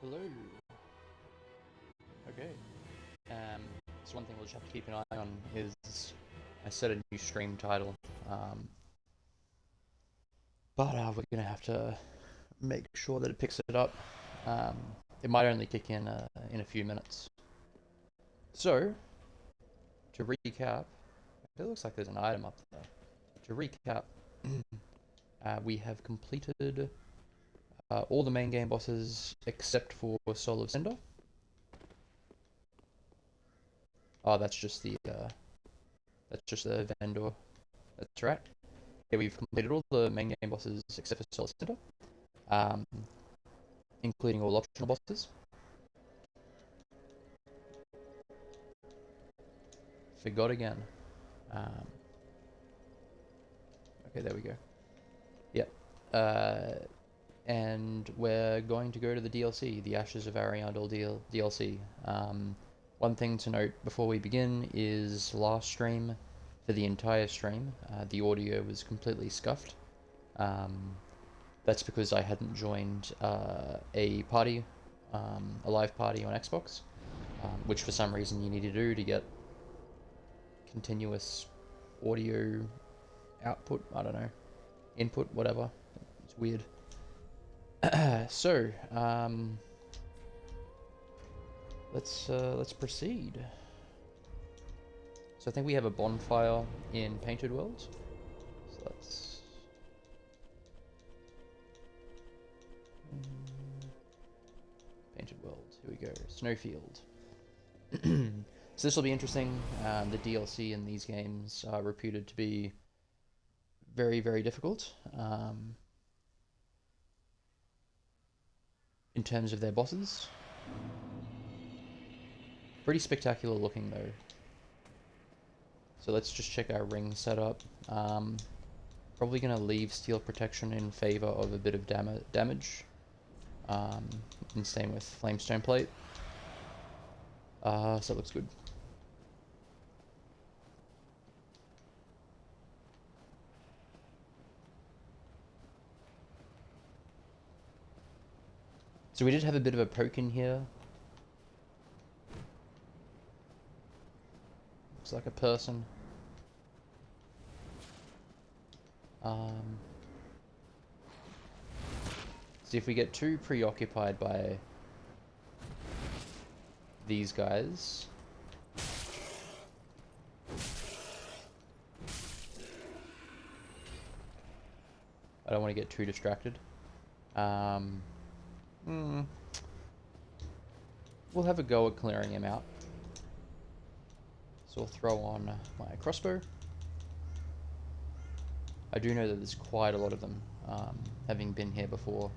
Hello. Okay. So one thing we'll just have to keep an eye on is I set a new stream title, but we're gonna have to make sure that it picks it up. Um, it might only kick in a few minutes. So to recap, it looks like there's an item up there. To recap, we have completed all the main game bosses except for Soul of Cinder. Oh, that's just the vendor. That's right. Yeah, we've completed all the main game bosses except for Soul of Cinder, including all optional bosses. Forgot again. Okay, there we go. Yep. And we're going to go to the DLC, the Ashes of Ariandel DLC. One thing to note before we begin is last stream, for the entire stream, the audio was completely scuffed. That's because I hadn't joined a party, a live party on Xbox, which for some reason you need to do to get continuous audio output, I don't know, input, whatever. It's weird. So, let's proceed. So I think we have a bonfire in Painted World. So let's... Painted World, here we go, Snowfield. So this will be interesting. The DLC in these games are reputed to be very, very difficult in terms of their bosses. Pretty spectacular looking though. So let's just check our ring setup. Probably going to leave steel protection in favor of a bit of damage. And same with flamestone plate. So it looks good. So we did have a bit of a poke in here. Looks like a person. See, if we get too preoccupied by these guys, I don't want to get too distracted. We'll have a go at clearing him out. So I'll throw on my crossbow. I do know that there's quite a lot of them, having been here before.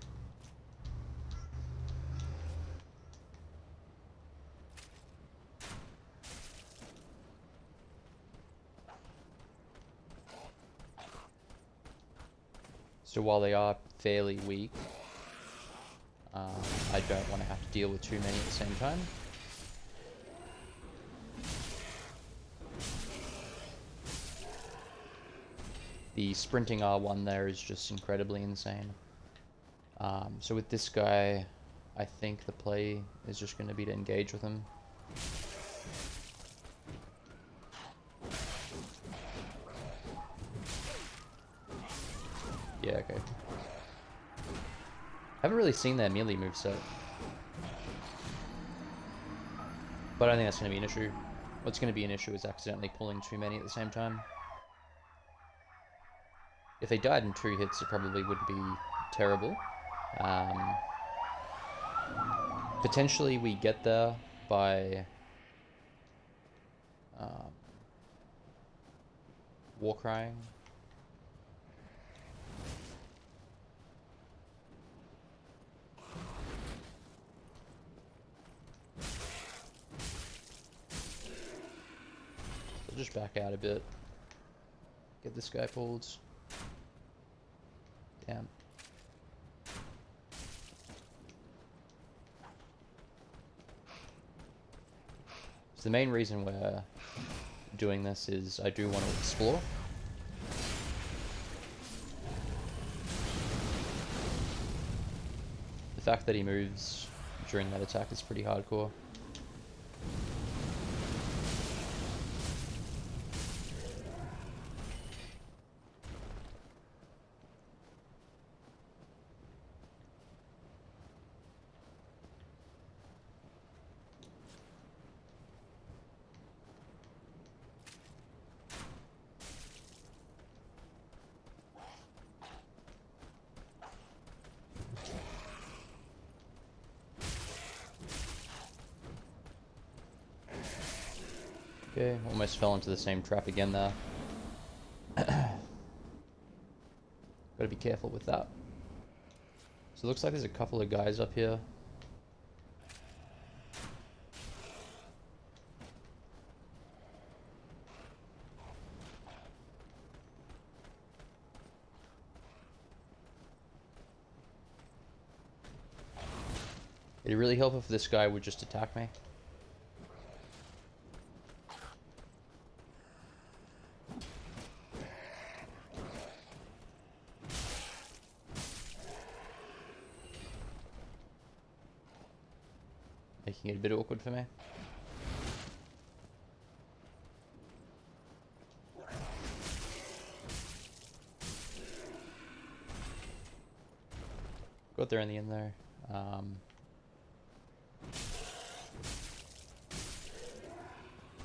So while they are fairly weak, I don't want to have to deal with too many at the same time. The sprinting R1 there is just incredibly insane. So with this guy, I think the play is just going to be to engage with him. Yeah, okay. Haven't really seen their melee moveset, but I don't think that's going to be an issue. What's going to be an issue is accidentally pulling too many at the same time. If they died in 2 hits, it probably wouldn't be terrible. Potentially we get there by war crying. So just back out a bit. Get this guy pulled. Damn. So the main reason we're doing this is I do want to explore. The fact that he moves during that attack is pretty hardcore. Okay, almost fell into the same trap again there. Gotta be careful with that. So it looks like there's a couple of guys up here. It'd really help if this guy would just attack me. Making it a bit awkward for me. Got there in the end there.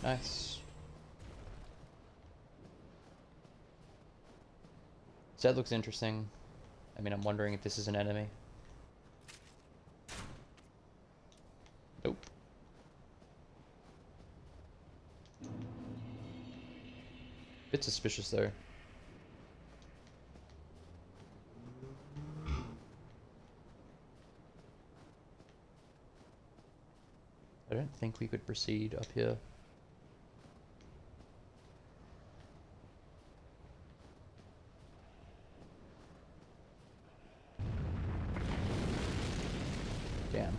Nice. So that looks interesting. I mean, I'm wondering if this is an enemy. Nope. Bit suspicious though. I don't think we could proceed up here. Damn.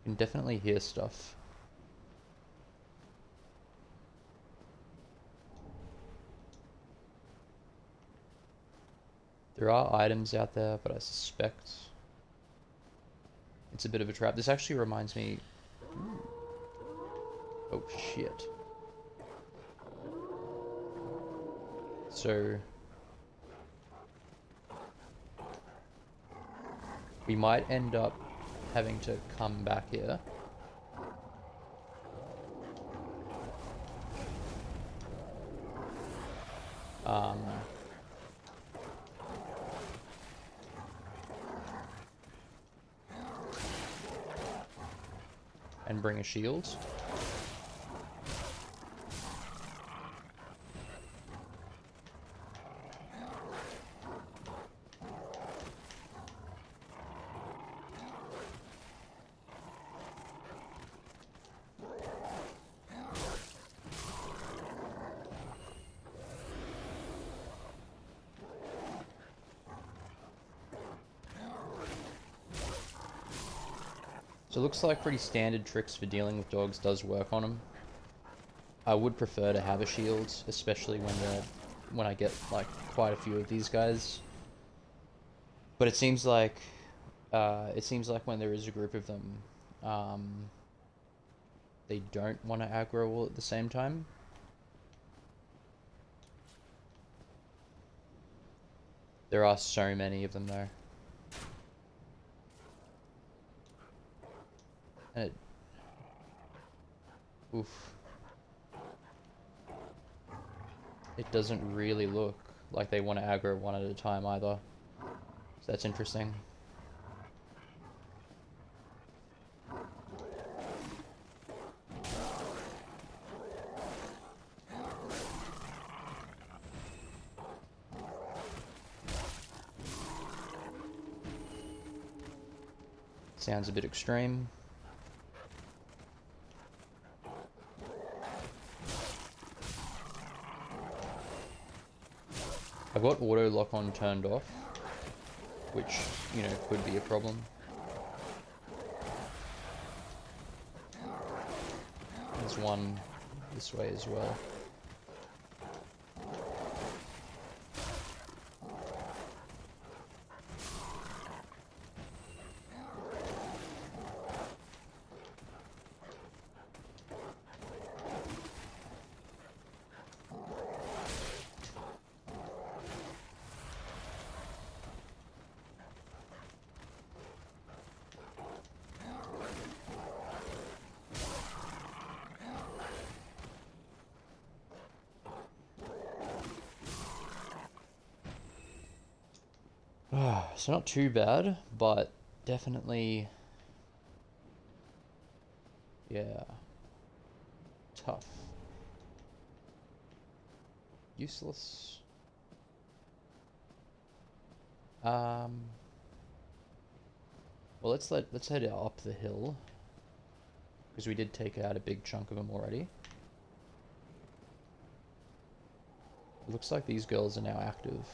You can definitely hear stuff. There are items out there, but I suspect it's a bit of a trap. This actually reminds me... Oh shit. So... we might end up having to come back here. And bring a shield. So it looks like pretty standard tricks for dealing with dogs does work on them. I would prefer to have a shield, especially when I get like quite a few of these guys. But it seems like when there is a group of them, they don't want to aggro all at the same time. There are so many of them though. And oof. It doesn't really look like they want to aggro one at a time either. So that's interesting. Sounds a bit extreme. I've got auto lock on turned off, which, you know, could be a problem. There's one this way as well. So not too bad, but definitely, yeah, tough. Useless. Um, well, let's head up the hill because we did take out a big chunk of them already. It looks like these girls are now active.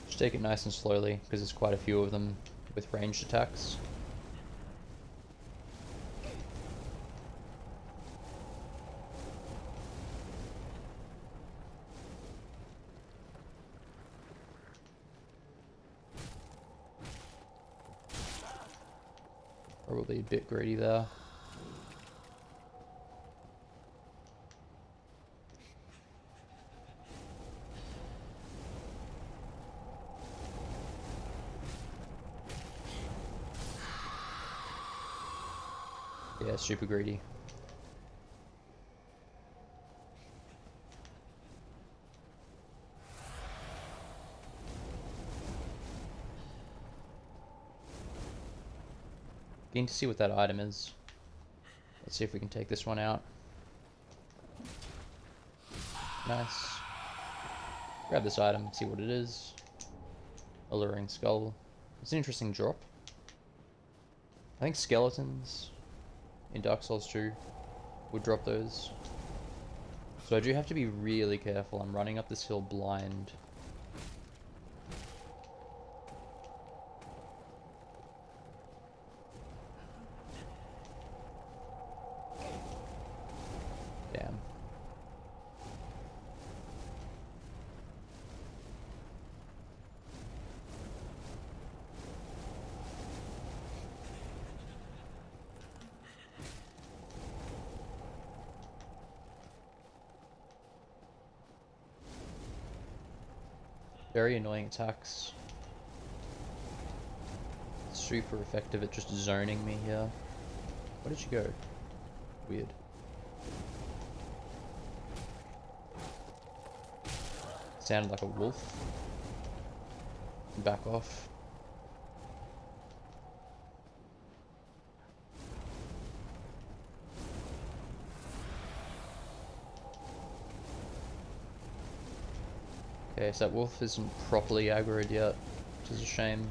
Just take it nice and slowly because there's quite a few of them with ranged attacks. Probably a bit greedy there. Yeah, super greedy. Keen to see what that item is. Let's see if we can take this one out. Nice. Grab this item, see what it is. Alluring skull. It's an interesting drop. I think skeletons in Dark Souls 2 would drop those. So I do have to be really careful. I'm running up this hill blind. Damn. Very annoying attacks. Super effective at just zoning me here. Where did you go? Weird. Sounded like a wolf. Back off. Okay, so that wolf isn't properly aggroed yet, which is a shame.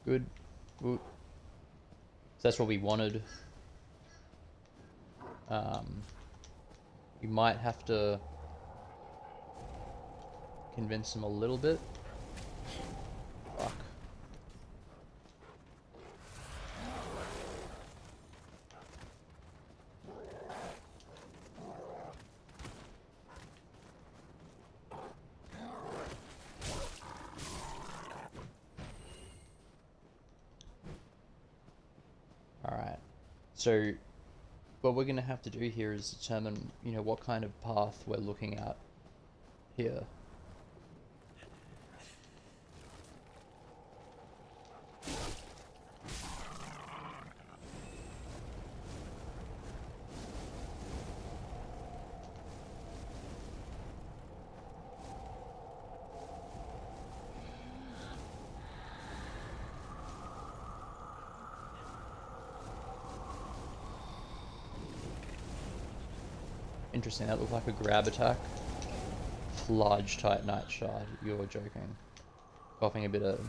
Good. Ooh. So that's what we wanted. We might have to convince him a little bit. Fuck. Alright. So what we're going to have to do here is determine, what kind of path we're looking at here. Interesting, that looked like a grab attack. Large Titanite shard, you're joking. Coughing a bit of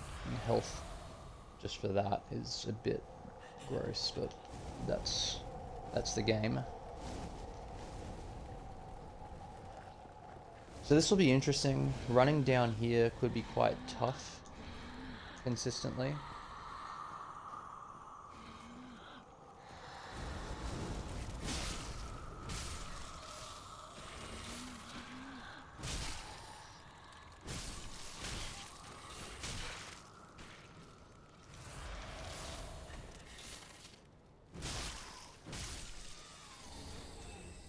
health just for that is a bit gross, but that's the game. So this will be interesting. Running down here could be quite tough consistently.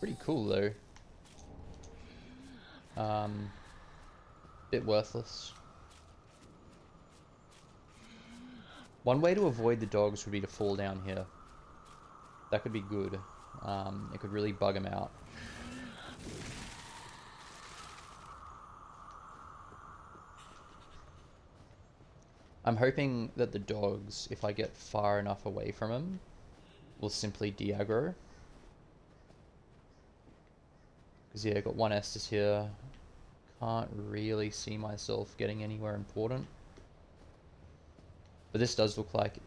Pretty cool though. Bit worthless. One way to avoid the dogs would be to fall down here. That could be good. It could really bug them out. I'm hoping that the dogs, if I get far enough away from them, will simply de-aggro. Because yeah, I got one Estus here. Can't really see myself getting anywhere important. But this does look like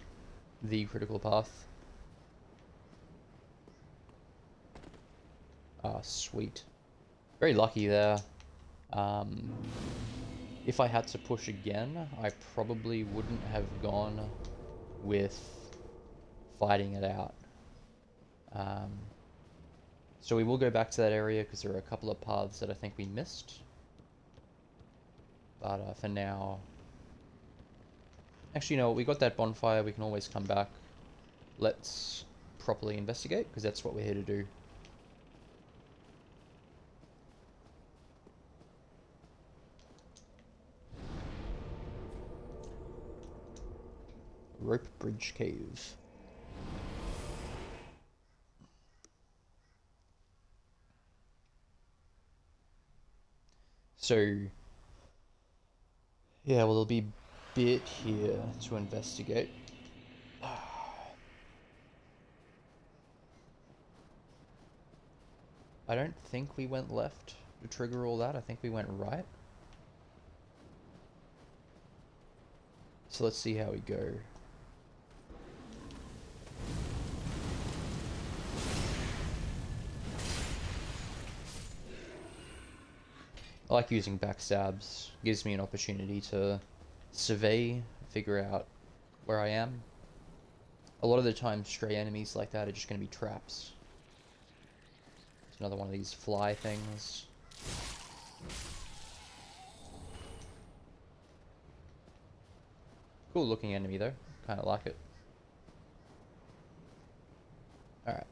the critical path. Ah, sweet. Very lucky there. If I had to push again, I probably wouldn't have gone with fighting it out. So we will go back to that area because there are a couple of paths that I think we missed. But for now... Actually, no, we got that bonfire, we can always come back. Let's properly investigate, because that's what we're here to do. Rope Bridge Cave. So, yeah, well, there'll be a bit here to investigate. I don't think we went left to trigger all that. I think we went right. So let's see how we go. I like using backstabs. Gives me an opportunity to survey, figure out where I am. A lot of the time, stray enemies like that are just going to be traps. It's another one of these fly things. Cool looking enemy though. Kind of like it. Alright.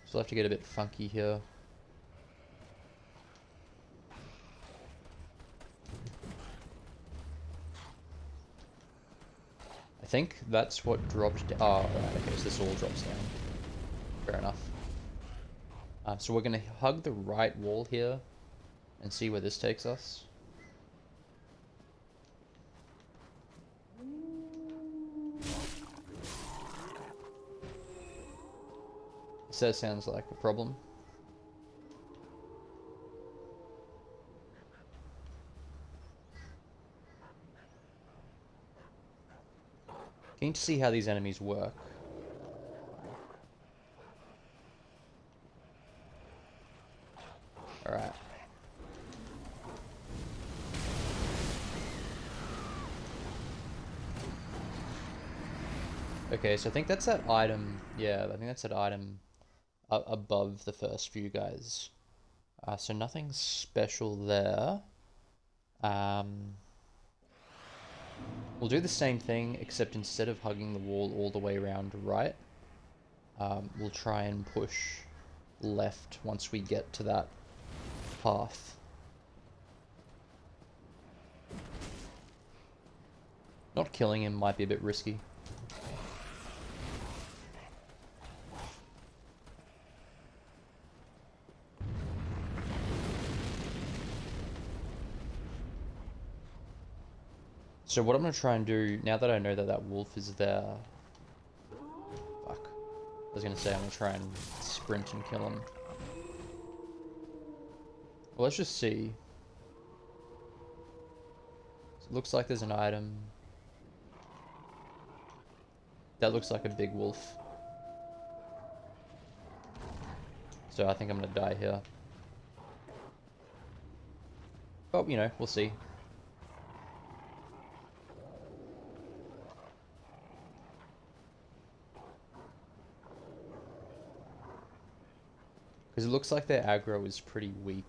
So I'll have to get a bit funky here. I think that's what dropped down. Oh, right, okay, so this all drops down. Fair enough. So we're going to hug the right wall here and see where this takes us. So that sounds like a problem. Keen to see how these enemies work. Alright. Okay, so I think that's that item. Yeah, I think that's that item above the first few guys. So nothing special there. We'll do the same thing, except instead of hugging the wall all the way around right, we'll try and push left once we get to that path. Not killing him might be a bit risky. So what I'm going to try and do, now that I know that that wolf is there... Fuck. I was going to say I'm going to try and sprint and kill him. Well, let's just see. So it looks like there's an item. That looks like a big wolf. So I think I'm going to die here. But, you know, we'll see. Because it looks like their aggro is pretty weak.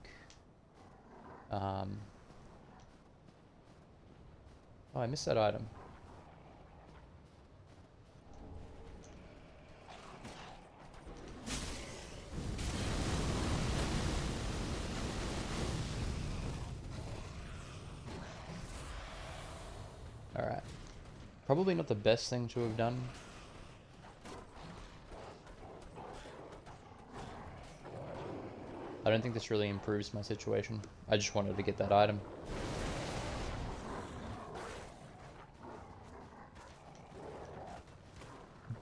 Oh, I missed that item. Alright. Probably not the best thing to have done. I don't think this really improves my situation. I just wanted to get that item.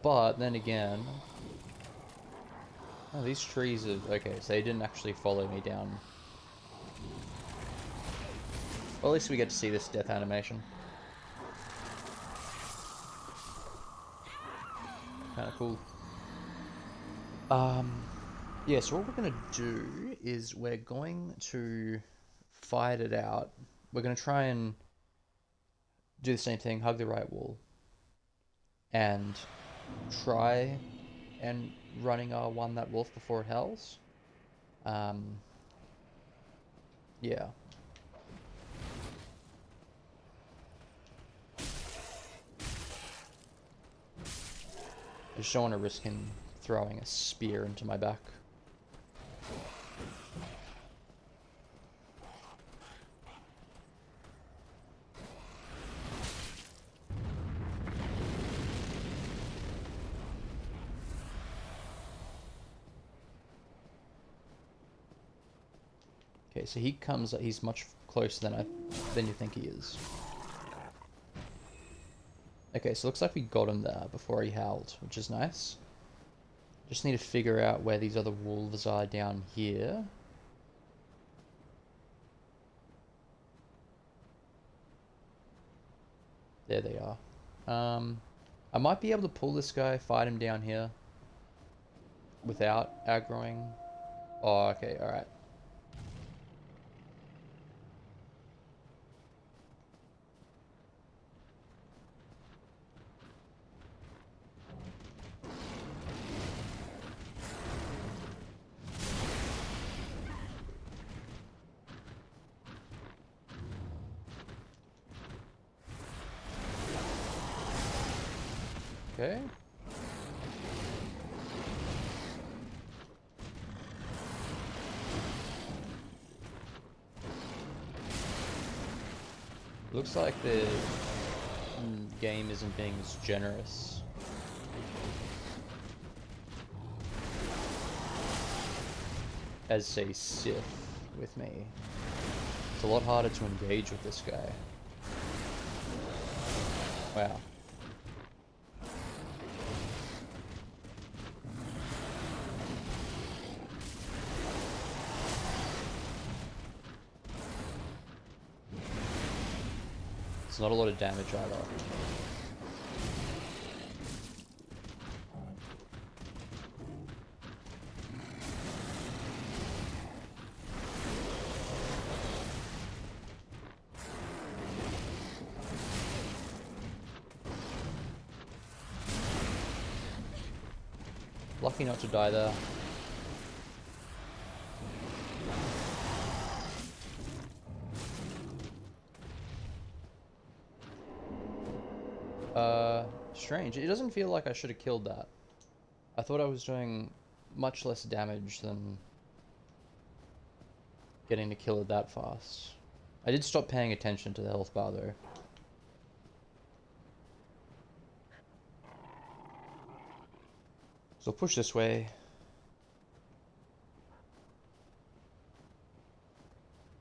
But then again... Oh, these trees are... Okay, so they didn't actually follow me down. Well, at least we get to see this death animation. Kinda cool. Yeah, so what we're going to do is we're going to fight it out. We're going to try and do the same thing, hug the right wall. And try and running R1 that wolf before it howls. Yeah. I just don't want to risk him throwing a spear into my back. Okay, so he comes, he's much closer than you think he is. Okay, so looks like we got him there before he howled, which is nice. Just need to figure out where these other wolves are down here. There they are. I might be able to pull this guy, fight him down here without aggroing. Oh, okay, alright. Okay. Looks like the game isn't being as generous. As, say, Sith with me. It's a lot harder to engage with this guy. Wow. It's not a lot of damage either. Lucky not to die there. Strange. It doesn't feel like I should have killed that. I thought I was doing much less damage than getting to kill it that fast. I did stop paying attention to the health bar though. So I'll push this way.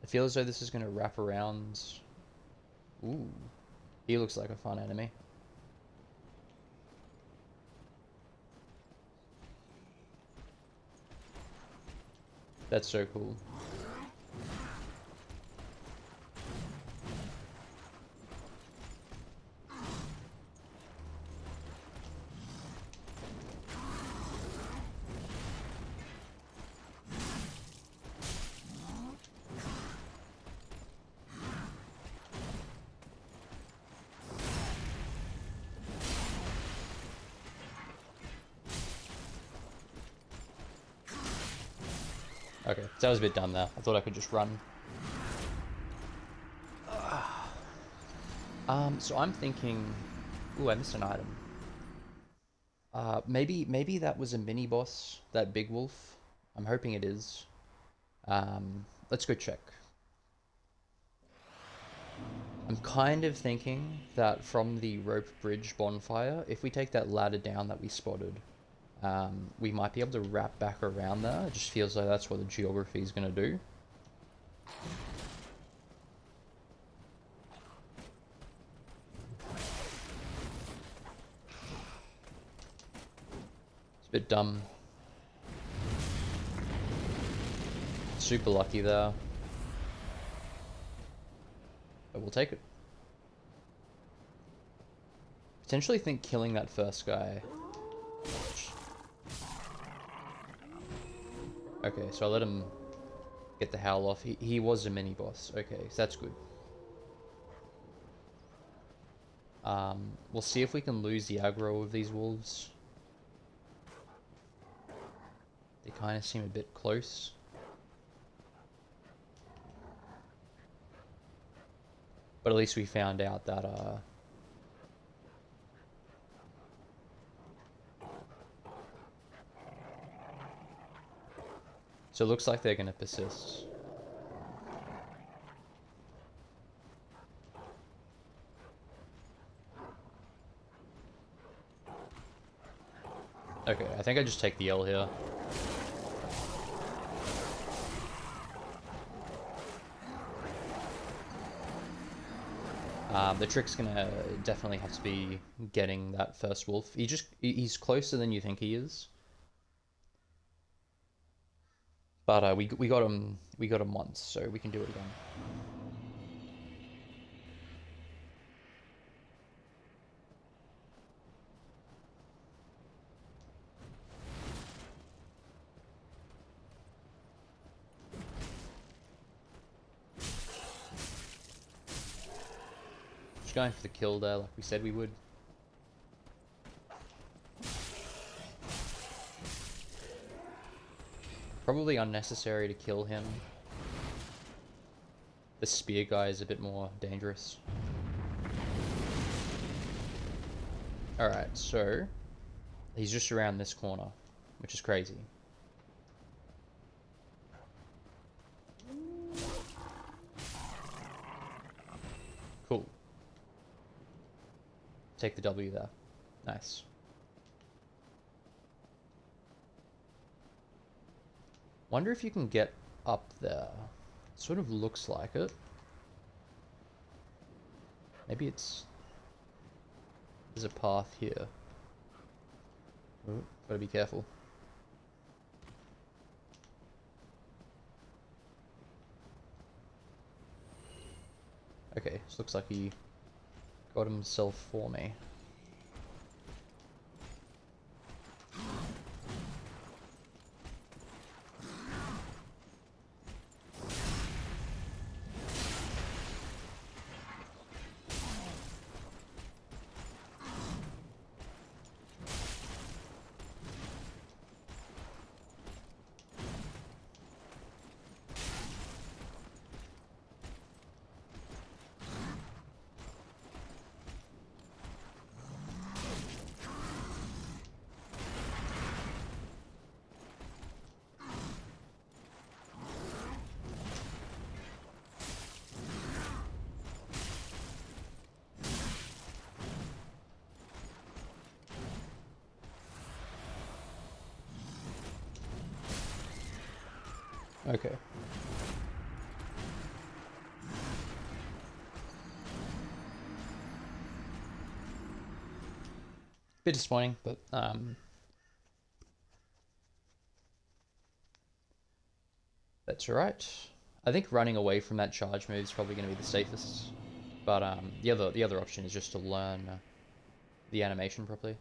I feel as though this is going to wrap around. Ooh. He looks like a fun enemy. That's so cool. Okay, so I was a bit dumb there. I thought I could just run. So I'm thinking... Ooh, I missed an item. Maybe that was a mini-boss, that big wolf. I'm hoping it is. Let's go check. I'm kind of thinking that from the rope bridge bonfire, if we take that ladder down that we spotted, we might be able to wrap back around there. It just feels like that's what the geography is going to do. It's a bit dumb. Super lucky there. But we'll take it. Potentially think killing that first guy. Okay, so I let him get the howl off. He was a mini boss. Okay, so that's good. We'll see if we can lose the aggro of these wolves. They kind of seem a bit close. But at least we found out that so it looks like they're going to persist. Okay, I think I just take the L here. The trick's gonna definitely have to be getting that first wolf. He's closer than you think he is. But we got him once, so we can do it again. Just going for the kill there, like we said we would. Probably unnecessary to kill him. The spear guy is a bit more dangerous. Alright, so he's just around this corner, which is crazy. Cool. Take the W there. Nice. Wonder if you can get up there. Sort of looks like it. Maybe it's... There's a path here. Ooh, gotta be careful. Okay, this looks like he got himself for me. Okay. Bit disappointing, but that's alright. I think running away from that charge move is probably going to be the safest. But the other option is just to learn the animation properly.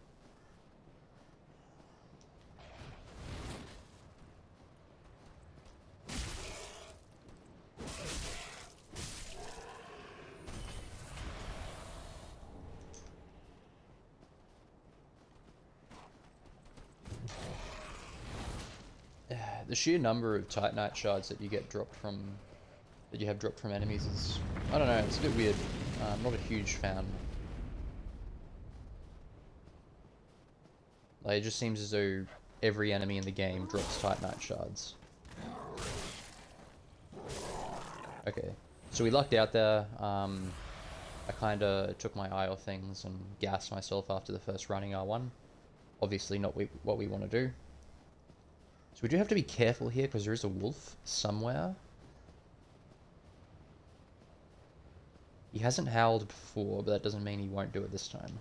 The sheer number of Titanite shards that you have dropped from enemies is, I don't know, it's a bit weird. I'm not a huge fan. Like, it just seems as though every enemy in the game drops Titanite shards. Okay, so we lucked out there. I kind of took my eye off things and gassed myself after the first running R1. Obviously not what we want to do. So we do have to be careful here because there is a wolf somewhere. He hasn't howled before, but that doesn't mean he won't do it this time.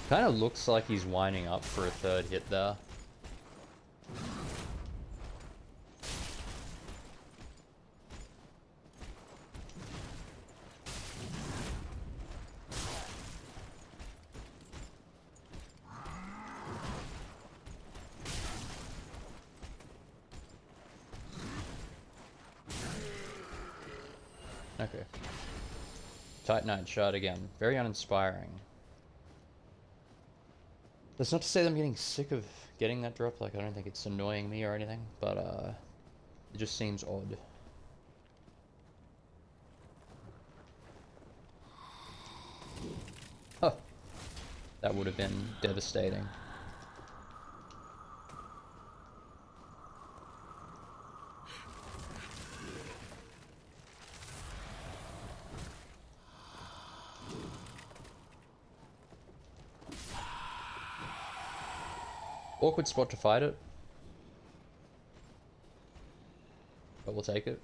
Kind of looks like he's winding up for a third hit there. Okay. Titanite shot again. Very uninspiring. That's not to say that I'm getting sick of getting that drop, like I don't think it's annoying me or anything, but it just seems odd. Huh. That would have been devastating. Awkward spot to fight it, but we'll take it.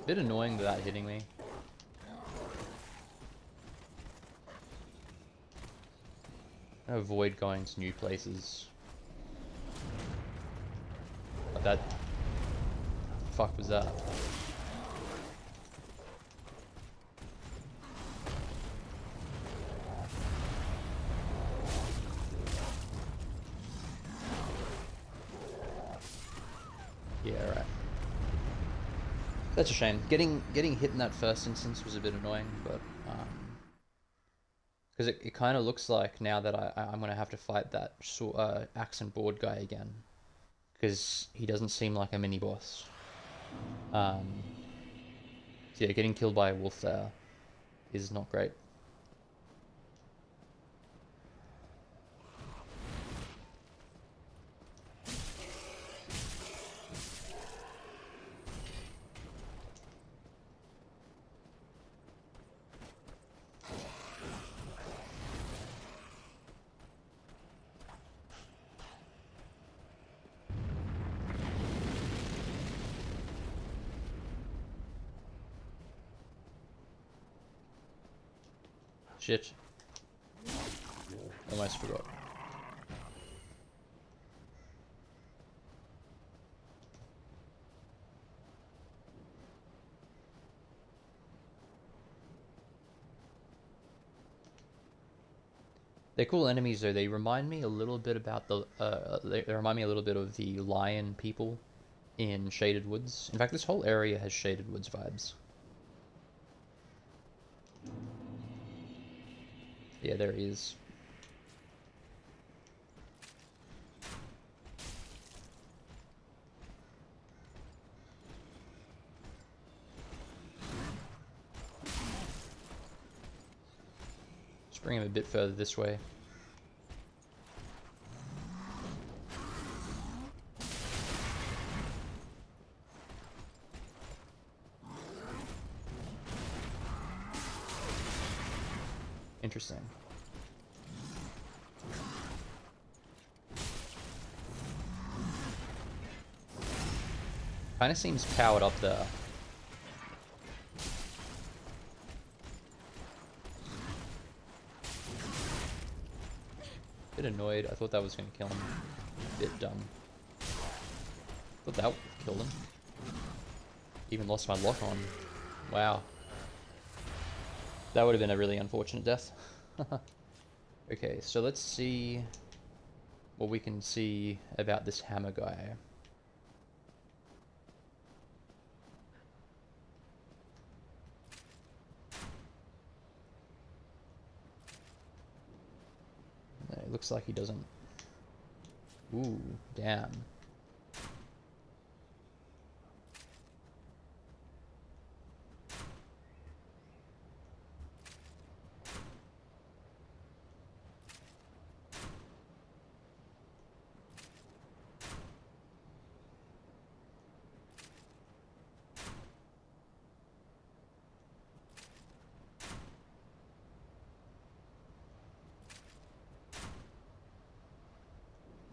Bit annoying without hitting me. I avoid going to new places. What that fuck was that? Yeah, right. That's a shame. Getting hit in that first instance was a bit annoying, but because it kind of looks like now that I'm gonna have to fight that axe and board guy again, because he doesn't seem like a mini boss. So yeah, getting killed by a wolf there is not great. Shit. Almost forgot. They're cool enemies though. They remind me a little bit about the they remind me a little bit of the lion people in Shaded Woods. In fact, this whole area has Shaded Woods vibes. Yeah, there he is. Let's bring him a bit further this way. Interesting. Kinda seems powered up there. Bit annoyed. I thought that was gonna kill him. Bit dumb. Thought that killed him. Even lost my lock on. Wow. That would have been a really unfortunate death. Okay, so let's see what we can see about this hammer guy. looks like he doesn't. Ooh, damn.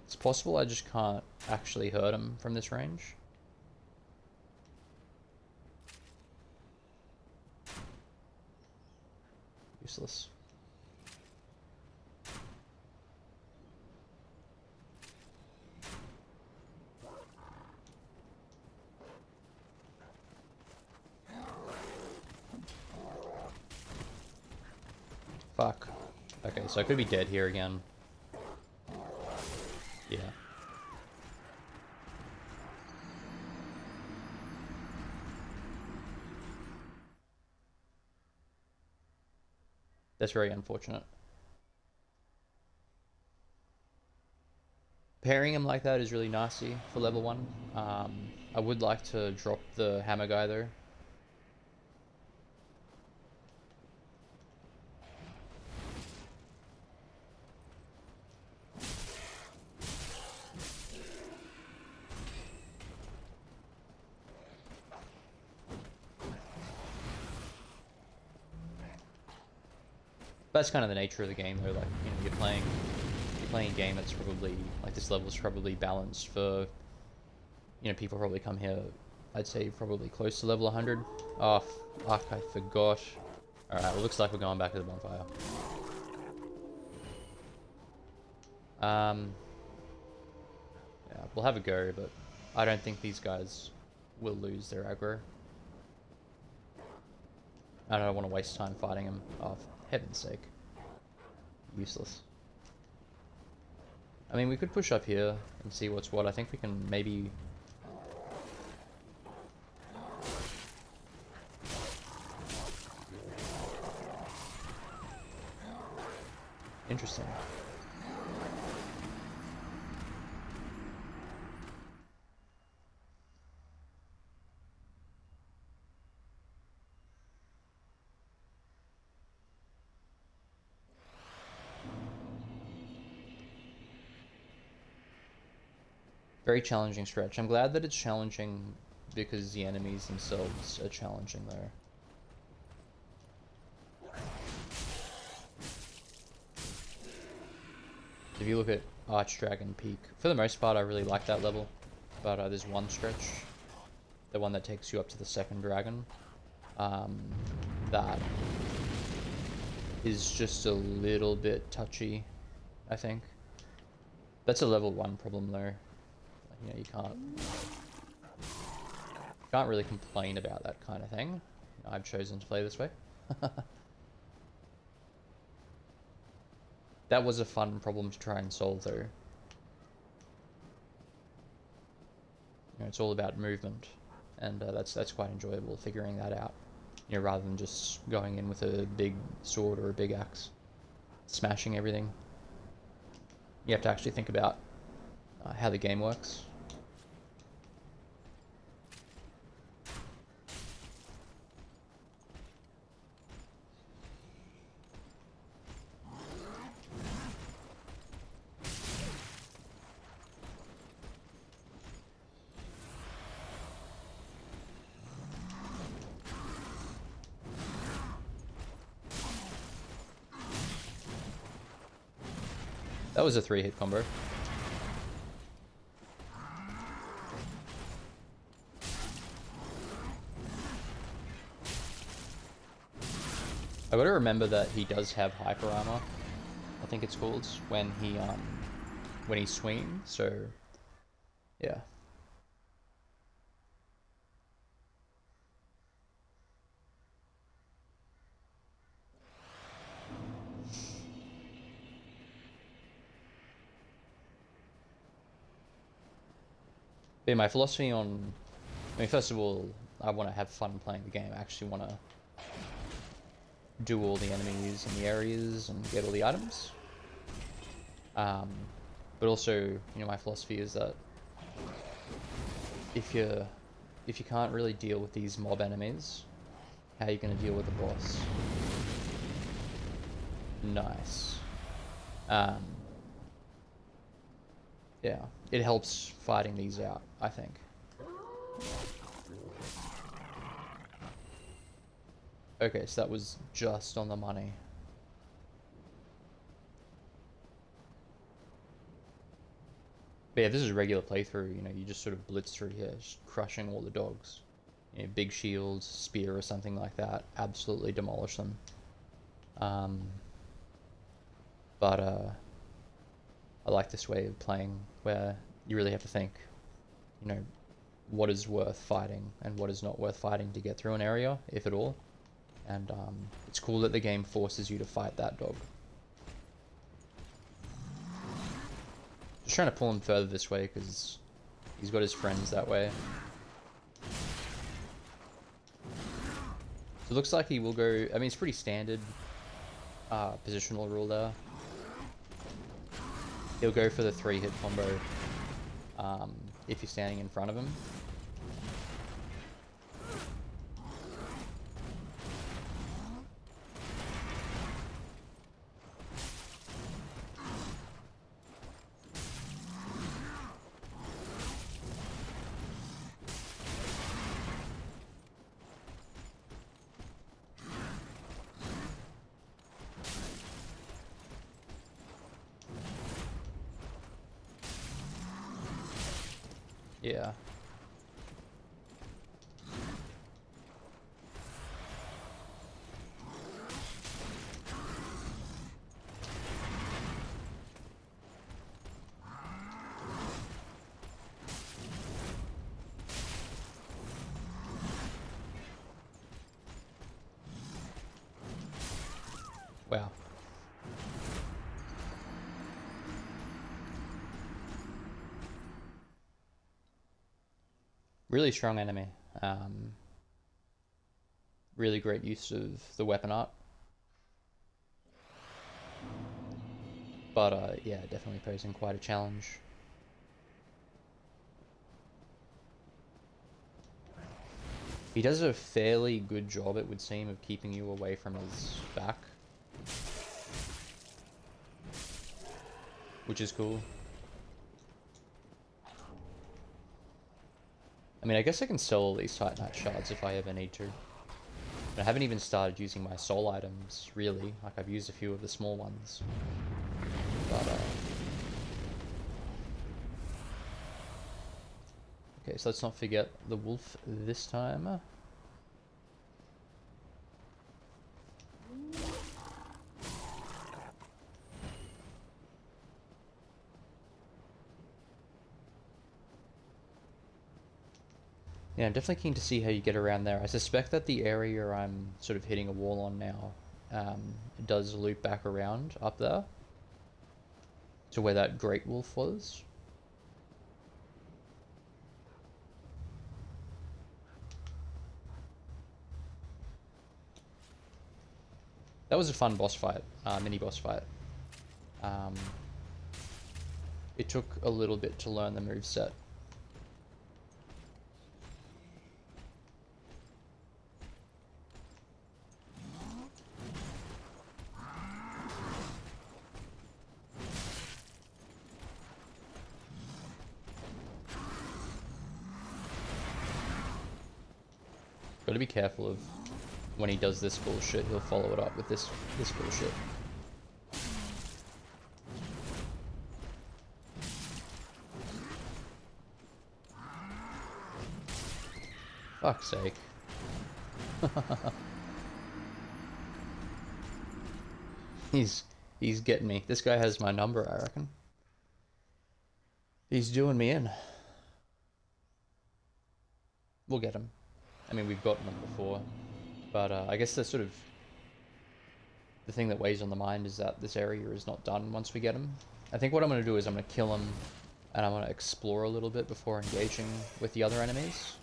It's possible I just can't actually hurt him from this range. Useless. Fuck. Okay, so I could be dead here again. Yeah. That's very unfortunate. Pairing him like that is really nasty for level 1. I would like to drop the hammer guy though. That's kind of the nature of the game though, like, you know, you're playing a game that's probably, like, this level's probably balanced for, you know, people probably come here, I'd say probably close to level 100. Oh, fuck, I forgot. Alright, well, looks like we're going back to the bonfire. Yeah, we'll have a go, but I don't think these guys will lose their aggro. I don't want to waste time fighting him. Oh, for heaven's sake. Useless. I mean, we could push up here and see what's what. I think we can maybe... Interesting. Very challenging stretch. I'm glad that it's challenging because the enemies themselves are challenging though. If you look at Archdragon Peak, for the most part I really like that level, but there's one stretch, the one that takes you up to the second dragon, that is just a little bit touchy, I think. That's a level 1 problem though. You know, you can't really complain about that kind of thing. I've chosen to play this way. That was a fun problem to try and solve though. You know, it's all about movement, and that's quite enjoyable, figuring that out. You know, rather than just going in with a big sword or a big axe, smashing everything. You have to actually think about how the game works. That was a 3-hit combo. I gotta remember that he does have hyper armor, I think it's called, when he's swinging, so yeah. But yeah, my philosophy on, I mean, first of all, I want to have fun playing the game. I actually want to do all the enemies in the areas and get all the items. Um, but also, you know, my philosophy is that if you can't really deal with these mob enemies, how are you going to deal with the boss? Nice. Um, yeah, it helps fighting these out, I think. Okay, so that was just on the money. But yeah, this is a regular playthrough, you know, you just sort of blitz through here, just crushing all the dogs. You know, big shields, spear or something like that, absolutely demolish them. Um, but I like this way of playing where you really have to think, you know, what is worth fighting and what is not worth fighting to get through an area, if at all. And it's cool that the game forces you to fight that dog. Just trying to pull him further this way because he's got his friends that way. So it looks like he will go, I mean, it's pretty standard positional rule there. He'll go for the 3-hit combo if you're standing in front of him. Yeah. Wow. Really strong enemy. Really great use of the weapon art. But yeah, definitely posing quite a challenge. He does a fairly good job, it would seem, of keeping you away from his back. Which is cool. I mean, I guess I can sell all these Titanite shards if I ever need to. But I haven't even started using my soul items, really. Like, I've used a few of the small ones. But, okay, so let's not forget the wolf this time. Yeah, I'm definitely keen to see how you get around there. I suspect that the area I'm sort of hitting a wall on now does loop back around up there to where that great wolf was. That was a fun boss fight, mini boss fight. It took a little bit to learn the moveset. Gotta be careful of when he does this bullshit, he'll follow it up with this bullshit. Fuck's sake. He's getting me. This guy has my number, I reckon. He's doing me in. We'll get him. I mean, we've gotten him before. But I guess the sort of the thing that weighs on the mind is that this area is not done once we get him. I think what I'm going to do is I'm going to kill him and I'm going to explore a little bit before engaging with the other enemies.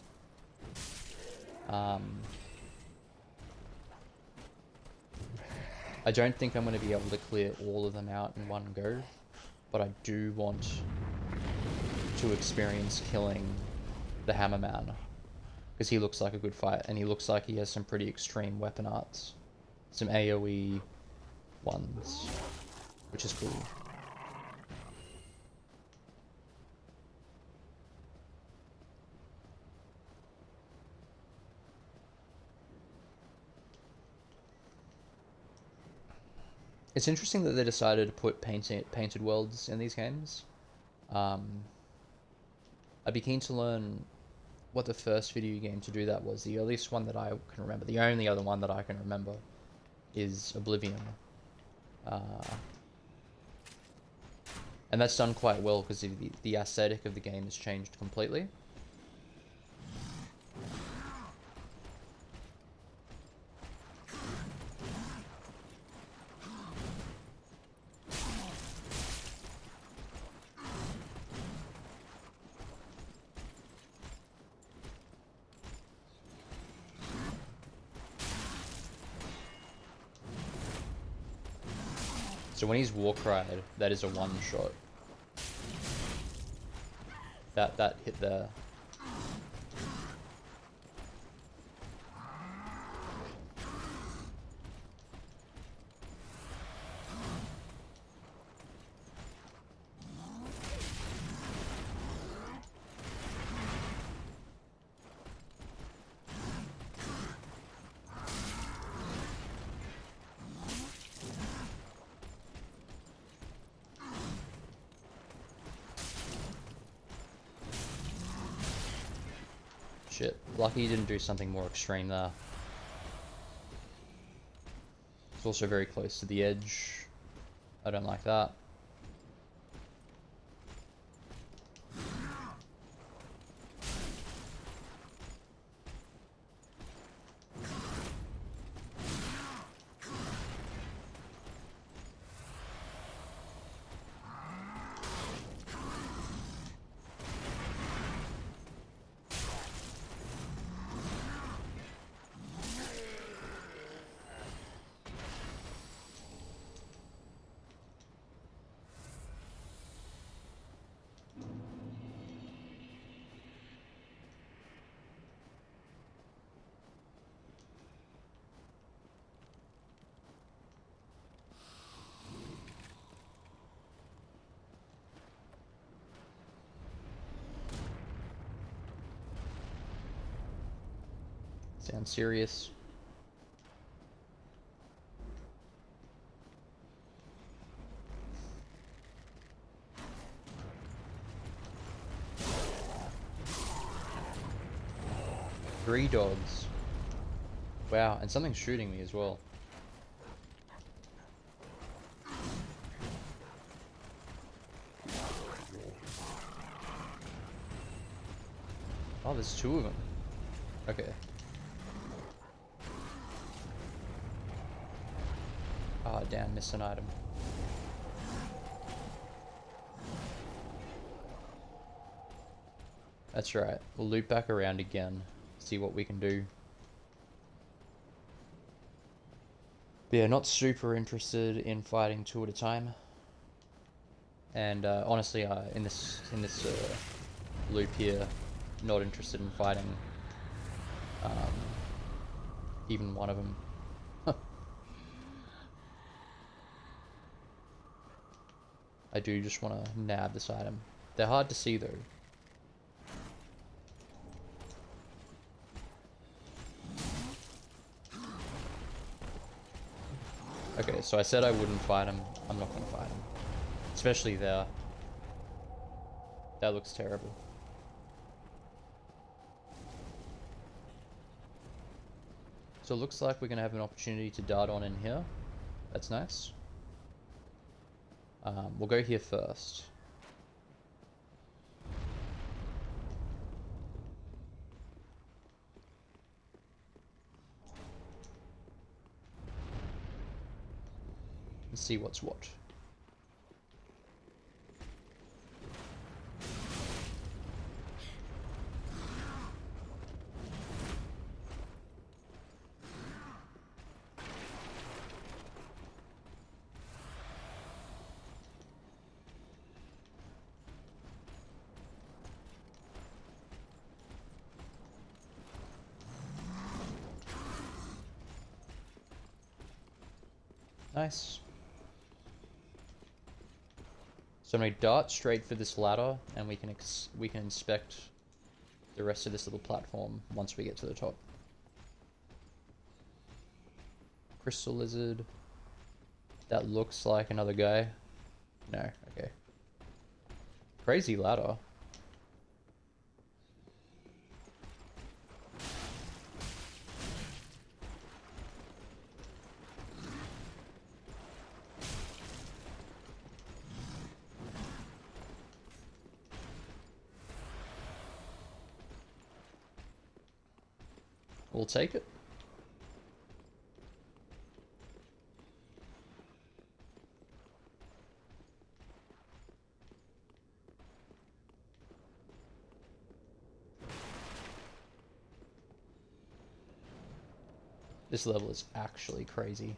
I don't think I'm going to be able to clear all of them out in one go. but I do want to experience killing the Hammerman, because he looks like a good fight, and he looks like he has some pretty extreme weapon arts, some AoE ones, which is cool. It's interesting that they decided to put painted worlds in these games. I'd be keen to learn what the first video game to do that was. The earliest one that I can remember, the only other one that I can remember, is Oblivion. And that's done quite well because the aesthetic of the game has changed completely. So when he's Warcried, that is a one-shot. That hit there. Shit, lucky he didn't do something more extreme there. It's also very close to the edge. I don't like that. Sounds serious. Three dogs. Wow, and something's shooting me as well. Oh, there's two of them. Okay. Ah, oh, damn, missed an item. That's right. We'll loop back around again, see what we can do. But yeah, not super interested in fighting two at a time. And honestly, in this loop here, not interested in fighting even one of them. I do just want to nab this item. They're hard to see though. Okay, so I said I wouldn't fight him. I'm not gonna fight him. Especially there. That looks terrible. So it looks like we're gonna have an opportunity to dart on in here. That's nice. We'll go here first. And see what's what. Nice. So I'm gonna dart straight for this ladder, and we can inspect the rest of this little platform once we get to the top. Crystal lizard. That looks like another guy. No, okay. Crazy ladder. We'll take it. This level is actually crazy.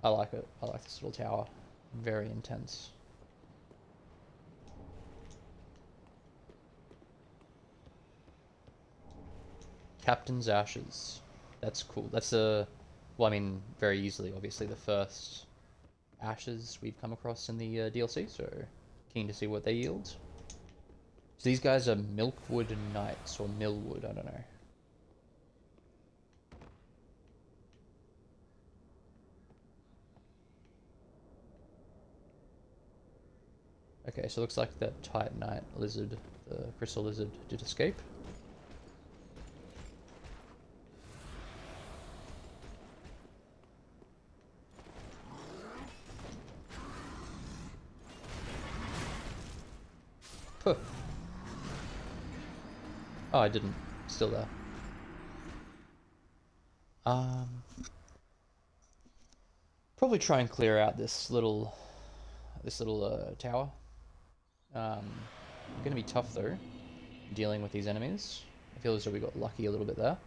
I like it. I like this little tower. Very intense. Captain's Ashes. That's cool. That's well, I mean, very easily, obviously, the first ashes we've come across in the DLC, so keen to see what they yield. So these guys are Milkwood Knights, or Millwood, I don't know. Okay, so it looks like that Titanite lizard, the crystal lizard, did escape. Huh. Oh, I didn't. Still there. Probably try and clear out this little tower. Gonna be tough though, dealing with these enemies. I feel as though we got lucky a little bit there.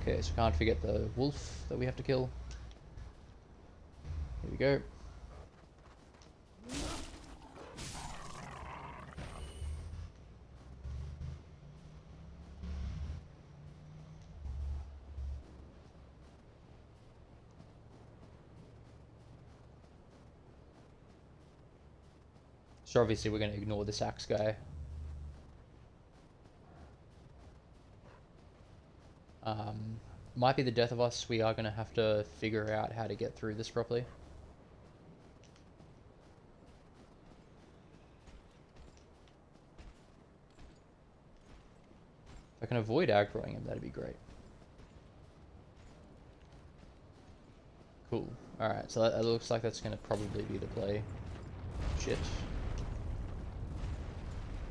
Okay, so can't forget the wolf that we have to kill. Here we go. So obviously we're going to ignore this axe guy. Might be the death of us. We are going to have to figure out how to get through this properly. If I can avoid aggroing him, that'd be great. Cool. Alright, so that looks like that's going to probably be the play. Shit.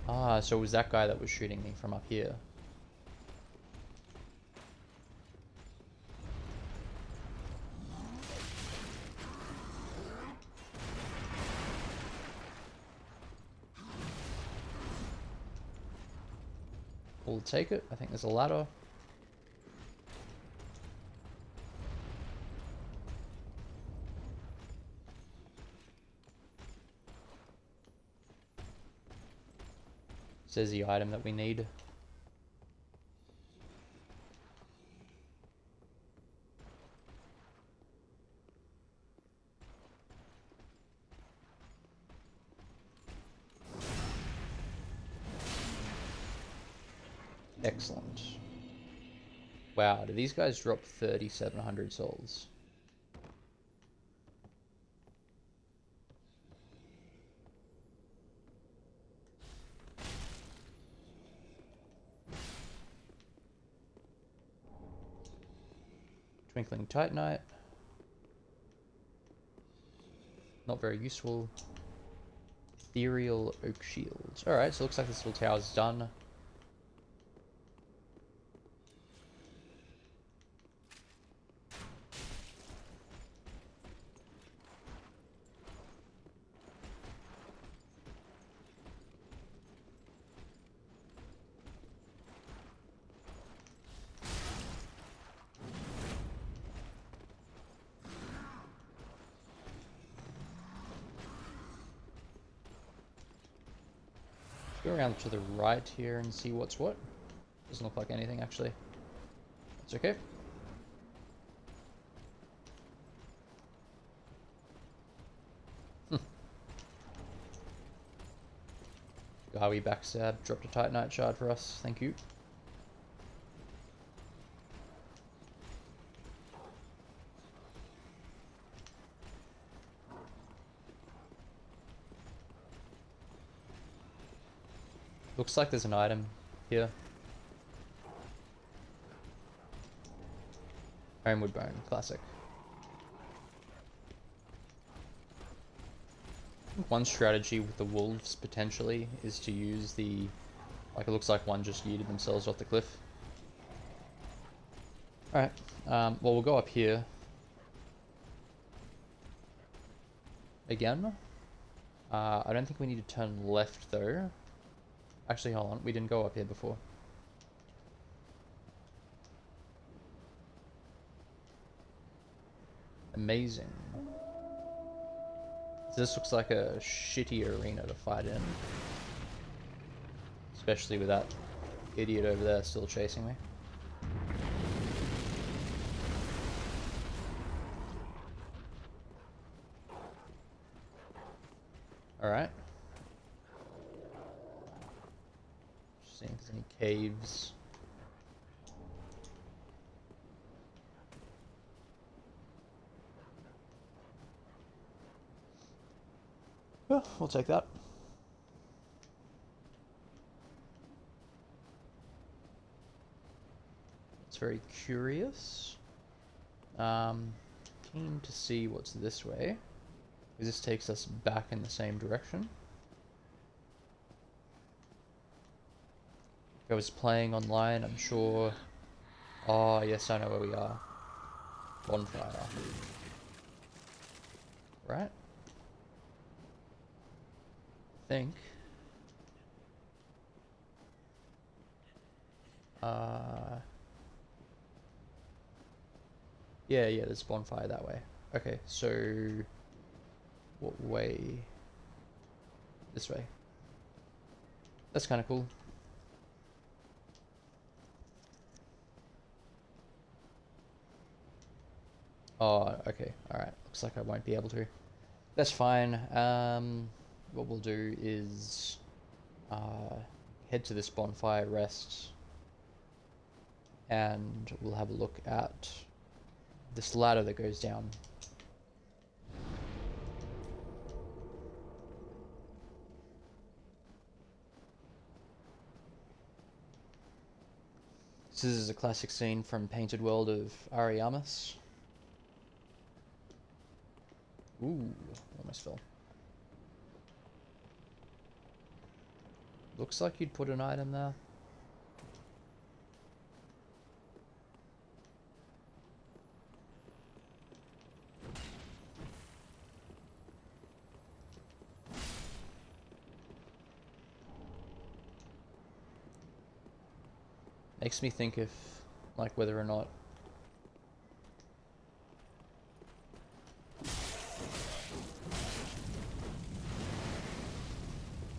Ah, so it was that guy that was shooting me from up here. We'll take it. I think there's a ladder. Says the item that we need. Excellent. Wow, do these guys drop 3,700 souls? Twinkling Titanite. Not very useful. Ethereal Oak Shields. Alright, so it looks like this little tower's done. go around to the right here and see what's what. Doesn't look like anything, actually. It's okay. Gawi backstab, dropped a Titanite shard for us, thank you. Looks like there's an item here. Ironwood Bone, classic. One strategy with the wolves, potentially, is to use the... Like, it looks like one just yeeted themselves off the cliff. Alright, well, we'll go up here. Again. I don't think we need to turn left, though. Actually, hold on, we didn't go up here before. Amazing. This looks like a shitty arena to fight in. Especially with that idiot over there still chasing me. Alright. Just seeing if there's any caves. Well, we'll take that. It's very curious. Keen to see what's this way. This takes us back in the same direction. If I was playing online, I'm sure... Oh, yes, I know where we are. Bonfire. Right? Think. Yeah, there's a bonfire that way. Okay, so what way? This way. That's kind of cool. Oh, okay, alright. Looks like I won't be able to. That's fine. What we'll do is head to this bonfire, rest, and we'll have a look at this ladder that goes down. So this is a classic scene from Painted World of Ariamis. Ooh, almost fell. Looks like you'd put an item there. Makes me think if, like, whether or not...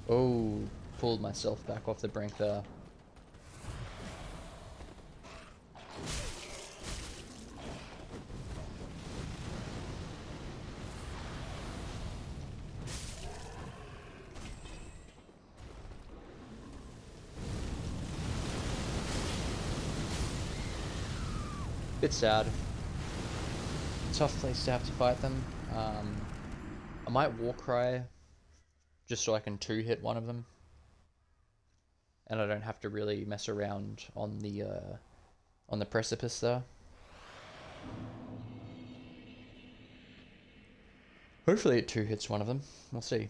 Oh, pulled myself back off the brink there. Bit sad. Tough place to have to fight them. I might Warcry just so I can two-hit one of them, and I don't have to really mess around on the precipice there. Hopefully it two-hits one of them. We'll see.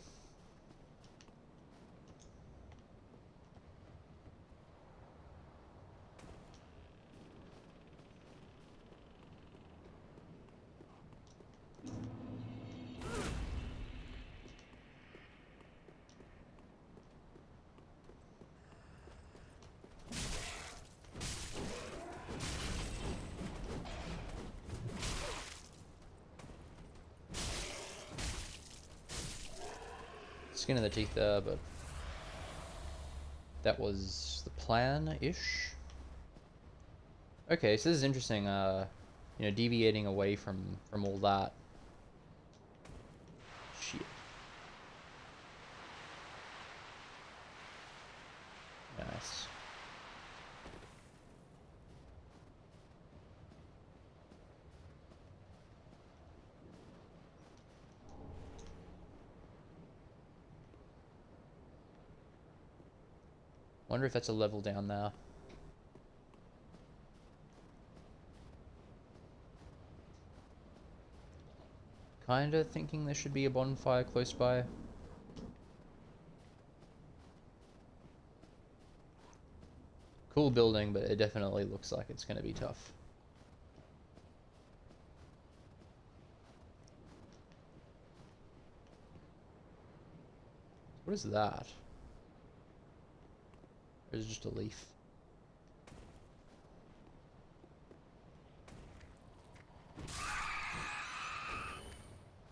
Skin in the teeth there, but That was the plan-ish. Okay, so this is interesting, you know, deviating away from all that. Shit. Nice. Wonder if that's a level down there. Kinda thinking there should be a bonfire close by. Cool building, but it definitely looks like it's gonna be tough. What is that? Or is it just a leaf?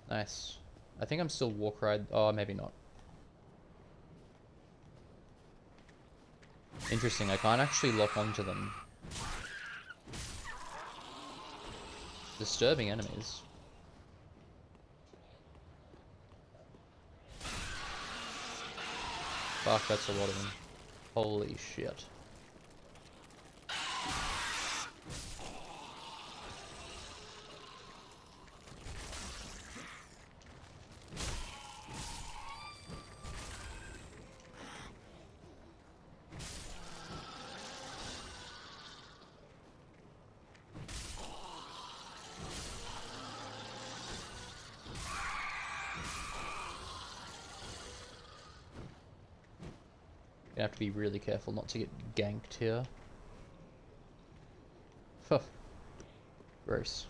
Nice. I think I'm still walk ride. Oh, maybe not. Interesting, I can't actually lock onto them. Disturbing enemies. Fuck, that's a lot of them. Holy shit. You have to be really careful not to get ganked here. Huh. Gross.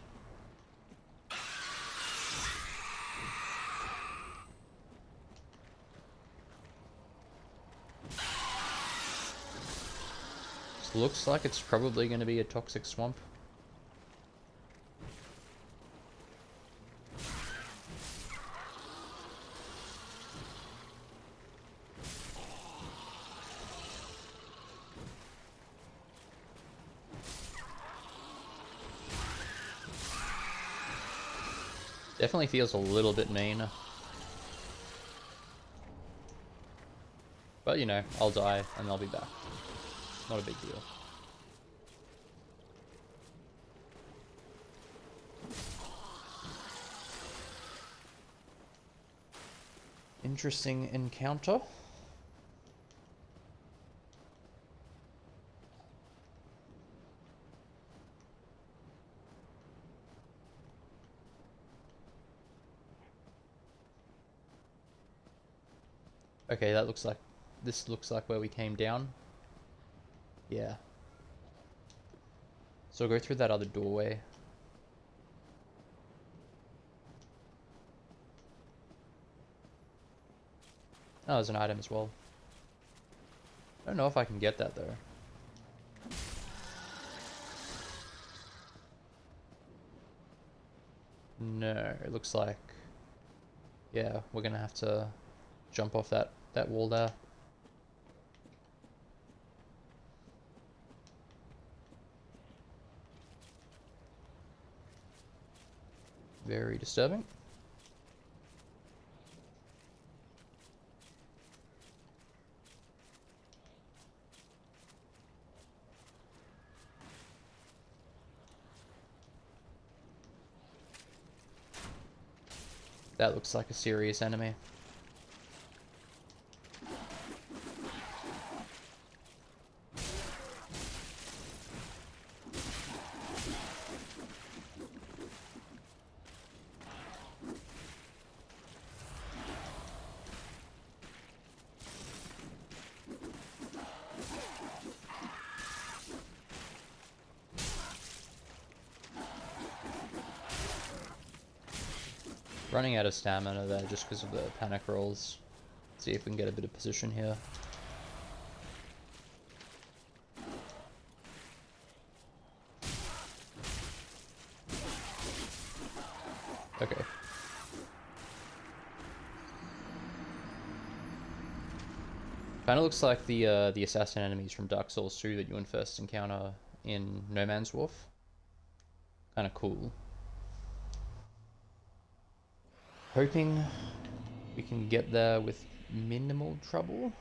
This looks like it's probably going to be a toxic swamp. Definitely feels a little bit mean. But, you know, I'll die and I'll be back. Not a big deal. Interesting encounter. Okay, that looks like... This looks like where we came down. Yeah. So go through that other doorway. Oh, there's an item as well. I don't know if I can get that though. No, it looks like... Yeah, we're gonna have to jump off that wall there. Very disturbing. That looks like a serious enemy. Running out of stamina there just because of the panic rolls. See if we can get a bit of position here. Okay. Kind of looks like the assassin enemies from Dark Souls 2 that you first encounter in No Man's Wharf. Kind of cool. Hoping we can get there with minimal trouble.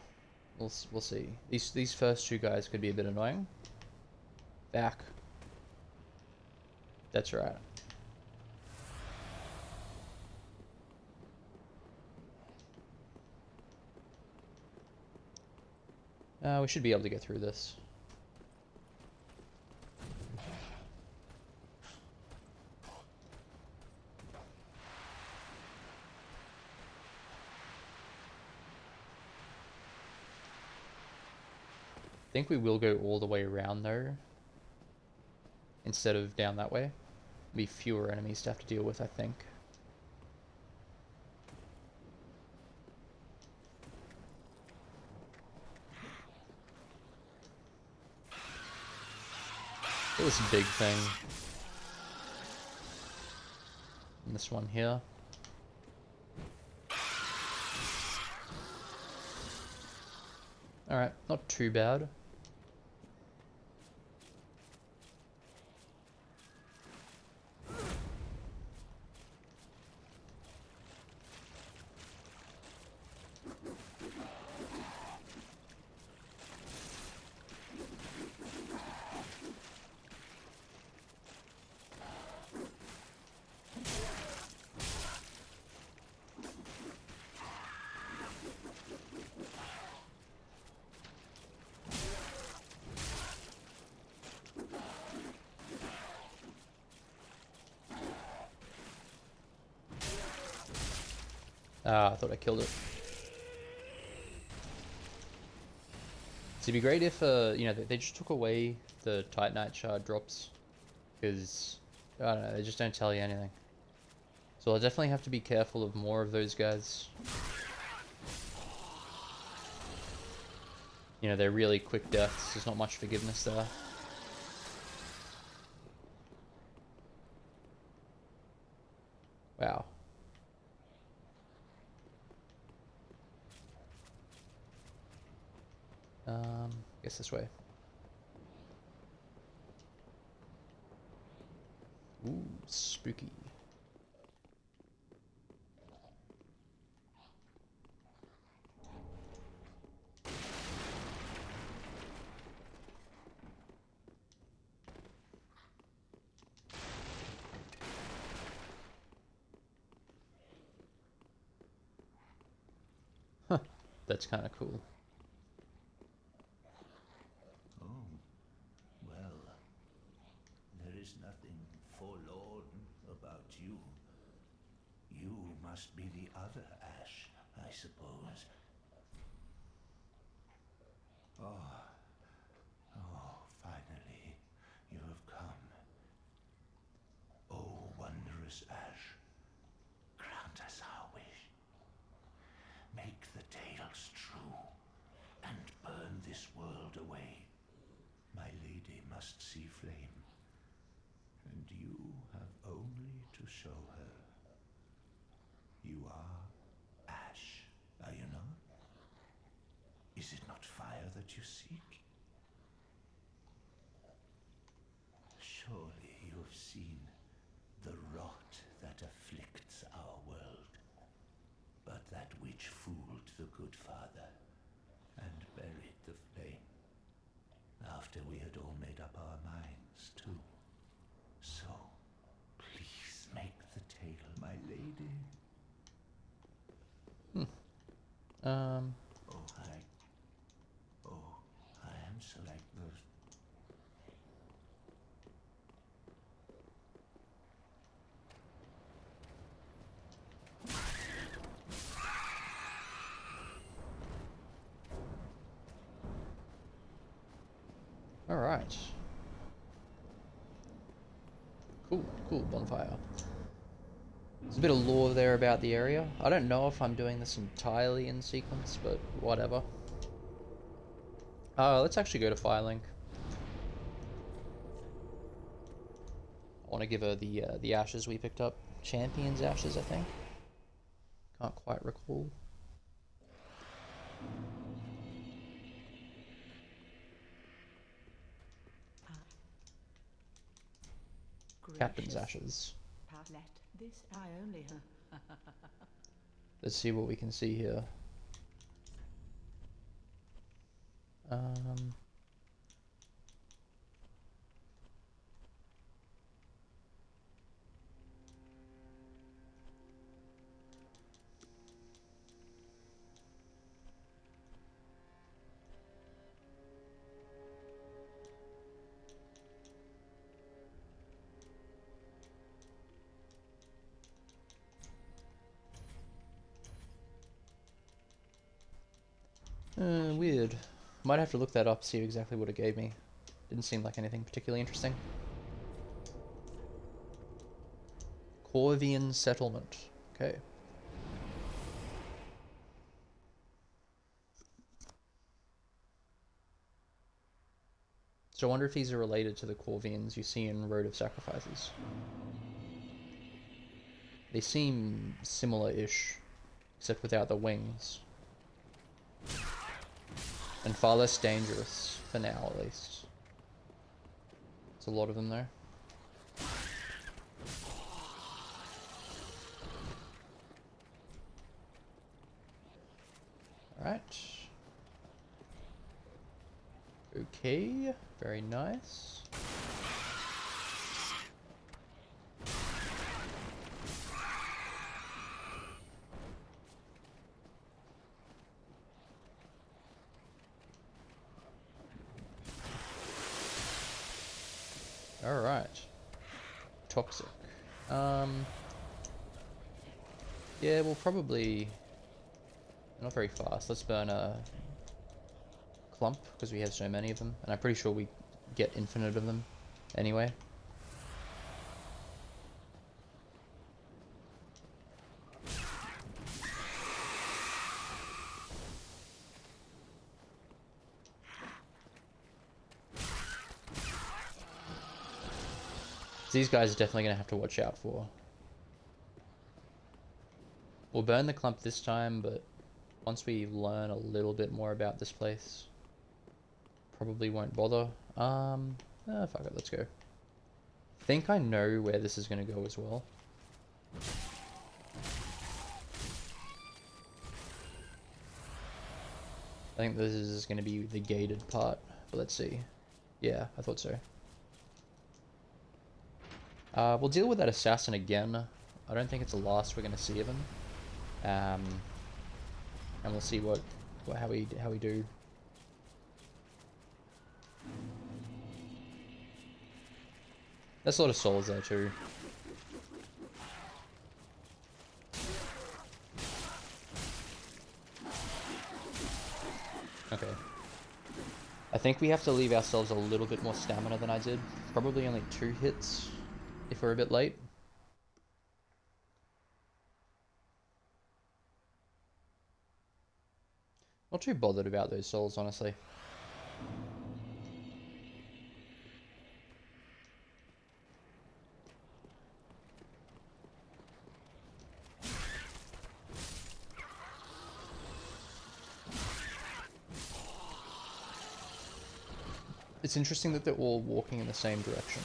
We'll see. These first two guys could be a bit annoying. Back. That's right. We should be able to get through this. I think we will go all the way around though, instead of down that way. Be fewer enemies to have to deal with, I think. This big thing. And this one here. Alright, not too bad. Ah, I thought I killed it. So it'd be great if, you know, they just took away the Titanite shard drops. Because, I don't know, they just don't tell you anything. So I'll definitely have to be careful of more of those guys. You know, they're really quick deaths. There's not much forgiveness there. Wow. Guess this way. Ooh, spooky. Huh, that's kind of cool. Must be the other Ash, I suppose. Oh, finally, you have come. Oh, wondrous Ash, grant us our wish. Make the tales true, and burn this world away. My lady must see flame, and you have only to show her. You are Ash, are you not? Is it not fire that you seek? Surely you have seen the rot that afflicts our world, but that which fooled the good father and buried the flame, after we had all made up our minds too. So, please make the tale, my lady. I am so like those. All right. Cool bonfire. There's a bit of lore there about the area. I don't know if I'm doing this entirely in sequence, but whatever. Let's actually go to Firelink. I want to give her the ashes we picked up. Champion's ashes, I think. Can't quite recall. Captain's Gracious. ashes. Let this I only. Let's see what we can see here. Weird. Might have to look that up, see exactly what it gave me. Didn't seem like anything particularly interesting. Corvian settlement. Okay. So I wonder if these are related to the Corvians you see in Road of Sacrifices. They seem similar-ish, except without the wings. And far less dangerous, for now at least. There's a lot of them there. Alright. Okay, very nice. Alright. Toxic. Yeah, we'll probably... Not very fast. Let's burn a clump, because we have so many of them. And I'm pretty sure we get infinite of them anyway. These guys are definitely going to have to watch out for. We'll burn the clump this time, but once we learn a little bit more about this place, probably won't bother. Fuck it, let's go. Think I know where this is going to go as well. I think this is going to be the gated part, but let's see. Yeah, I thought so. We'll deal with that assassin again. I don't think it's the last we're going to see of him. And we'll see how we do. That's a lot of souls there too. Okay. I think we have to leave ourselves a little bit more stamina than I did. Probably only 2 hits if we're a bit late. Not too bothered about those souls, honestly. It's interesting that they're all walking in the same direction.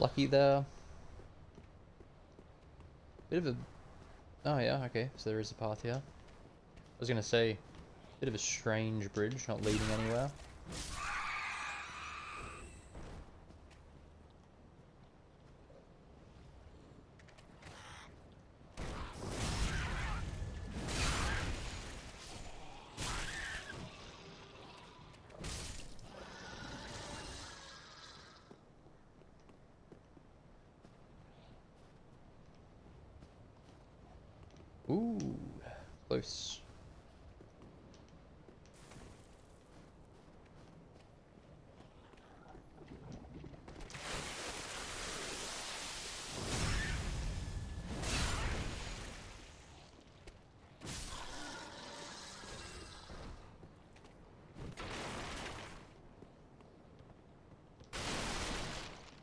Lucky there. Bit of a... Oh yeah, okay, so there is a path here. I was gonna say, bit of a strange bridge, not leading anywhere. Ooh, close.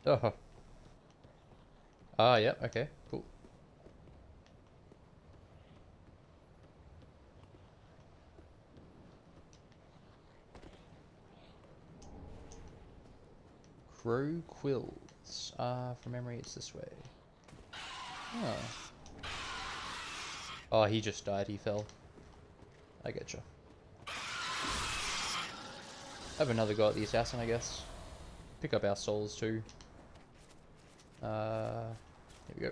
Oh. Ah, yep, okay, cool. Crow quills. From memory, it's this way. Oh. Oh, he just died. He fell. I getcha. Have another go at the assassin, I guess. Pick up our souls too. Here we go.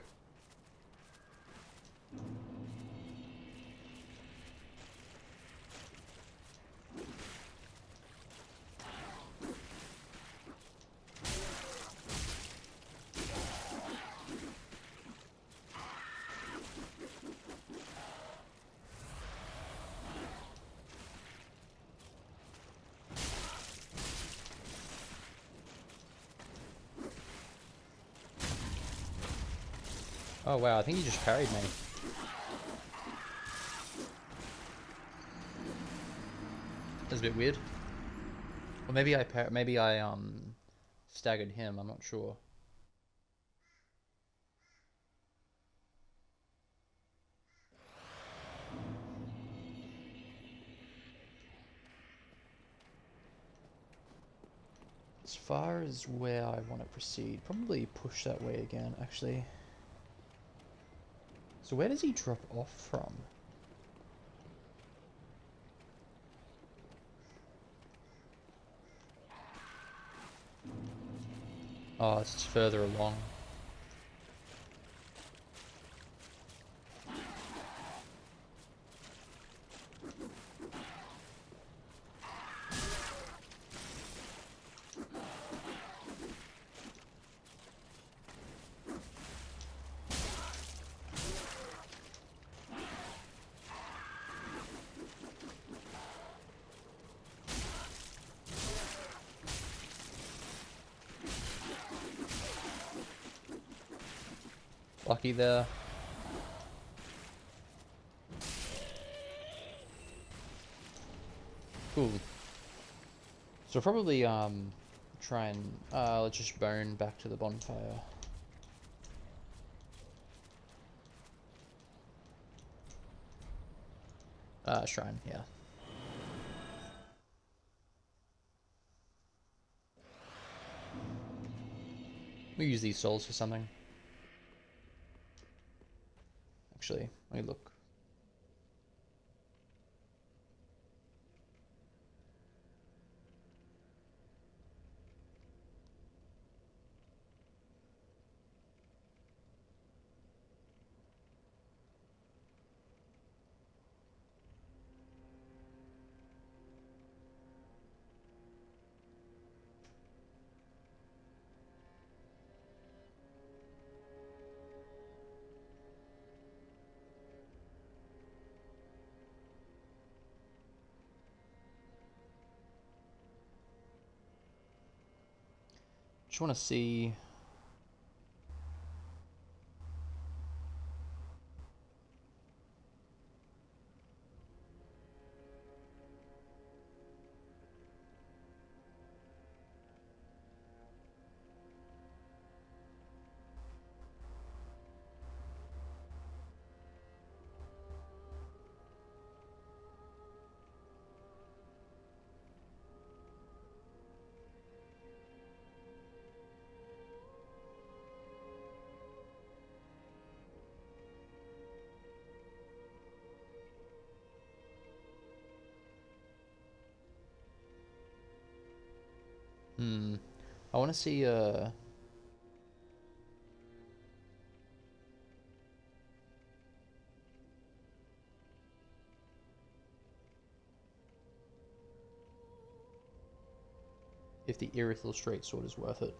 Oh wow, I think he just parried me. That's a bit weird. Or maybe I staggered him, I'm not sure. As far as where I want to proceed, probably push that way again, actually. So where does he drop off from? Oh, it's just further along. Lucky there. Cool. So probably try and let's just burn back to the bonfire. Shrine, yeah. We use these souls for something. Actually, let me look. Just want to see. I want to see if the Irithel straight sword is worth it.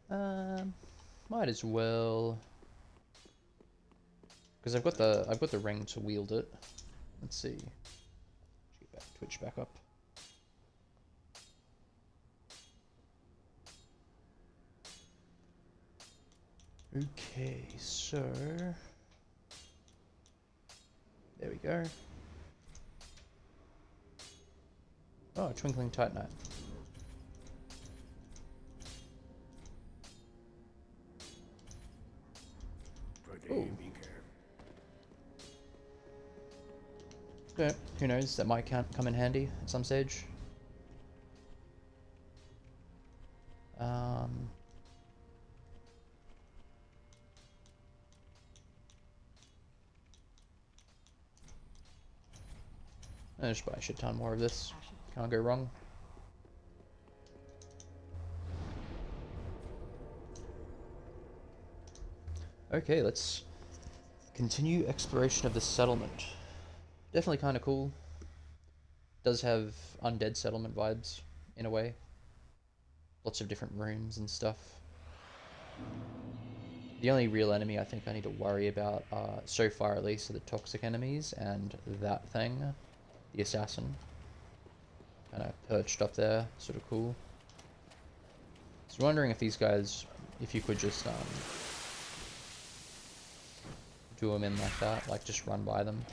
Might as well, because I've got the ring to wield it. Let's see. Get back, Twitch back up. Okay, so there we go. Oh, Twinkling Titanite. Ooh. Yeah, who knows? That might come in handy at some stage. I'll just buy a shit ton more of this. Can't go wrong. Okay, let's continue exploration of the settlement. Definitely kind of cool. Does have undead settlement vibes, in a way. Lots of different rooms and stuff. The only real enemy I think I need to worry about, so far at least, are the toxic enemies and that thing. The assassin. Kind of perched up there, sort of cool. So wondering if these guys, if you could just do them in like that, like just run by them.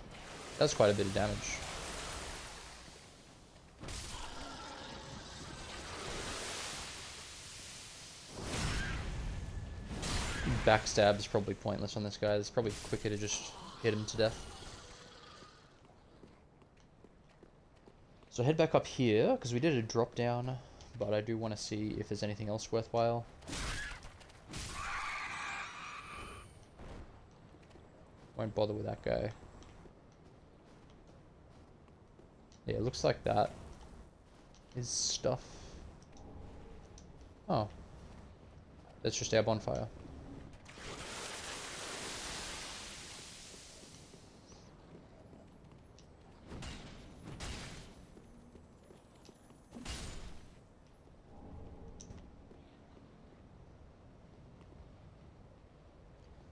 That's quite a bit of damage. Backstab is probably pointless on this guy. It's probably quicker to just hit him to death. So head back up here, because we did a drop down, but I do want to see if there's anything else worthwhile. Won't bother with that guy. Yeah, it looks like that is stuff. Oh. That's just our bonfire.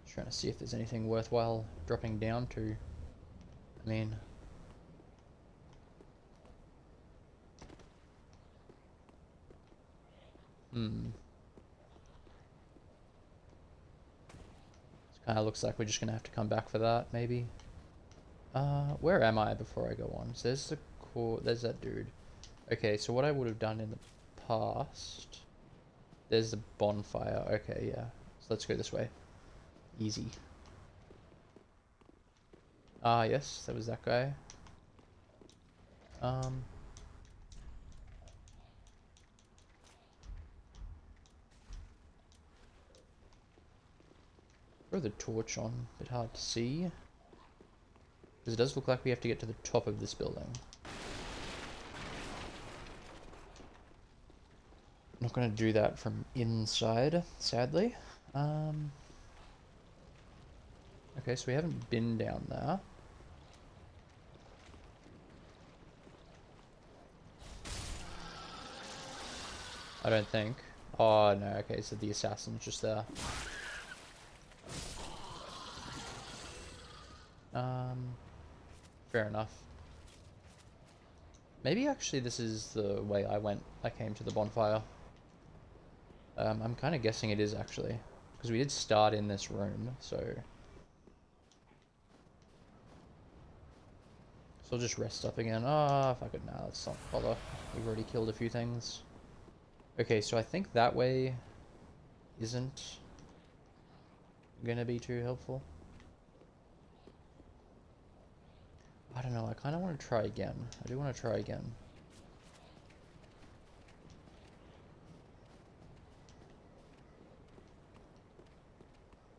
Trying to see if there's anything worthwhile dropping down to. I mean, it kind of looks like we're just gonna have to come back for that, maybe. Where am I before I go on? So there's the core. There's that dude. Okay, so what I would have done in the past. There's the bonfire. Okay, yeah. So let's go this way. Easy. Ah, yes, that was that guy. Throw the torch on. A bit hard to see. Because it does look like we have to get to the top of this building. Not going to do that from inside, sadly. Okay, so we haven't been down there. I don't think. Oh, no, okay, so the assassin's just there. Fair enough. Maybe actually this is the way I came to the bonfire. I'm kind of guessing it is actually. Because we did start in this room, so... So I'll just rest up again. Ah, fuck it, nah, let's not bother. We've already killed a few things. Okay, so I think that way isn't gonna be too helpful. I don't know, I kind of want to try again. I do want to try again.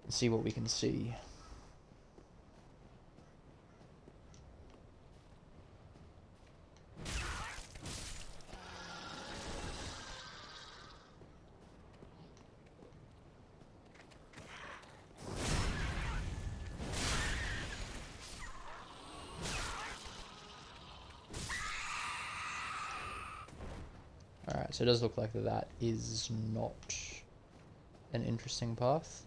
And see what we can see. Alright, so it does look like that is not an interesting path.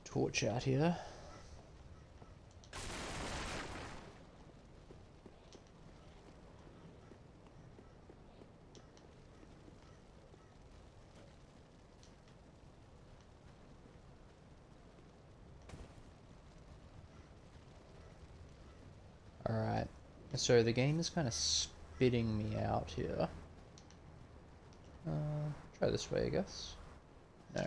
Torch out here. Alright, so the game is kind of spitting me out here. Try this way, I guess. No.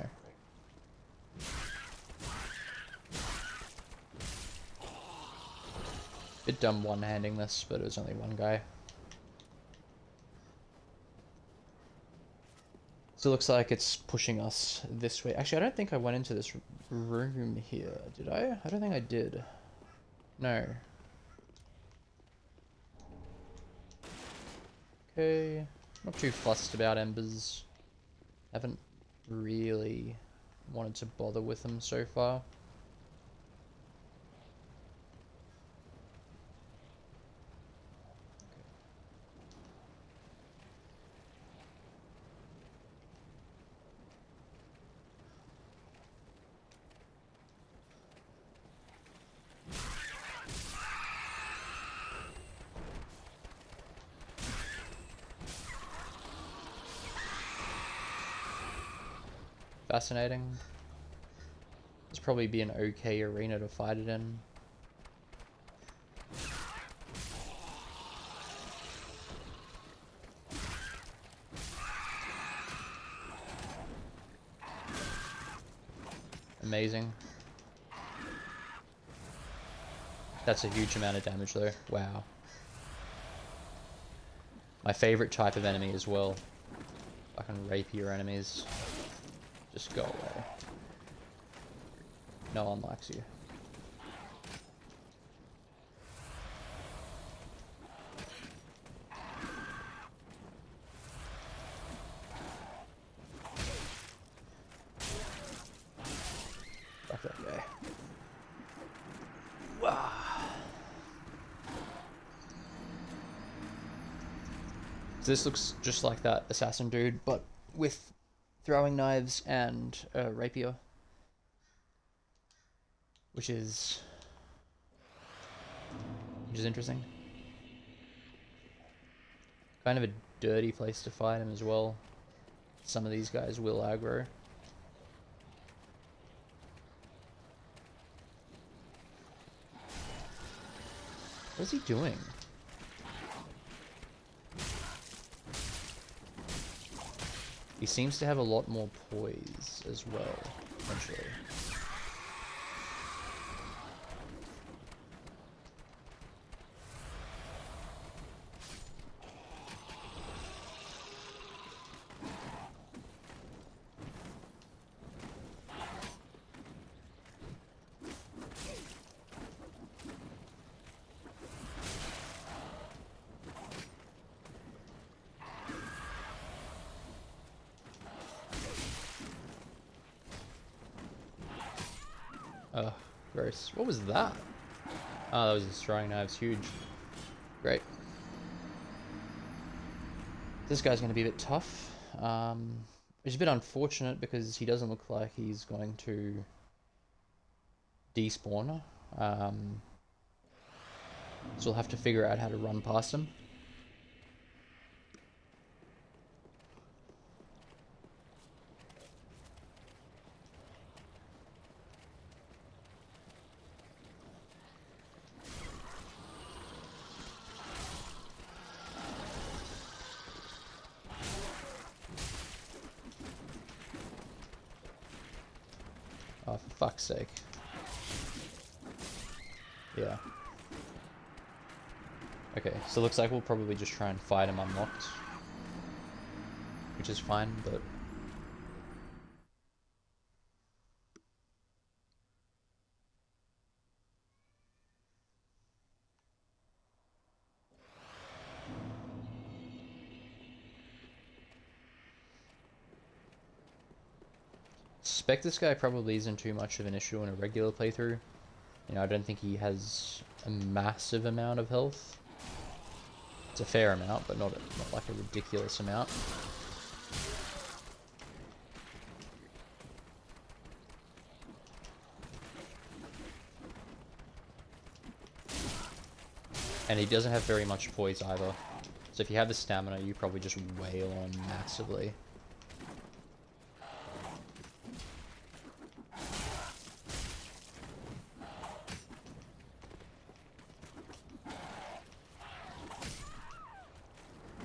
Bit dumb one-handing this, but it was only one guy. So it looks like it's pushing us this way. Actually, I don't think I went into this room here, did I? I don't think I did. No. Okay. Not too fussed about embers. Haven't really wanted to bother with them so far. Fascinating. This would probably be an okay arena to fight it in. Amazing. That's a huge amount of damage though. Wow. My favorite type of enemy as well. Fucking rapier enemies. Just go away. No one likes you. Fuck that guy. Wow. So this looks just like that assassin dude, but with throwing knives and a rapier, which is interesting. Kind of a dirty place to fight him as well. Some of these guys will aggro. What's he doing? He seems to have a lot more poise as well, potentially. Oh, gross. What was that? Oh, that was his throwing knives. Huge. Great. This guy's going to be a bit tough. Which is a bit unfortunate because he doesn't look like he's going to despawn. So we'll have to figure out how to run past him. Oh, for fuck's sake. Yeah. Okay, so it looks like we'll probably just try and fight him unlocked. Which is fine, but... suspect this guy probably isn't too much of an issue in a regular playthrough. You know, I don't think he has a massive amount of health. It's a fair amount, but not like a ridiculous amount. And he doesn't have very much poise either. So if you have the stamina, you probably just wail on massively.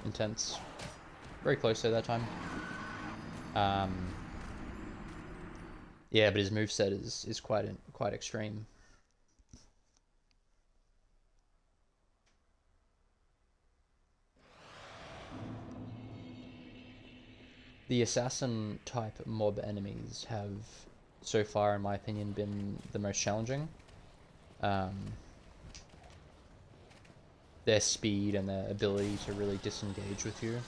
Intense. Very close to that time. Yeah, but his moveset is quite extreme. The assassin type mob enemies have, so far in my opinion, been the most challenging. Their speed and their ability to really disengage with you.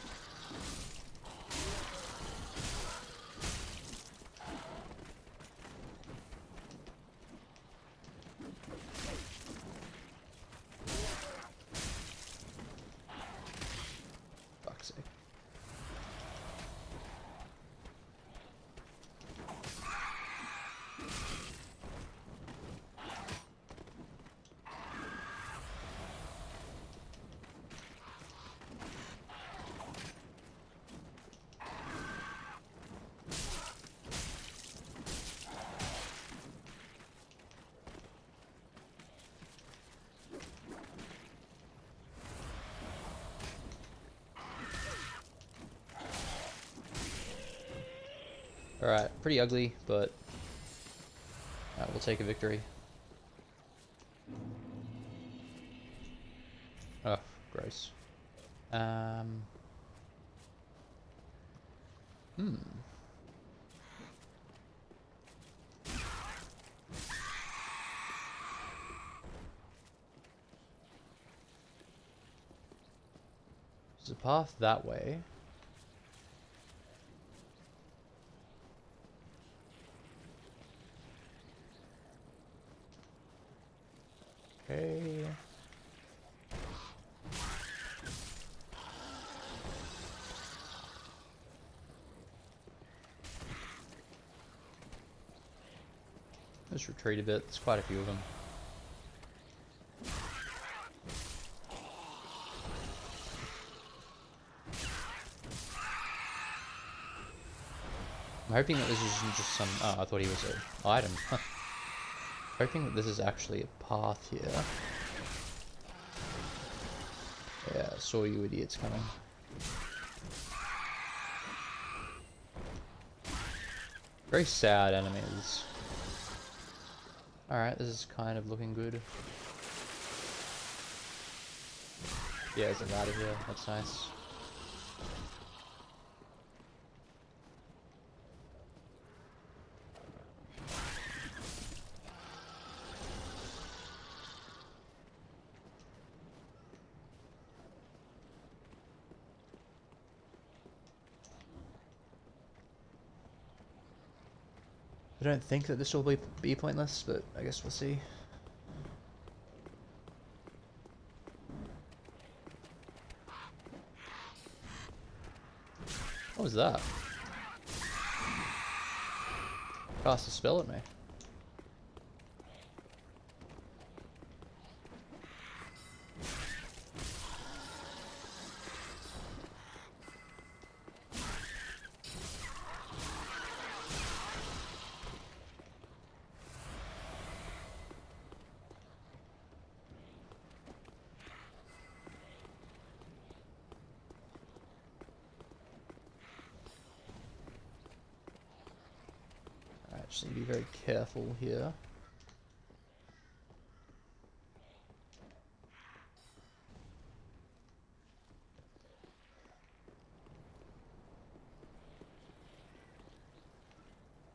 Fuck's sake. Alright, pretty ugly, but we'll take a victory. Oh, gross. There's a path that way. Okay. Let's retreat a bit. There's quite a few of them. I'm hoping that this isn't just some... Oh, I thought he was an item. Hoping that this is actually a path here. Yeah, I saw you idiots coming. Very sad enemies. Alright, this is kind of looking good. Yeah, there's a ladder here. That's nice. I don't think that this will be pointless, but I guess we'll see. What was that? Cast a spell at me. Just need to be very careful here.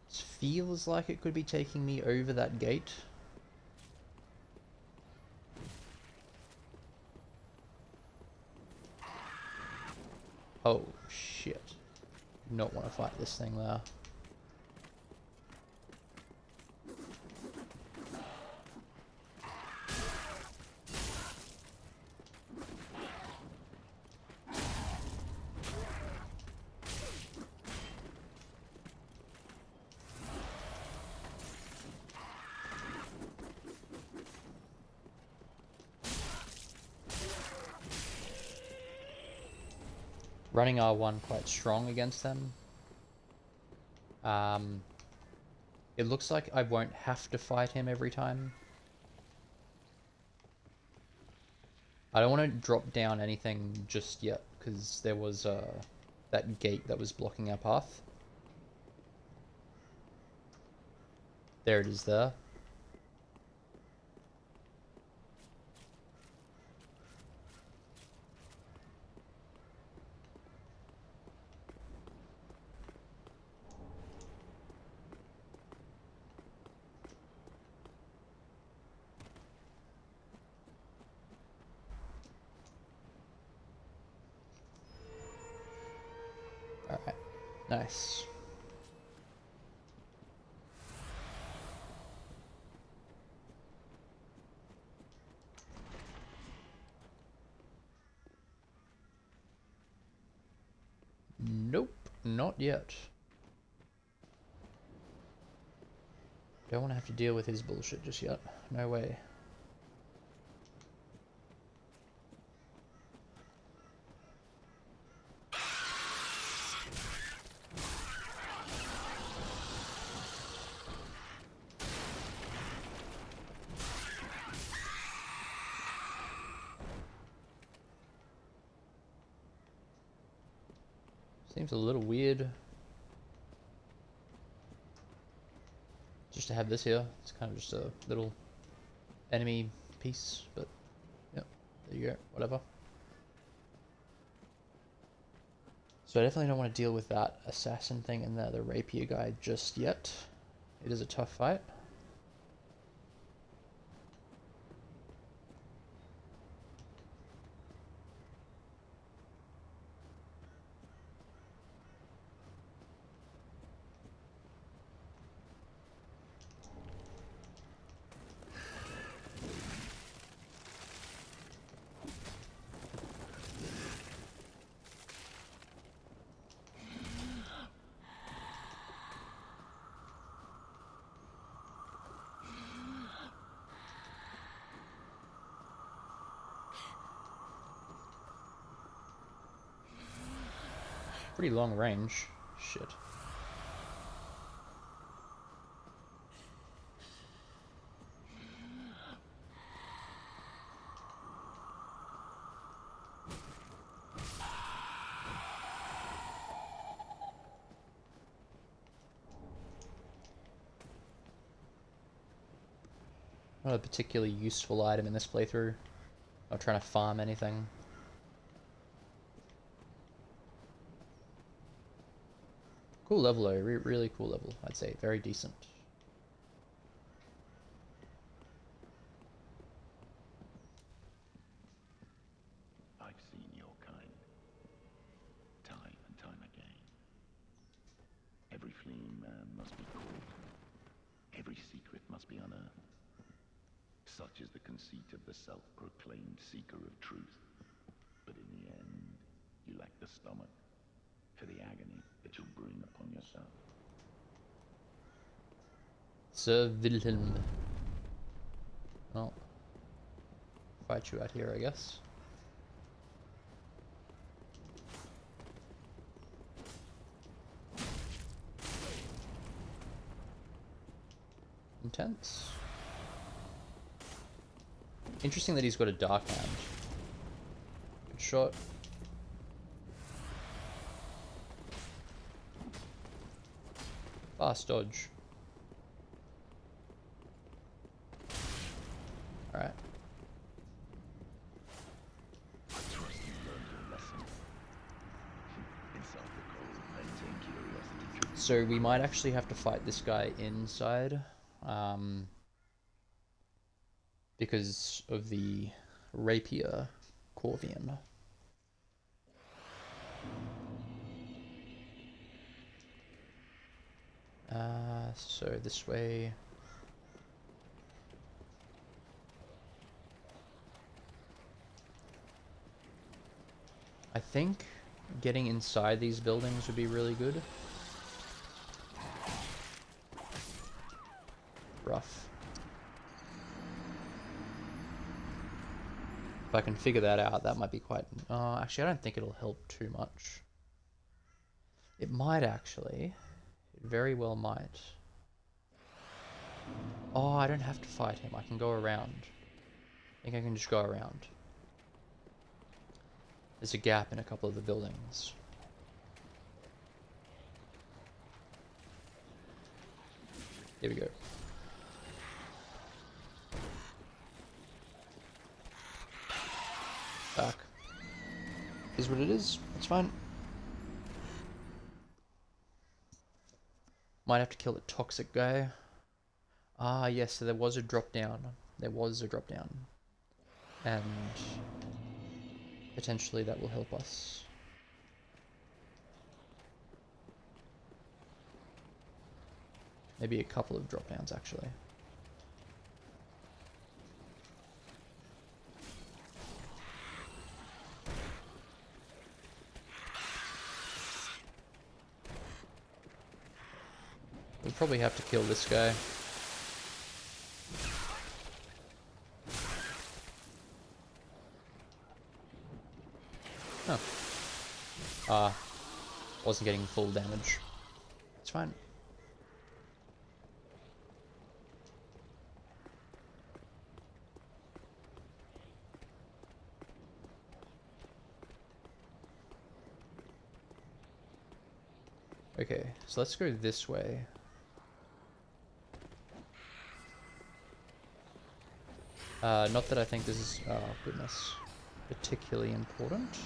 This feels like it could be taking me over that gate. Oh shit. Do not want to fight this thing there. running R1 quite strong against them. It looks like I won't have to fight him every time. I don't want to drop down anything just yet, because there was that gate that was blocking our path. There it is there. Alright, nice. Nope, not yet. Don't want to have to deal with his bullshit just yet. No way. Seems a little weird just to have this here. It's kind of just a little enemy piece, but yep, there you go, whatever. So I definitely don't want to deal with that assassin thing and the rapier guy just yet. It is a tough fight. Pretty long range. Shit. Not a particularly useful item in this playthrough. Not trying to farm anything. Cool level though, really cool level, I'd say. Very decent. I've seen your kind, time and time again. Every fleeing man must be caught. Every secret must be unearthed. Such is the conceit of the self-proclaimed seeker of truth. But in the end, you lack the stomach for the agony that you'll bring upon yourself. Sir Wilhelm. Well, fight you out here, I guess. Intense. Interesting that he's got a dark hand. Good shot. Fast dodge. Alright. I trust you learned your lesson. Inside the cold, maintain curiosity. So we might actually have to fight this guy inside. Because of the rapier Corvian. So this way. I think getting inside these buildings would be really good. Rough. If I can figure that out, that might be quite... actually, I don't think it'll help too much. It might actually. It very well might. Oh, I don't have to fight him. I can go around. I think I can just go around. There's a gap in a couple of the buildings. Here we go. Back. Is what it is. It's fine. Might have to kill the toxic guy. Ah, yes, so there was a drop down. There was a drop down. And potentially that will help us. Maybe a couple of drop downs actually. We'll probably have to kill this guy. Huh. Wasn't getting full damage. It's fine. Okay, so let's go this way. Not that I think this is, oh goodness, particularly important.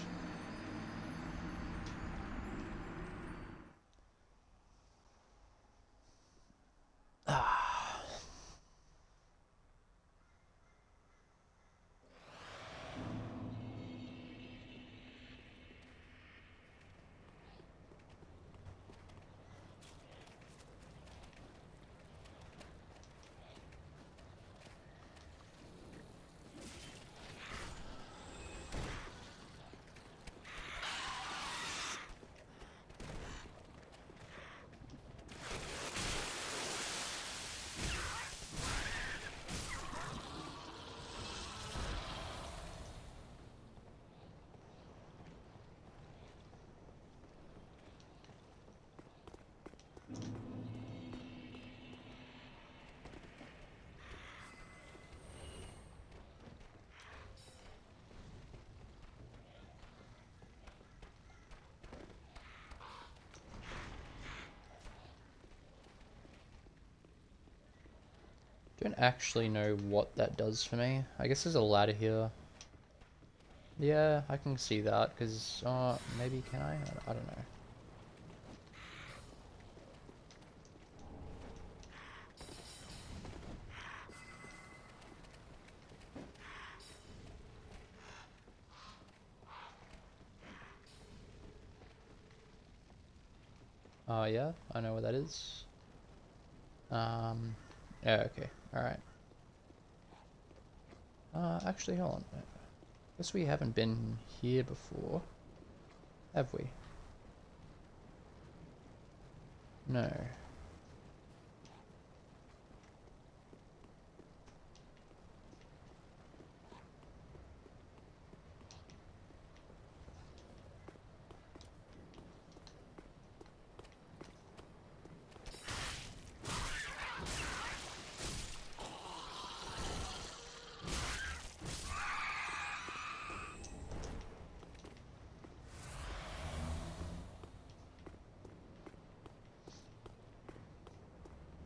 Don't actually know what that does for me. I guess there's a ladder here. Yeah, I can see that, because, maybe can I? I don't know. Yeah, I know what that is. Yeah, okay, alright. Actually, hold on. Guess we haven't been here before, have we? No.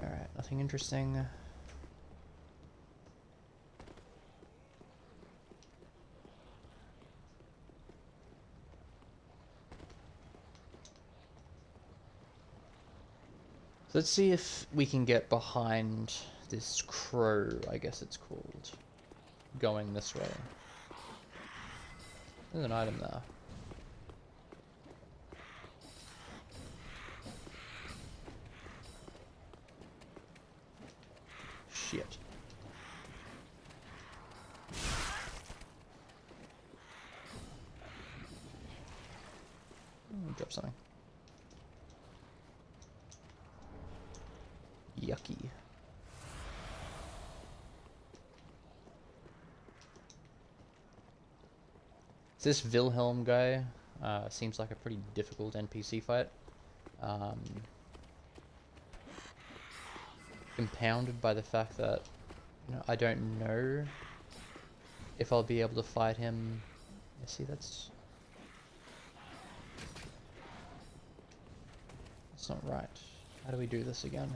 Alright, nothing interesting. So let's see if we can get behind this crow, I guess it's called, going this way. There's an item there. Shit. Drop something. Yucky. This Wilhelm guy seems like a pretty difficult NPC fight. Um, compounded by the fact that, you know, I don't know if I'll be able to fight him. Yeah, see, that's not right. How do we do this again?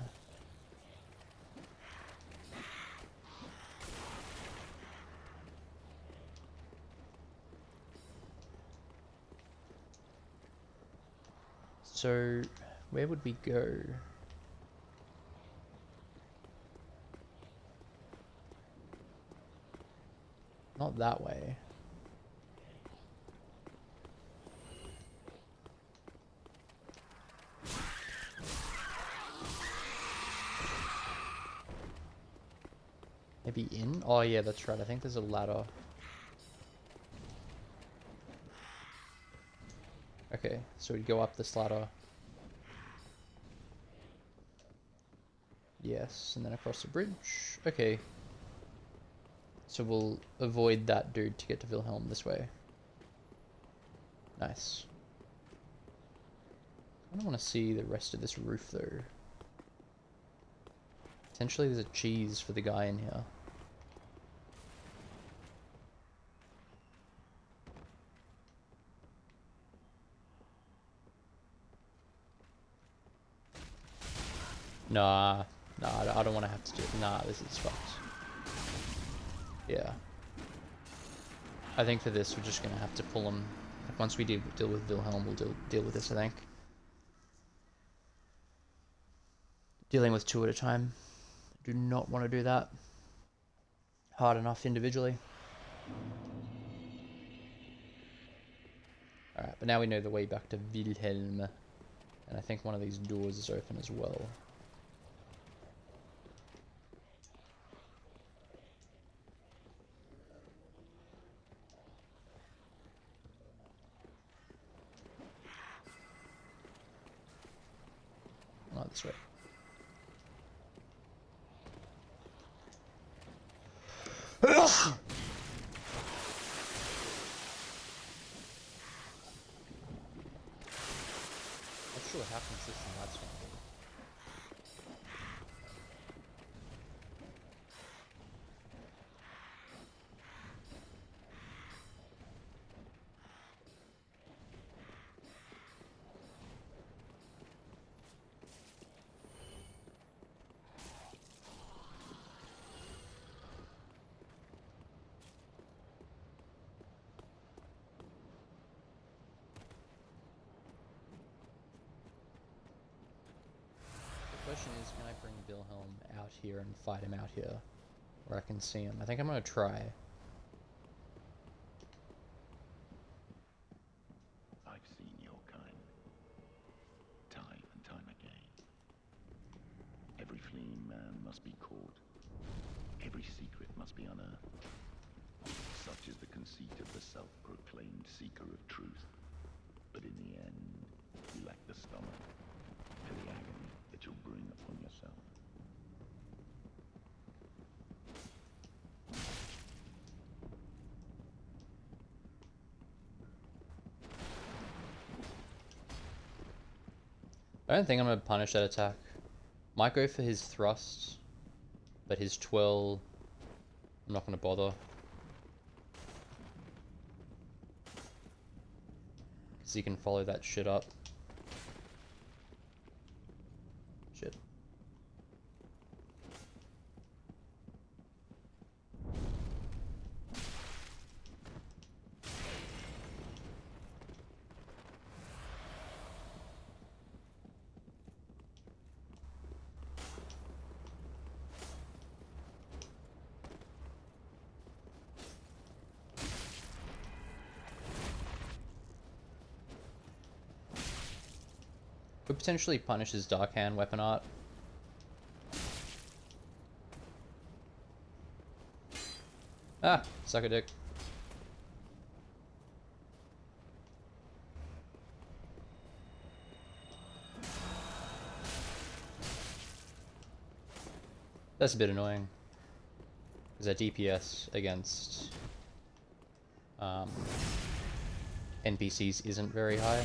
So, where would we go? Not that way. Maybe in? Oh yeah, that's right. I think there's a ladder. Okay, so we'd go up this ladder. Yes, and then across the bridge. Okay. So we'll avoid that dude to get to Wilhelm this way. Nice. I don't want to see the rest of this roof though. Potentially there's a cheese for the guy in here. Nah, I don't want to have to do it. Nah, this is fucked. Yeah. I think for this, we're just going to have to pull him. Like, once we deal with Wilhelm, we'll deal with this, I think. Dealing with two at a time. Do not want to do that. Hard enough individually. Alright, but now we know the way back to Wilhelm. And I think one of these doors is open as well. Oh, that's right. Not sure how consistent that's going to be. The question is, can I bring Wilhelm out here and fight him out here? Where I can see him. I think I'm going to try. I've seen your kind, time and time again. Every fleeing man must be caught. Every secret must be unearthed. Such is the conceit of the self-proclaimed seeker of truth. But in the end, you lack the stomach for the agony that you'll bring upon yourself. I don't think I'm going to punish that attack. Might go for his thrust, but his twirl, I'm not going to bother. Because he can follow that shit up. Shit. Could potentially punish his Dark Hand weapon art. Ah, suck a dick. That's a bit annoying. Because our DPS against NPCs isn't very high.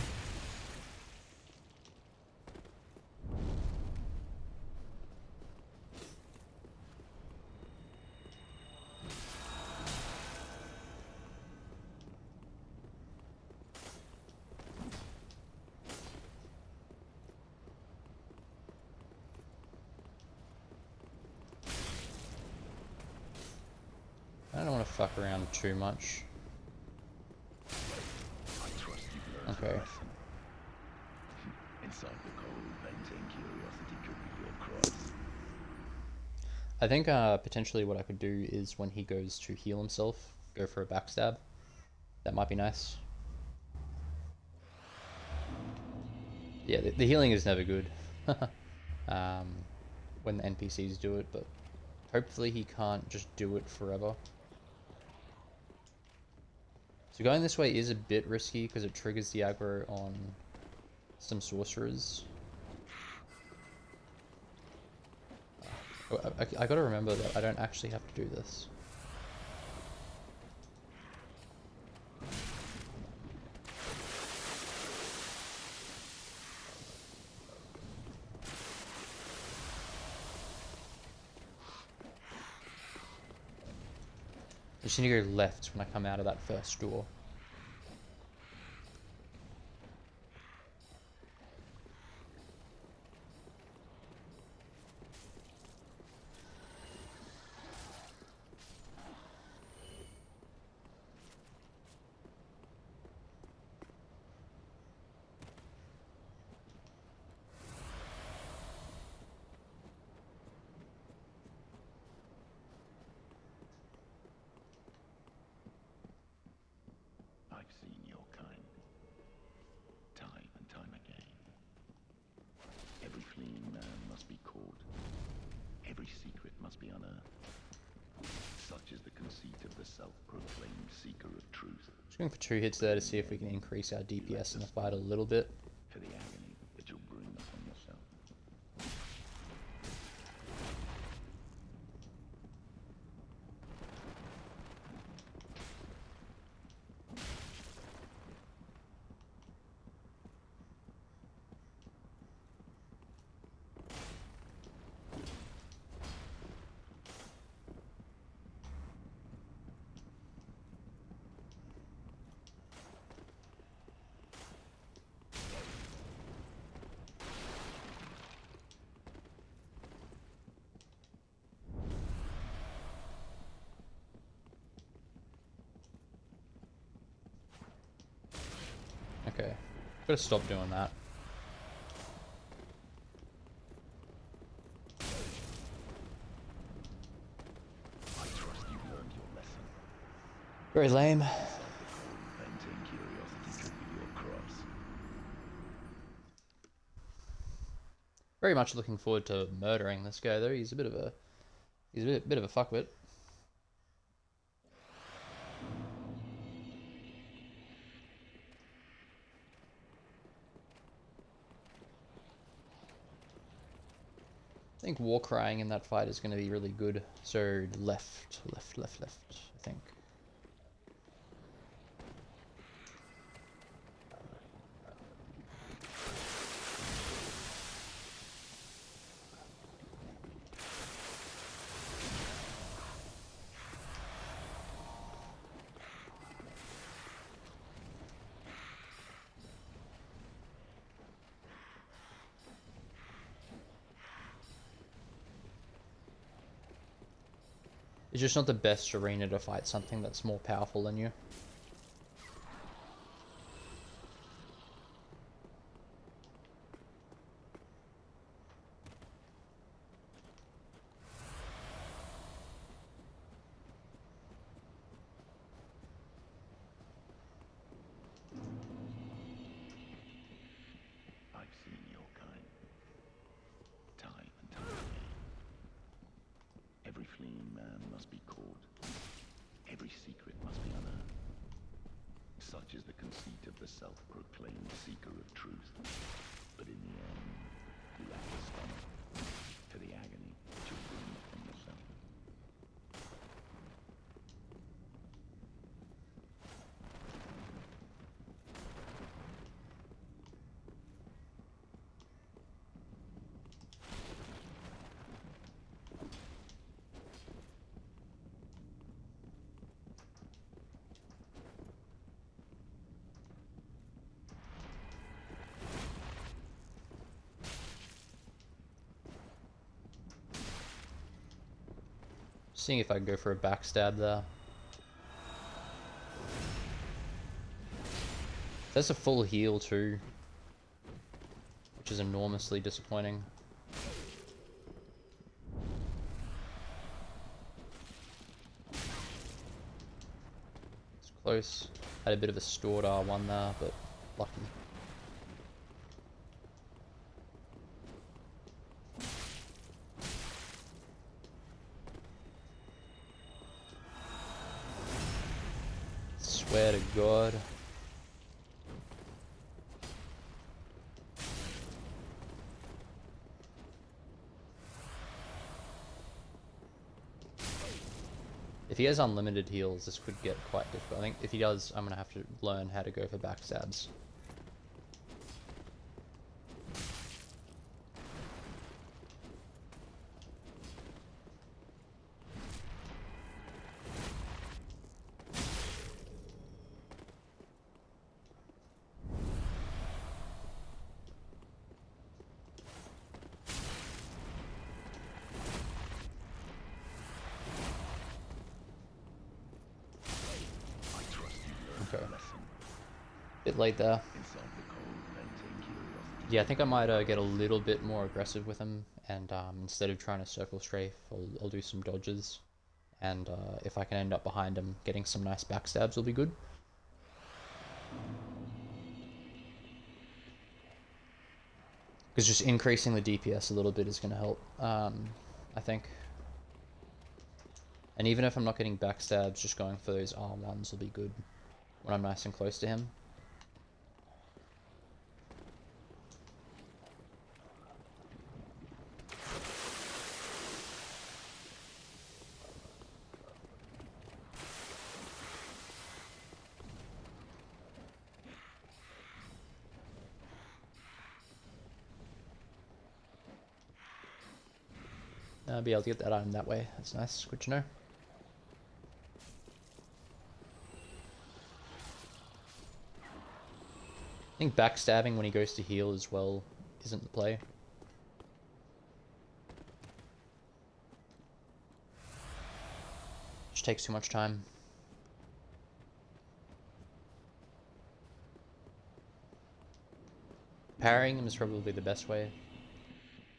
I don't want to fuck around too much. I trust you've learned Okay. your lesson. Inside the cold, venting curiosity could be your cross. I think potentially what I could do is when he goes to heal himself, go for a backstab. That might be nice. Yeah, the healing is never good when the NPCs do it, but hopefully he can't just do it forever. So going this way is a bit risky because it triggers the aggro on some sorcerers. I gotta remember that I don't actually have to do this. I just need to go left when I come out of that first door. I've seen your kind, time and time again. Every fleeing man must be caught. Every secret must be unearthed. Such is the conceit of the self-proclaimed seeker of truth. Just going for 2 hits there to see if we can increase our DPS in the fight a little bit. For the agony that you'll bring upon yourself. Okay, gotta stop doing that. I trust you've learned your lesson. Very lame. Venting curiosity could be your cross. Very much looking forward to murdering this guy though. He's a bit of a fuckwit. I think war crying in that fight is going to be really good. So left, I think. It's just not the best arena to fight something that's more powerful than you. I've seen your kind, time and time again. Every fleeing man must be caught. Every secret must be unearthed. Such is the conceit of the self-proclaimed seeker of truth. But in the end, you lack the stomach for the agony that you'll bring upon yourself. Seeing if I can go for a backstab there. That's a full heal too, which is enormously disappointing. It's close. Had a bit of a stored R1 there, but lucky. Swear to God. If he has unlimited heals, this could get quite difficult. I think if he does, I'm going to have to learn how to go for backstabs. Okay. Bit late there. Yeah, I think I might get a little bit more aggressive with him, and instead of trying to circle strafe, I'll do some dodges, and if I can end up behind him, getting some nice backstabs will be good. Because just increasing the DPS a little bit is going to help, I think. And even if I'm not getting backstabs, just going for those R1s will be good when I'm nice and close to him. I'll be able to get that item that way. That's nice. Good to know. I think backstabbing when he goes to heal as well isn't the play. Just takes too much time. Parrying him is probably the best way.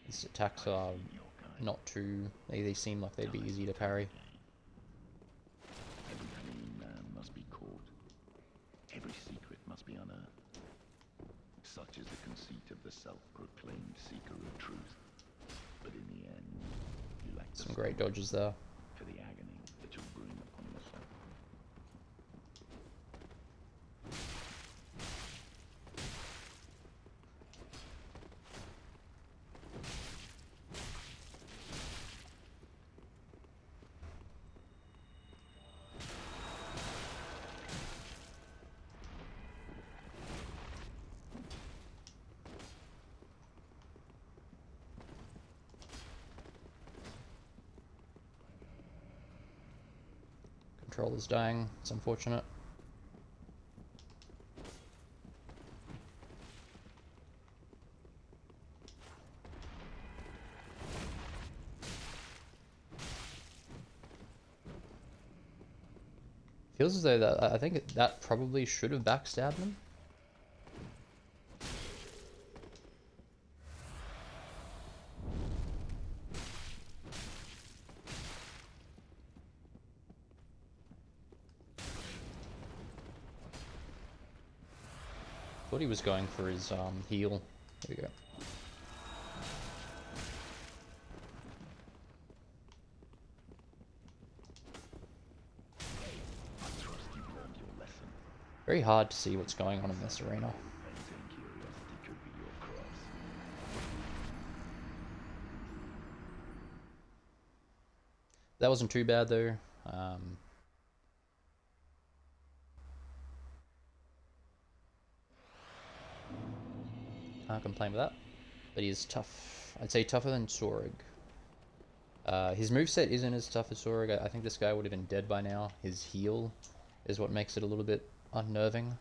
His attacks are not too... They seem like they'd be easy to parry. Every fleeing man must be caught. Every secret must be unearthed. Such is the conceit of the self-proclaimed seeker of truth. But in the end, you lack the Some great dodges there. for the agony that you'll bring upon yourself. Controller's dying. It's unfortunate. Feels as though that I think that probably should have backstabbed him. Thought he was going for his heal. There we go. I trust you've learned your lesson. Very hard to see what's going on in this arena. Maintain curiosity could be your cross. That wasn't too bad though. Can't complain with that. But he is tough. I'd say tougher than Sorg. His moveset isn't as tough as Sorg. I think this guy would have been dead by now. His heal is what makes it a little bit unnerving.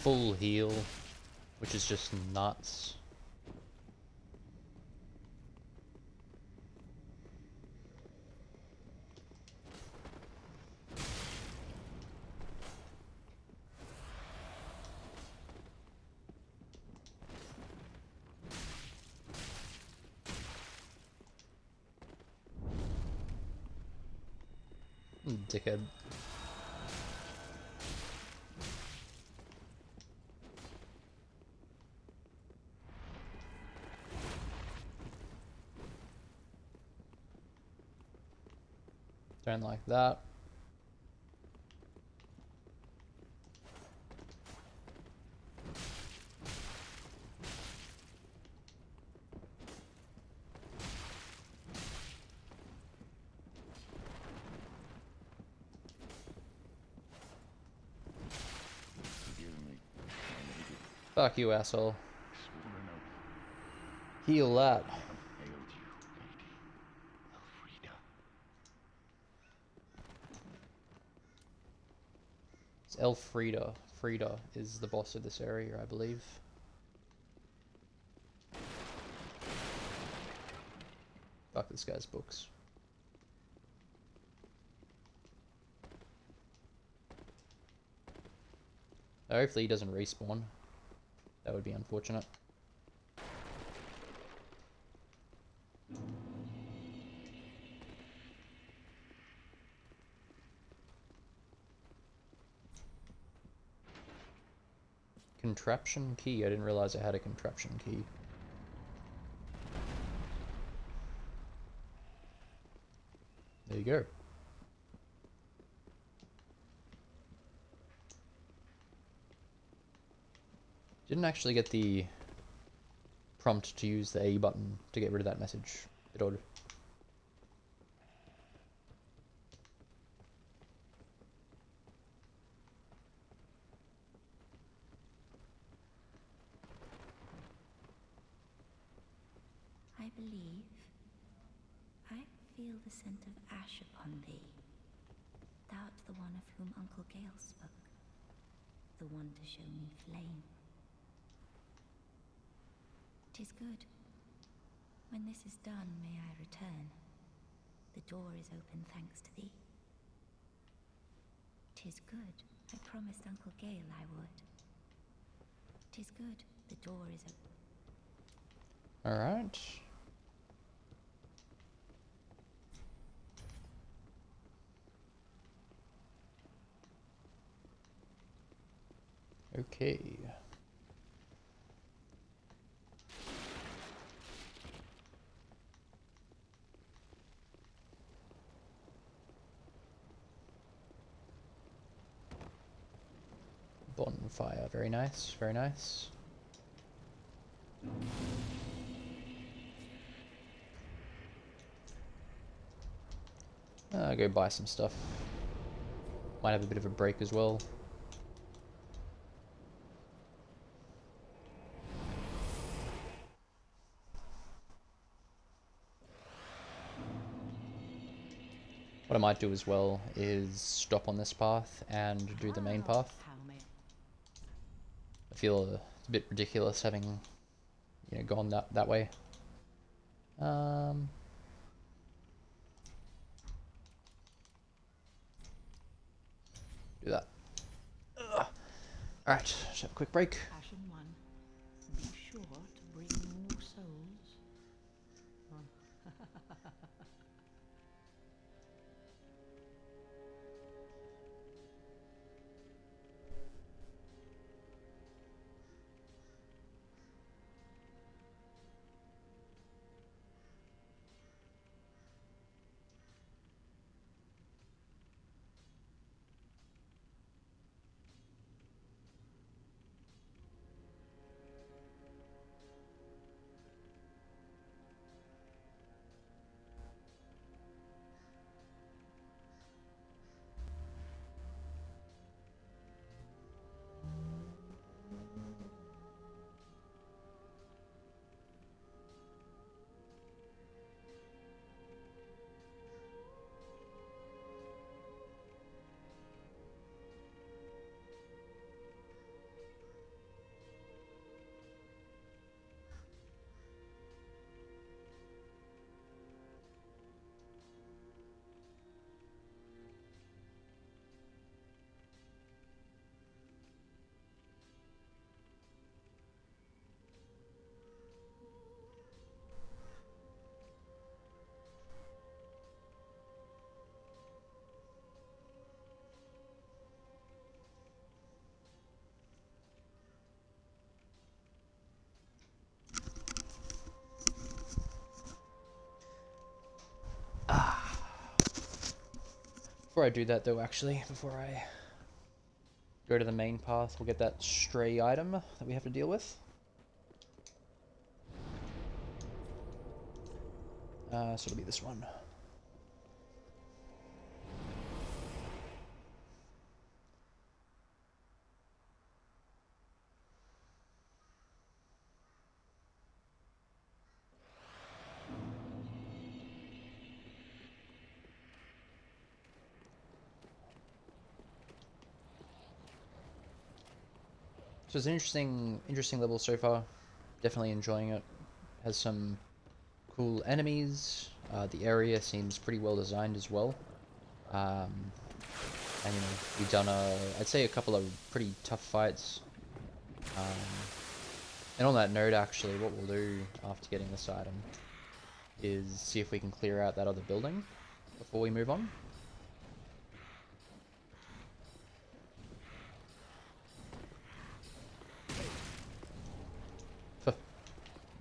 full heal, which is just nuts. Dickhead. Don't like that. Forgive me. I'm an idiot. Fuck you, asshole. Sworn an oath. Heal that. Hailed you, lady. Elfrida. It's Elfrida. Friede is the boss of this area, I believe. Fuck this guy's books. Hopefully he doesn't respawn. That would be unfortunate. Contraption key? I didn't realize I had a contraption key. There you go. Didn't actually get the prompt to use the A button to get rid of that message. Bit odd. I believe I feel the scent of ash upon thee. Thou'rt the one of whom Uncle Gale spoke, the one to show me flame. 'Tis good. When this is done, may I return. The door is open thanks to thee. 'Tis good. I promised Uncle Gale I would. 'Tis good. The door is open. Alright. Okay. Bonfire, very nice, very nice. I'll go buy some stuff. Might have a bit of a break as well. What I might do as well is stop on this path and do the main path. How may I feel it's a bit ridiculous having, you know, gone that way. Do that. Alright, just have a quick break. Passion one. Be sure to bring more souls. Before I do that though, actually, before I go to the main path, we'll get that stray item that we have to deal with. So it'll be this one. So it's an interesting level so far. Definitely enjoying it. Has some cool enemies. The area seems pretty well designed as well. And you know, we've done I'd say a couple of pretty tough fights. And on that note, actually, what we'll do after getting this item is see if we can clear out that other building before we move on.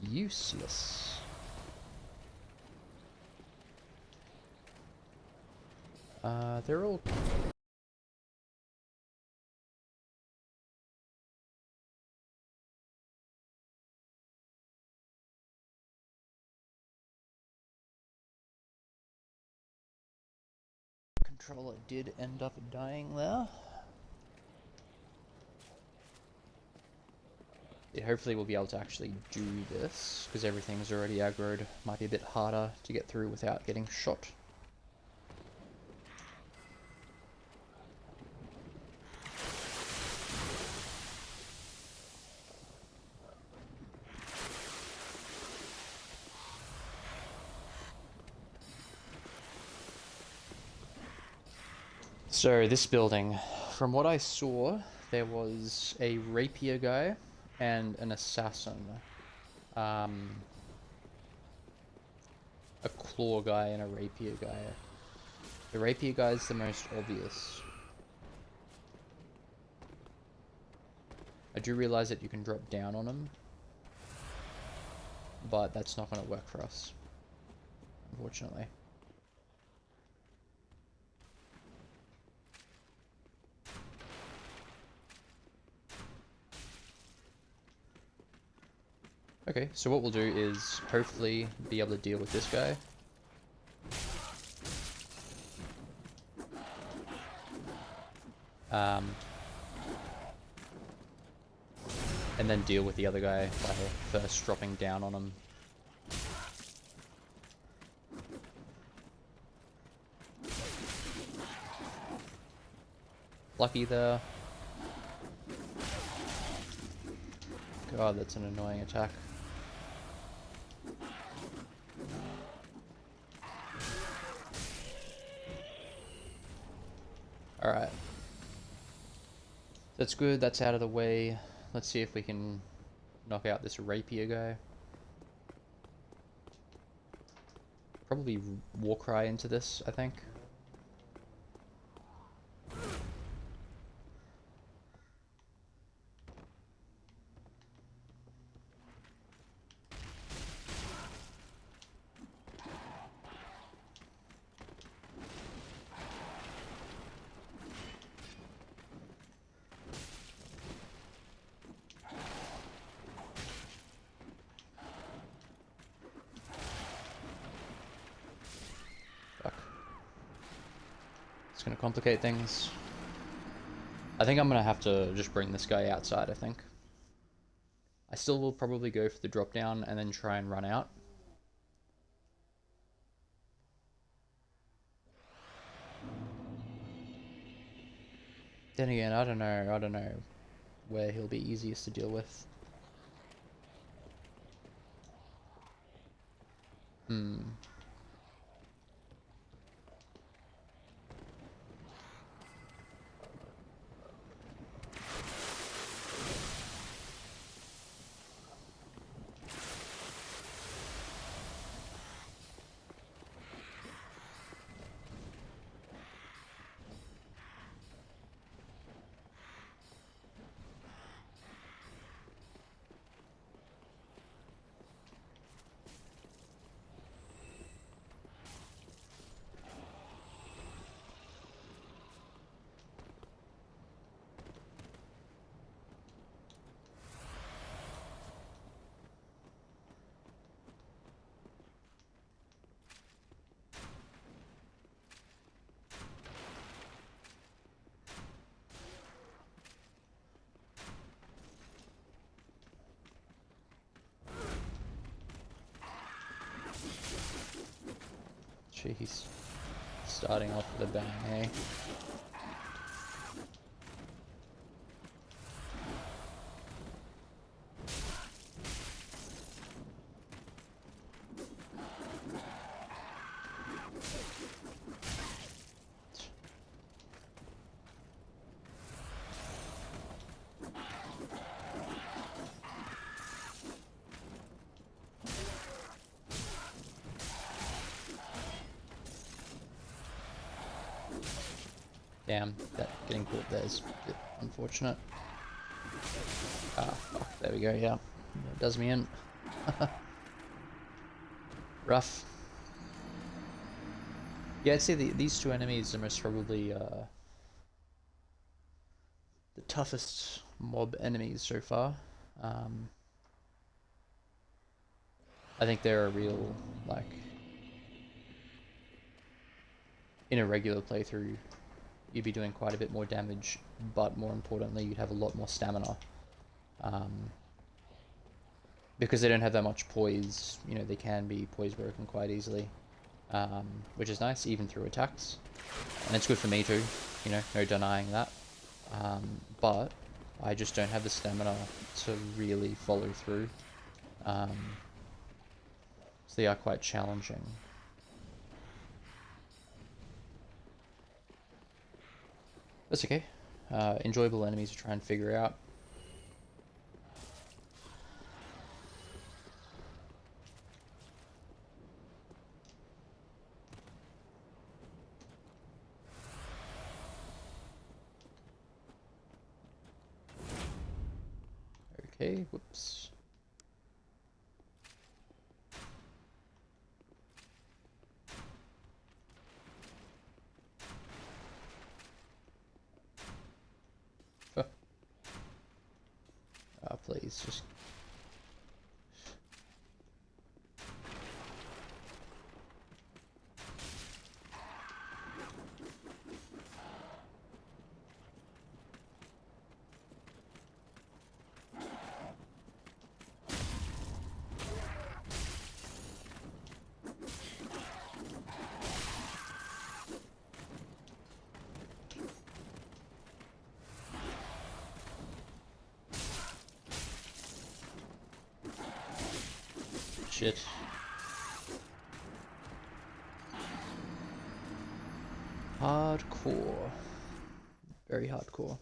Useless. They're all... Controller did end up dying there. Yeah, hopefully we'll be able to actually do this, because everything's already aggroed. Might be a bit harder to get through without getting shot. So this building, from what I saw, there was a rapier guy and an assassin. A claw guy and a rapier guy. The rapier guy is the most obvious. I do realize that you can drop down on him, but that's not going to work for us, unfortunately. Okay, so what we'll do is hopefully be able to deal with this guy. And then deal with the other guy by first dropping down on him. Lucky there. God, that's an annoying attack. Alright. That's good, that's out of the way. Let's see if we can knock out this rapier guy. Probably Warcry into this, I think. It's gonna complicate things. I think I'm gonna have to just bring this guy outside, I think. I still will probably go for the drop down and then try and run out. Then again, I don't know where he'll be easiest to deal with. Jeez. Starting off with a bang, eh? Damn, that getting caught there is a bit unfortunate. Ah, fuck, there we go, yeah. That does me in. Rough. Yeah, I'd say these two enemies are most probably the toughest mob enemies so far. I think they're a real, like, in a regular playthrough, you'd be doing quite a bit more damage, but more importantly, you'd have a lot more stamina. Because they don't have that much poise, you know, they can be poise broken quite easily. Which is nice, even through attacks. And it's good for me too, you know, no denying that. But I just don't have the stamina to really follow through. So they are quite challenging. That's okay. Enjoyable enemies to try and figure out. Okay, whoops. Huh. Please, just... Shit. Hardcore. Very hardcore.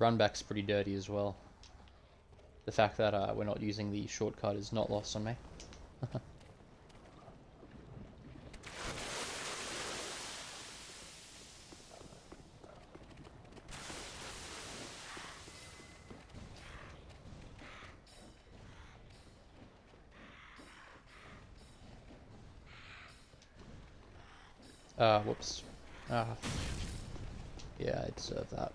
Runback's pretty dirty as well. The fact that we're not using the shortcut is not lost on me. Whoops. Yeah, I deserve that.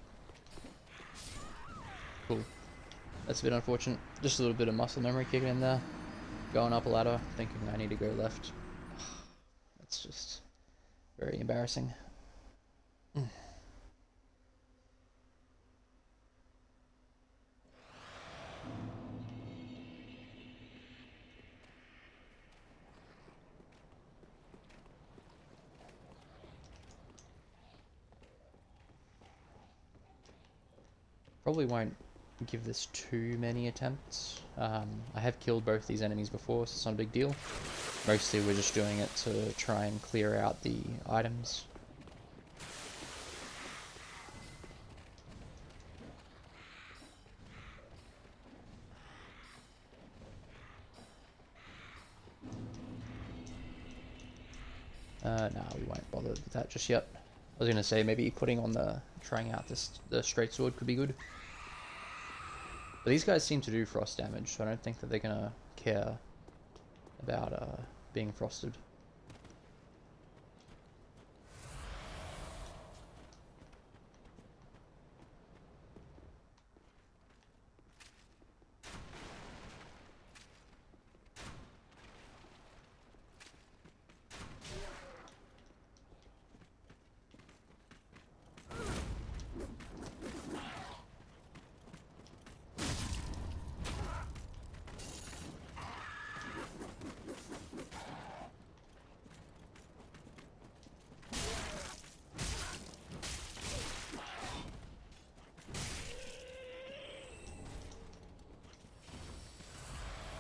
Cool. That's a bit unfortunate. Just a little bit of muscle memory kicking in there. Going up a ladder, thinking I need to go left. That's just very embarrassing. Probably won't give this too many attempts. I have killed both these enemies before, so it's not a big deal. Mostly we're just doing it to try and clear out the items. No, we won't bother with that just yet. I was gonna say maybe putting on trying out the straight sword could be good. But these guys seem to do frost damage, so I don't think that they're gonna care about being frosted.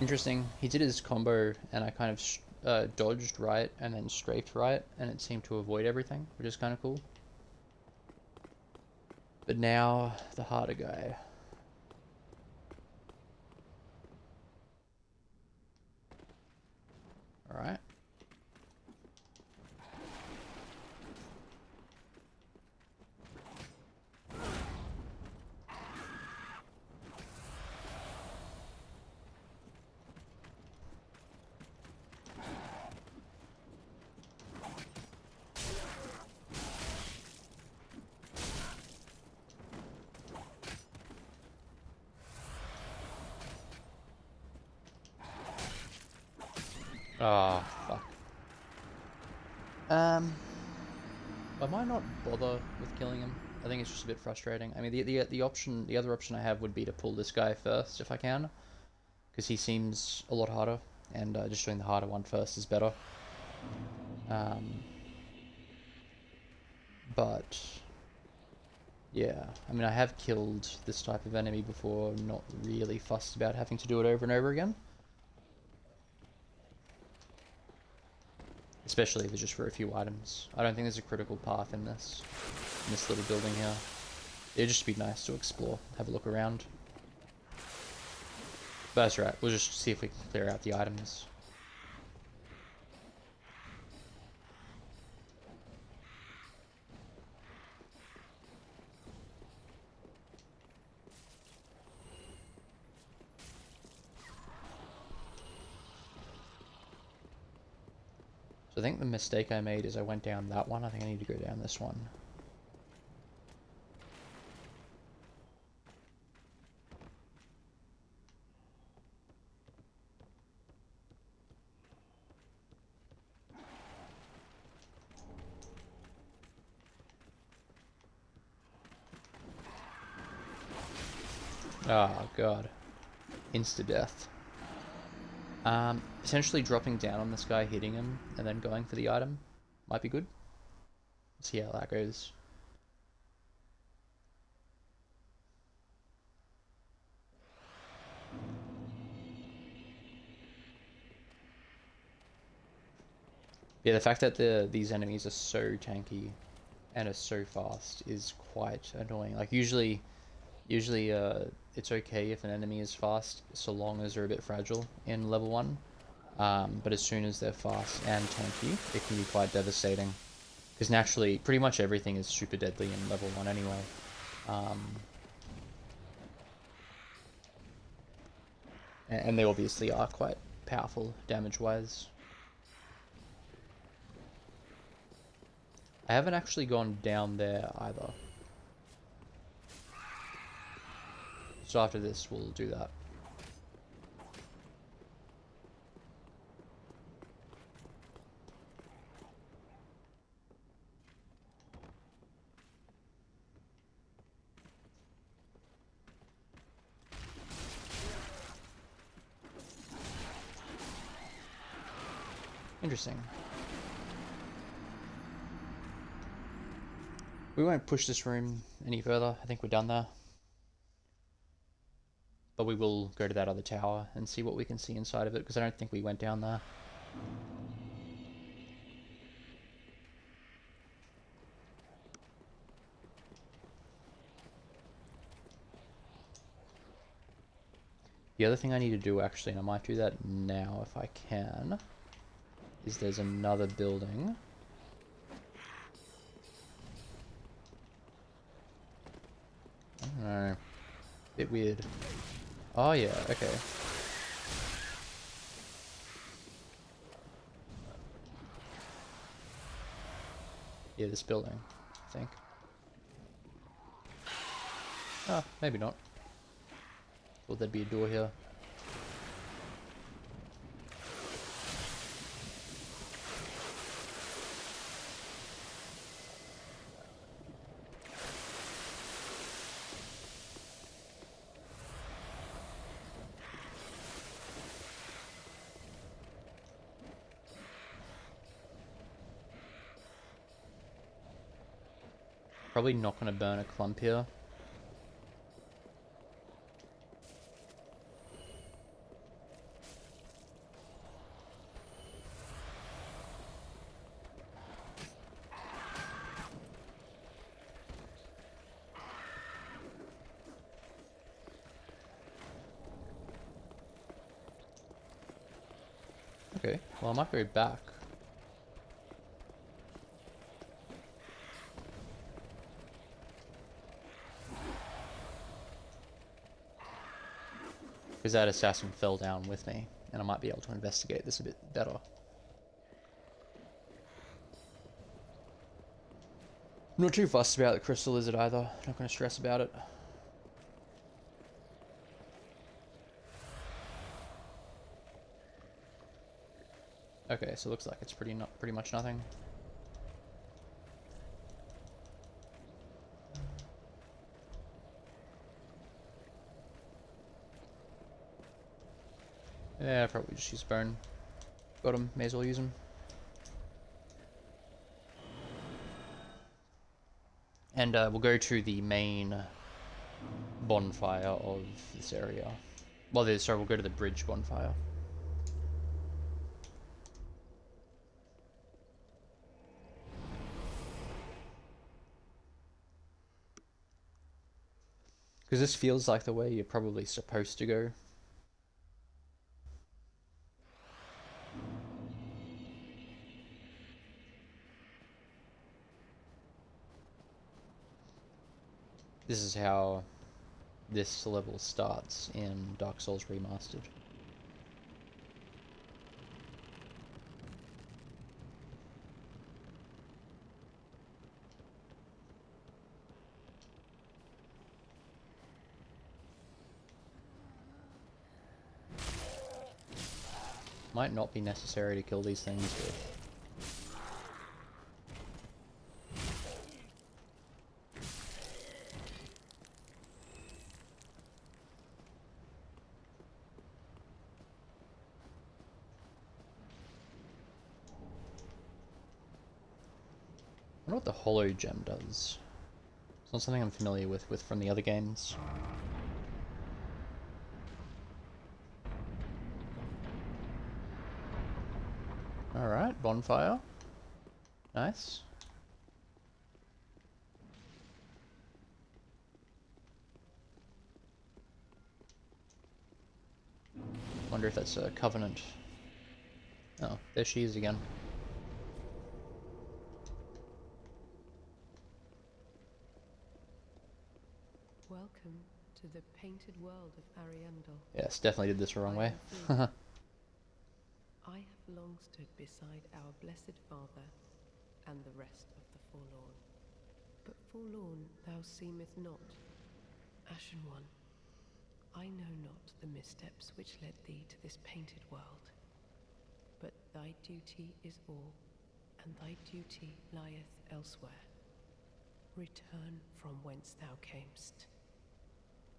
Interesting. He did his combo, and I kind of dodged right and then strafed right, and it seemed to avoid everything, which is kind of cool. But now, the harder guy. Alright. Ah, fuck. I might not bother with killing him. I think it's just a bit frustrating. I mean, the other option I have would be to pull this guy first if I can, because he seems a lot harder, and just doing the harder one first is better. But yeah, I mean, I have killed this type of enemy before. I'm not really fussed about having to do it over and over again. Especially if it's just for a few items. I don't think there's a critical path in this little building here. It'd just be nice to explore, have a look around. But that's right, we'll just see if we can clear out the items. So I think the mistake I made is I went down that one. I think I need to go down this one. Oh god. Insta-death. Potentially dropping down on this guy, hitting him, and then going for the item might be good. See how that goes. Yeah, the fact that these enemies are so tanky and are so fast is quite annoying. Like usually it's okay if an enemy is fast so long as they're a bit fragile in level 1. But as soon as they're fast and tanky, it can be quite devastating. Because naturally, pretty much everything is super deadly in level 1 anyway. And they obviously are quite powerful damage-wise. I haven't actually gone down there either. So after this, we'll do that. Interesting. We won't push this room any further. I think we're done there. But we will go to that other tower and see what we can see inside of it, because I don't think we went down there. The other thing I need to do, actually, and I might do that now if I can, is there's another building. I don't know. Bit weird. Oh yeah, okay. Yeah, this building, I think. Oh, maybe not. Thought there'd be a door here. Probably not going to burn a clump here. Okay, well I might go back. Because that assassin fell down with me, and I might be able to investigate this a bit better. I'm not too fussed about the crystal lizard either. Not going to stress about it. Okay, so it looks like it's pretty much nothing. Yeah, probably just use burn. Got him, may as well use him. And we'll go to the main bonfire of this area. Well, sorry, we'll go to the bridge bonfire. Because this feels like the way you're probably supposed to go. This is how this level starts in Dark Souls Remastered. Might not be necessary to kill these things with. I wonder what the hollow gem does. It's not something I'm familiar with from the other games. Alright, bonfire. Nice. Wonder if that's a covenant. Oh, there she is again. Welcome to the painted world of Ariandel. Yes, definitely did this the wrong way. I have long stood beside our blessed Father and the rest of the forlorn. But forlorn thou seemeth not, Ashen One. I know not the missteps which led thee to this painted world. But thy duty is all, and thy duty lieth elsewhere. Return from whence thou camest.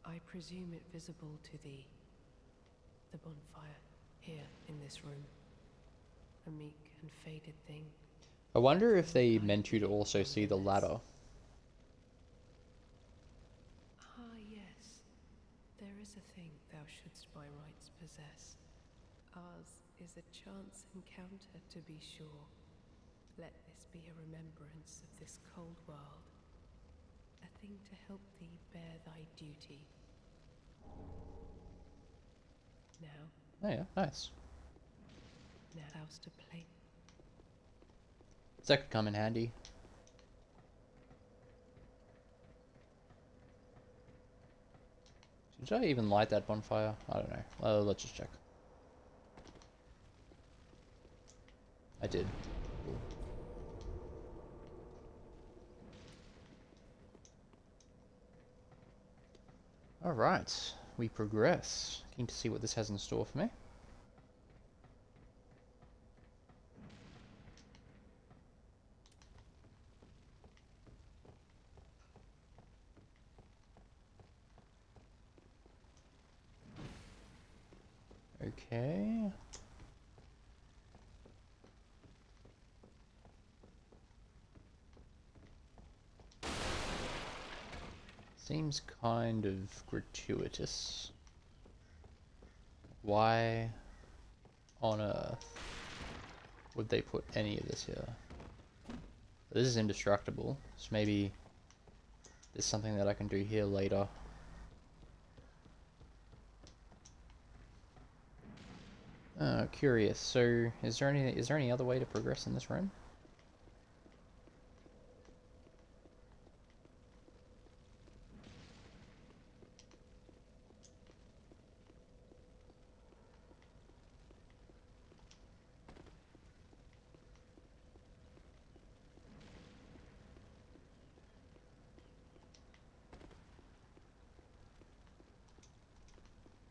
I presume it visible to thee, the bonfire, here in this room. A meek and faded thing. I wonder if they meant you to also see the ladder. Ah, yes. There is a thing thou shouldst by rights possess. Ours is a chance encounter, to be sure. Let this be a remembrance of this cold world. A thing to help thee bear thy duty. Now. Oh yeah, nice. Now thou's to play. That could come in handy. Should I even light that bonfire? I don't know. Let's just check. I did. Cool. Alright, we progress. Keen to see what this has in store for me. Okay. Seems kind of gratuitous. Why on earth would they put any of this here? This is indestructible, so maybe there's something that I can do here later. Curious. So, is there any other way to progress in this room?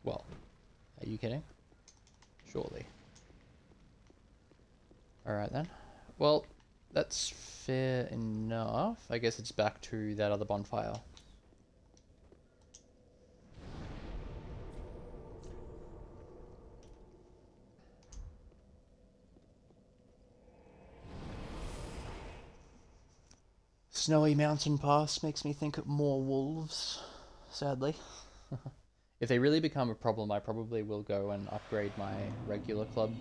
Well, are you kidding? Surely. Alright then. Well, that's fair enough. I guess it's back to that other bonfire. Snowy mountain pass makes me think of more wolves, sadly. If they really become a problem, I probably will go and upgrade my regular club.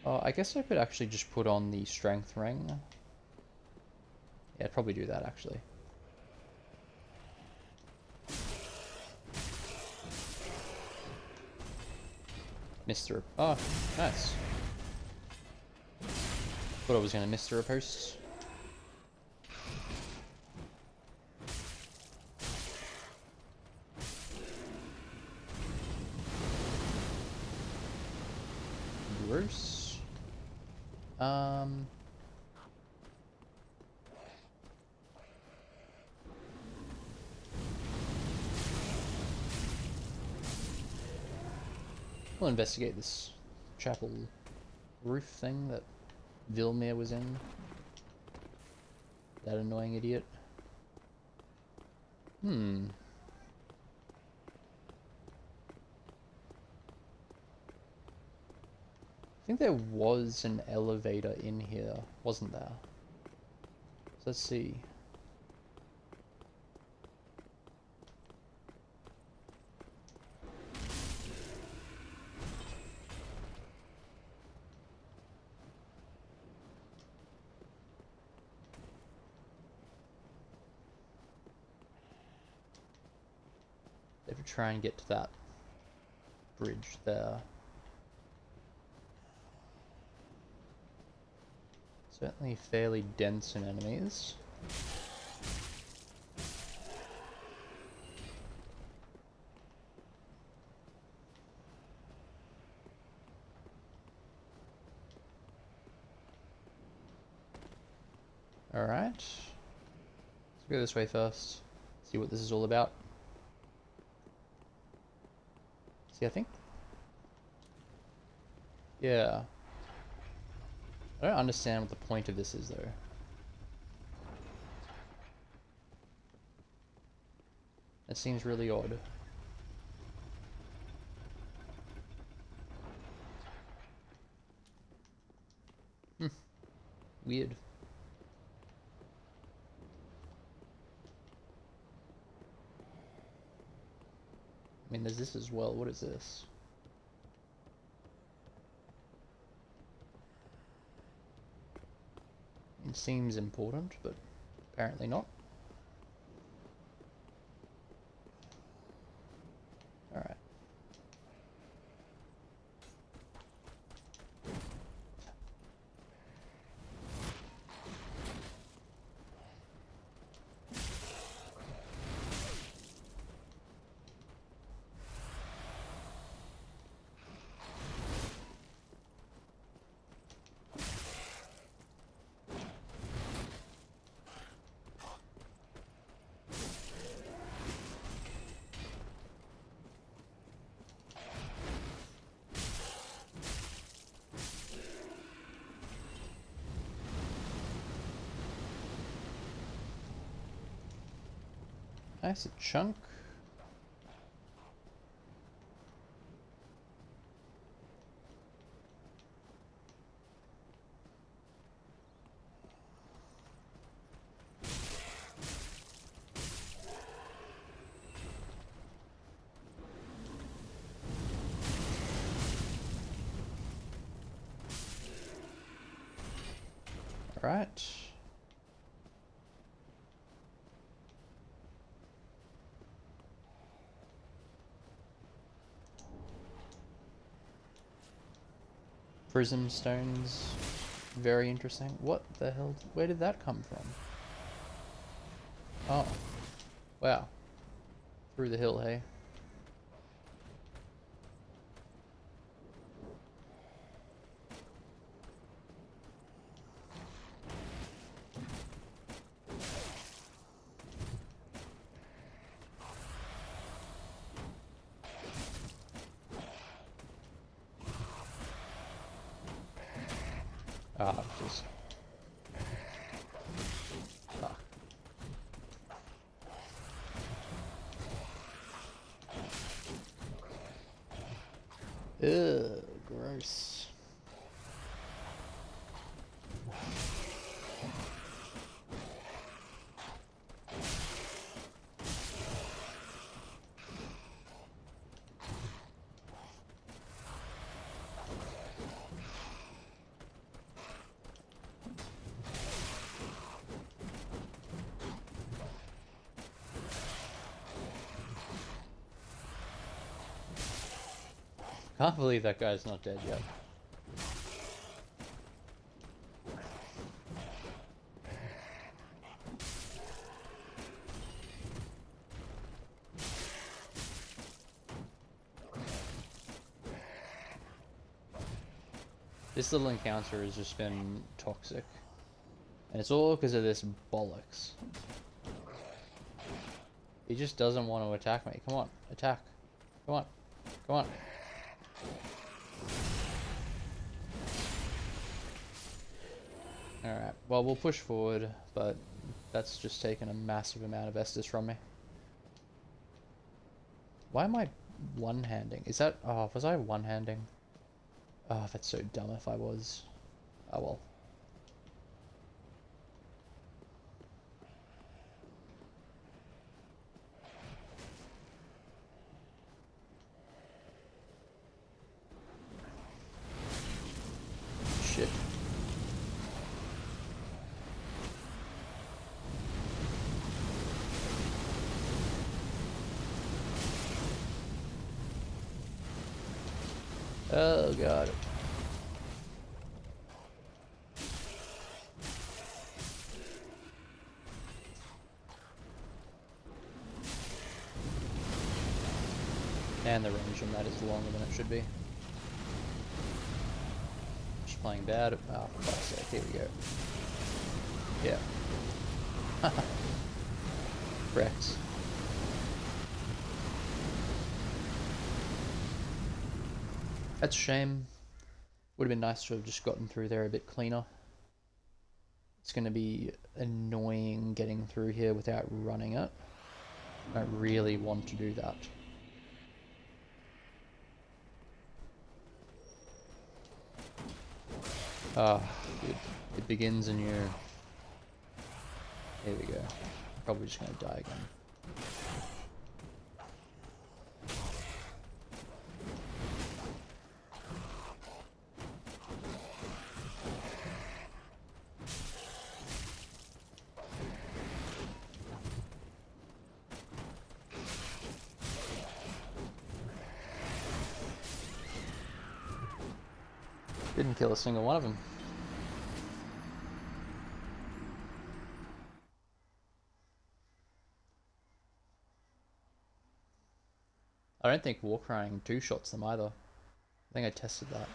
Oh, I guess I could actually just put on the strength ring. Yeah, I'd probably do that, actually. Missed through. Oh, nice. Thought I was going to miss through a post. Gross. We'll investigate this chapel roof thing that Vilmir was in. That annoying idiot. I think there was an elevator in here, wasn't there? So let's see. They would try and get to that bridge there. Certainly fairly dense in enemies. Alright. Let's go this way first. See what this is all about. See, I think... Yeah. I don't understand what the point of this is, though. That seems really odd. Weird. I mean, there's this as well. What is this? It seems important, but apparently not. Alright. Nice, a chunk. All right. Prism stones, very interesting. What the hell? Where did that come from? Oh, wow. Through the hill, hey? Ah, just... Fuck. Ugh, gross. Can't believe that guy's not dead yet. This little encounter has just been toxic. And it's all because of this bollocks. He just doesn't want to attack me. Come on, attack. Come on, come on. Alright, well, we'll push forward, but that's just taken a massive amount of Estus from me. Why am I one-handing? Is that... Oh, was I one-handing? Oh, that's so dumb if I was. Oh well. Shit. Oh god. And the range on that is longer than it should be. Just playing bad. Oh, for fuck's sake, here we go. Yeah. Rex. That's a shame. Would have been nice to have just gotten through there a bit cleaner. It's going to be annoying getting through here without running it. I don't really want to do that. Ah, it begins and you're... Here we go. Probably just going to die again. Didn't kill a single one of them. I don't think Warcrying two-shots them either. I think I tested that.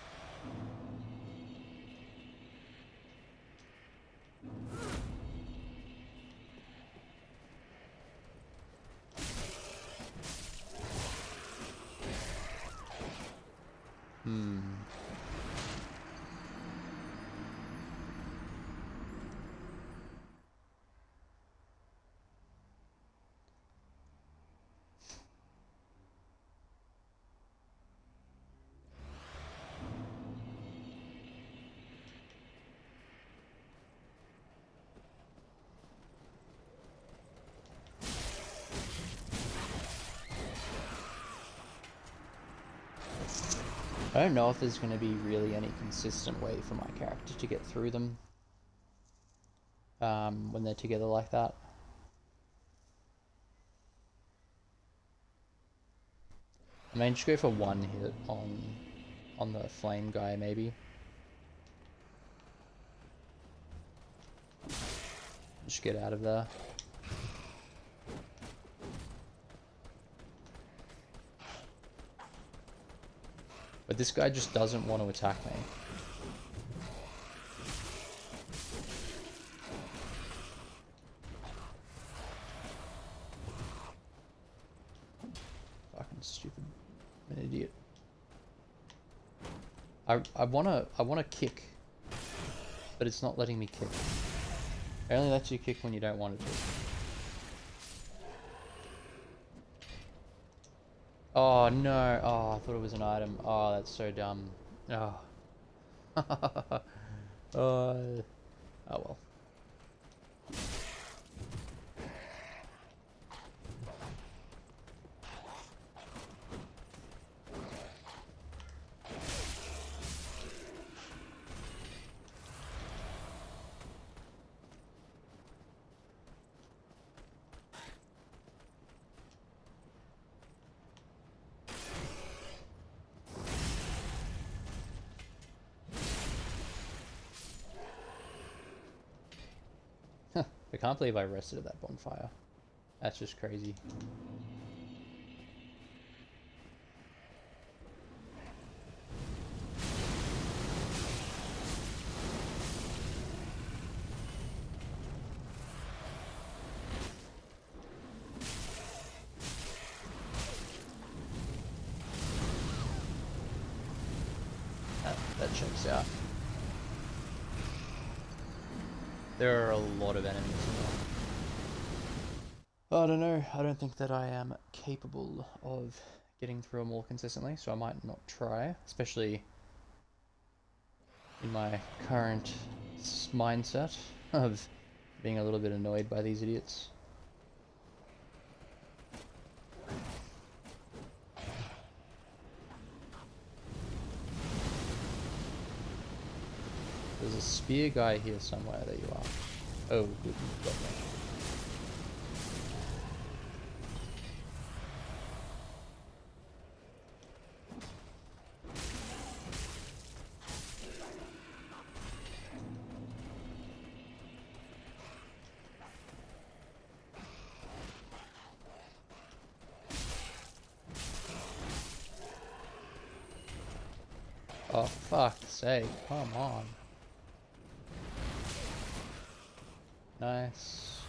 I don't know if there's going to be really any consistent way for my character to get through them when they're together like that. I mean, just go for one hit on the flame guy, maybe. Just get out of there. But this guy just doesn't want to attack me. Fucking stupid. I'm an idiot. I wanna kick, but it's not letting me kick. It only lets you kick when you don't want it to. Oh no! Oh, I thought it was an item. Oh, that's so dumb. Oh. Oh well. I can't believe I rested at that bonfire. That's just crazy. That checks out. There are a lot of enemies now. I don't know. I don't think that I am capable of getting through them all consistently, so I might not try, especially in my current mindset of being a little bit annoyed by these idiots. There's a spear guy here somewhere. There you are. Oh, good, you've got me. Oh, fuck's sake, come on. Nice.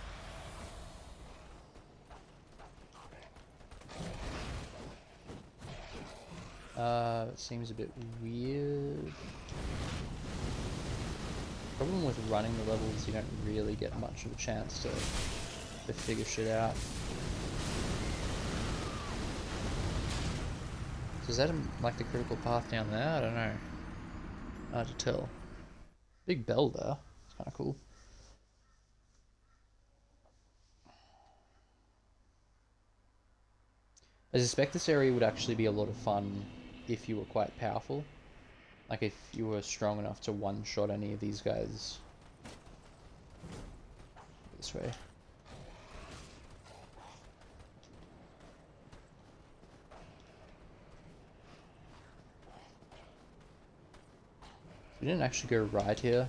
It seems a bit weird. Problem with running the levels, you don't really get much of a chance to figure shit out. So is that like the critical path down there? I don't know. Hard to tell. Big bell there. It's kind of cool. I suspect this area would actually be a lot of fun if you were quite powerful. Like if you were strong enough to one-shot any of these guys. This way. We didn't actually go right here.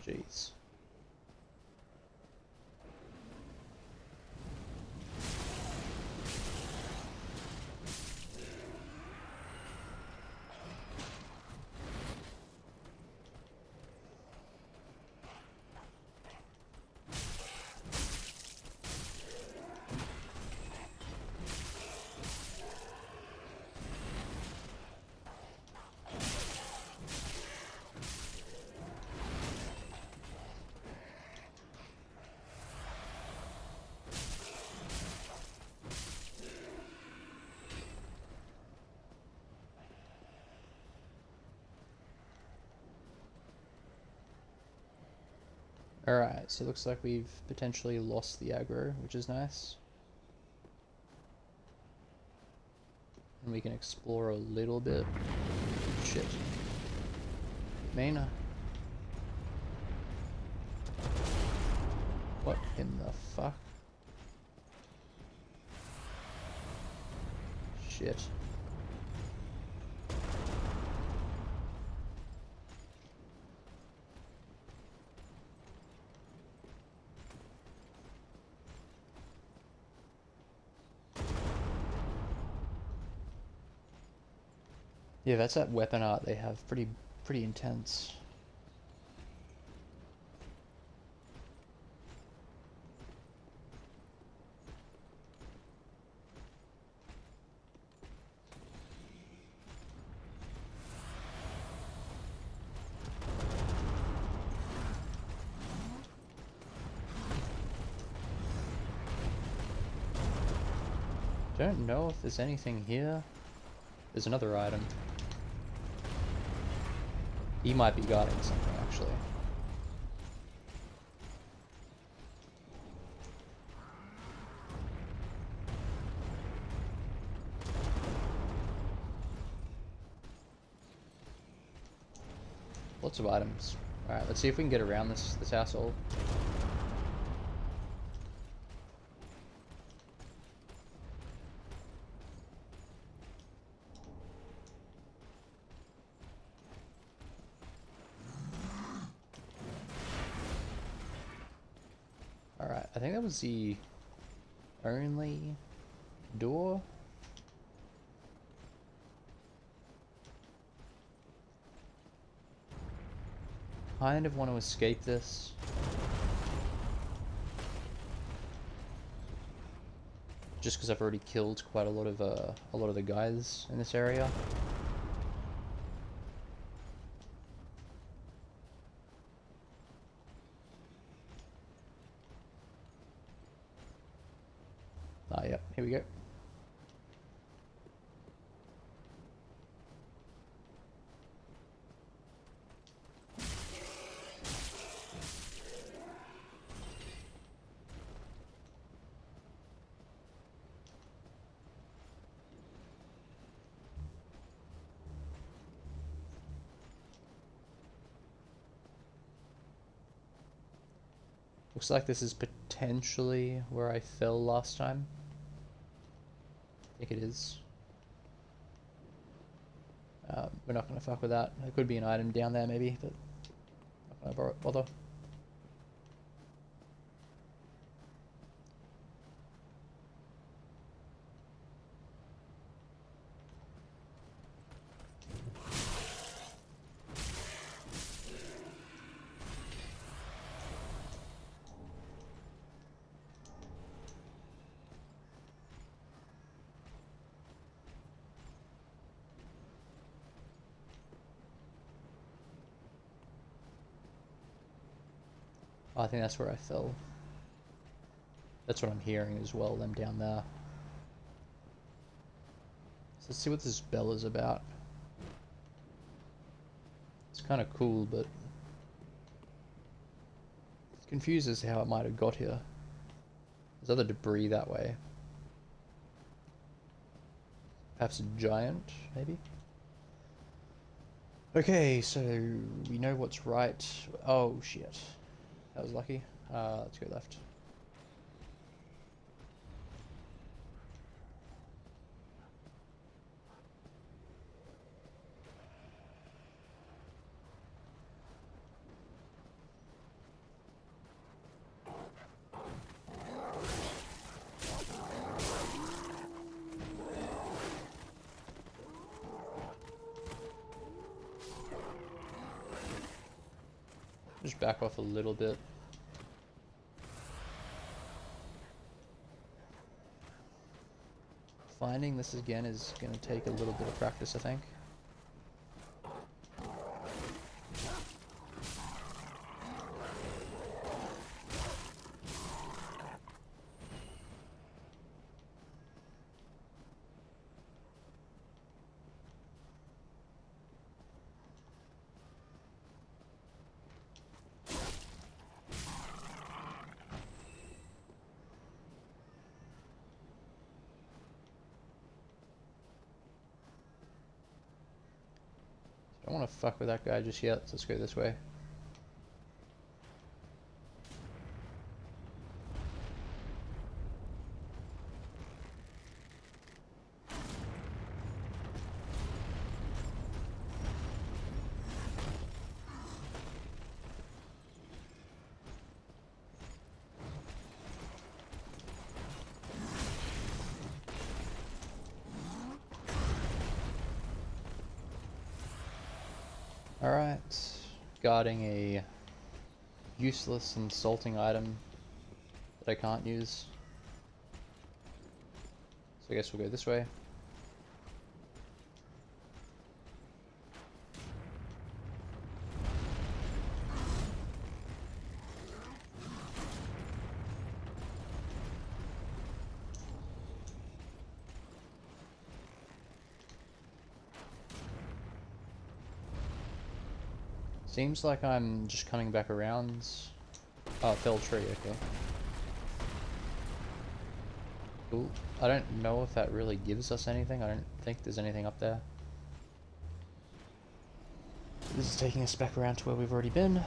Jeez. Alright, so it looks like we've potentially lost the aggro, which is nice. And we can explore a little bit. Shit. Mana. What in the fuck? Shit. Yeah, that's that weapon art they have. Pretty intense. Don't know if there's anything here. There's another item. He might be guarding something, actually. Lots of items. Alright, let's see if we can get around this asshole. Alright, I think that was the only door. Kind of want to escape this. Just because I've already killed quite a lot of the guys in this area. Ah, yeah, here we go. Looks like this is potentially where I fell last time. I think it is. We're not going to fuck with that. There could be an item down there maybe, but not going to bother. Oh, I think that's where I fell. That's what I'm hearing as well, them down there. So let's see what this bell is about. It's kind of cool, but it's confused as to how it might have got here. There's other debris that way. Perhaps a giant, maybe? Okay, so we know what's right. Oh, shit. That was lucky. Let's go left. Just back off a little bit. Finding this again is going to take a little bit of practice, I think. Don't want to fuck with that guy just yet, so let's go this way. Alright. Guarding a useless insulting item that I can't use. So I guess we'll go this way. Seems like I'm just coming back around. Oh, fell tree, okay. Cool. I don't know if that really gives us anything. I don't think there's anything up there. This is taking us back around to where we've already been.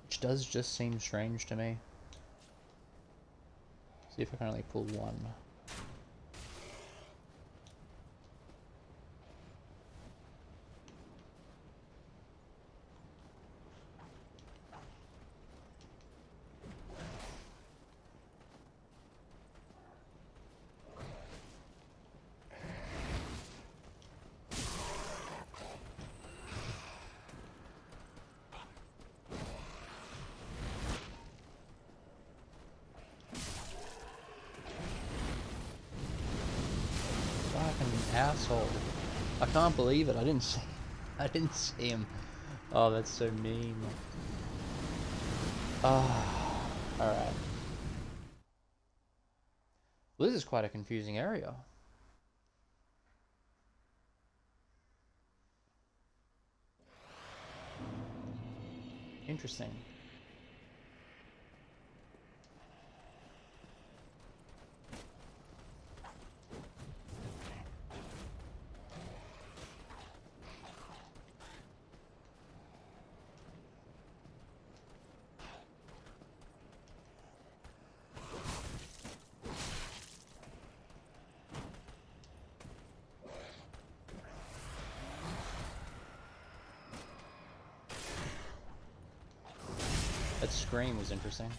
Which does just seem strange to me. See if I can only pull one. Asshole. I can't believe it. I didn't see him. Oh, that's so mean. Ah, alright. Well, this is quite a confusing area. Interesting. That scream was interesting.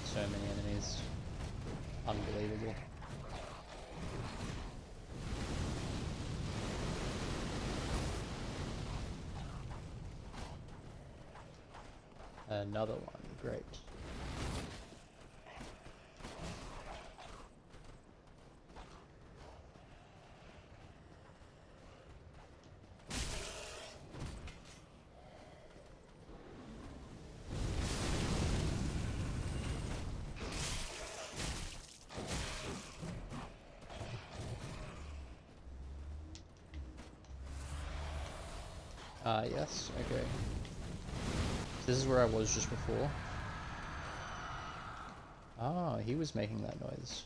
So many enemies. Unbelievable. Another one. Great. Yes, okay. This is where I was just before. Ah, he was making that noise.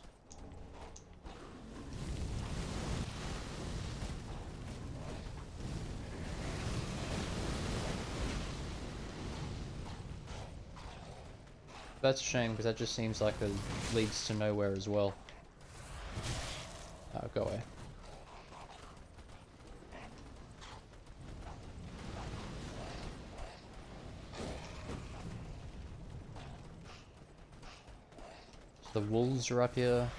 That's a shame, because that just seems like it leads to nowhere as well. Oh, go away. The wolves are up here.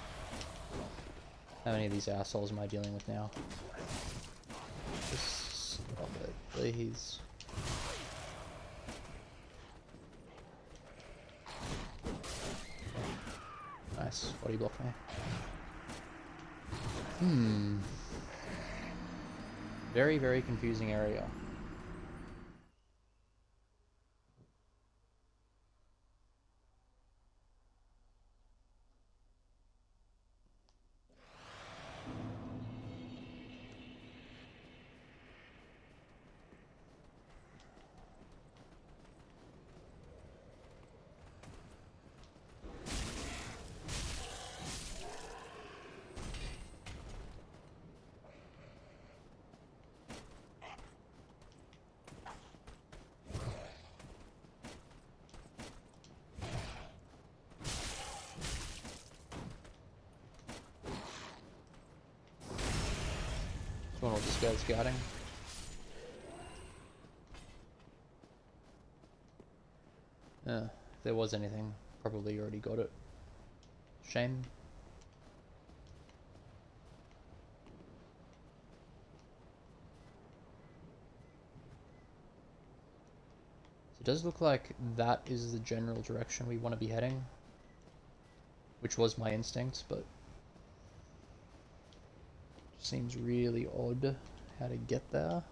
How many of these assholes am I dealing with now? Just stop it, please. Nice, body block me. Very, very confusing area. What's going on with this guy's guarding? If there was anything, probably already got it. Shame. It does look like that is the general direction we want to be heading, which was my instinct, but seems really odd how to get there.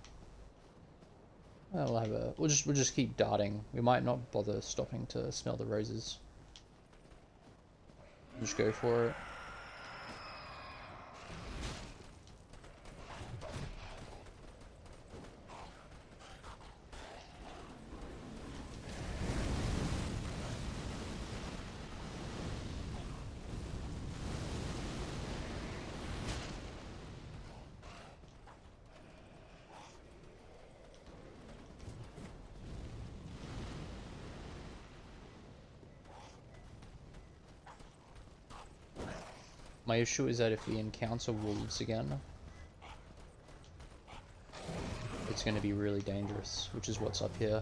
We'll just keep darting. We might not bother stopping to smell the roses. Just go for it. My issue is that if we encounter wolves again, it's going to be really dangerous, which is what's up here.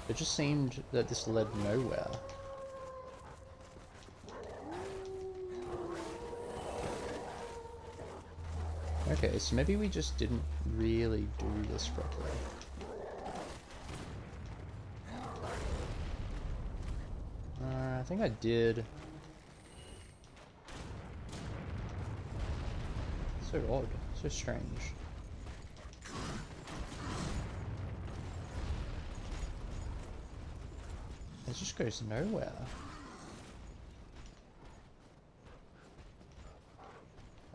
It just seemed that this led nowhere. Okay, so maybe we just didn't really do this properly. I think I did. So odd, so strange. It just goes nowhere.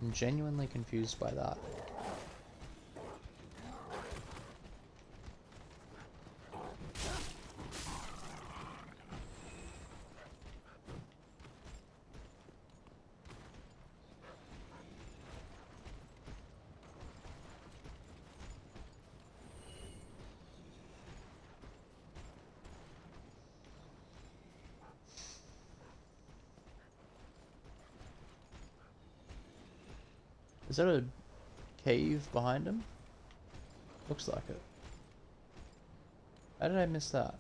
I'm genuinely confused by that. Is that a cave behind him? Looks like it. How did I miss that?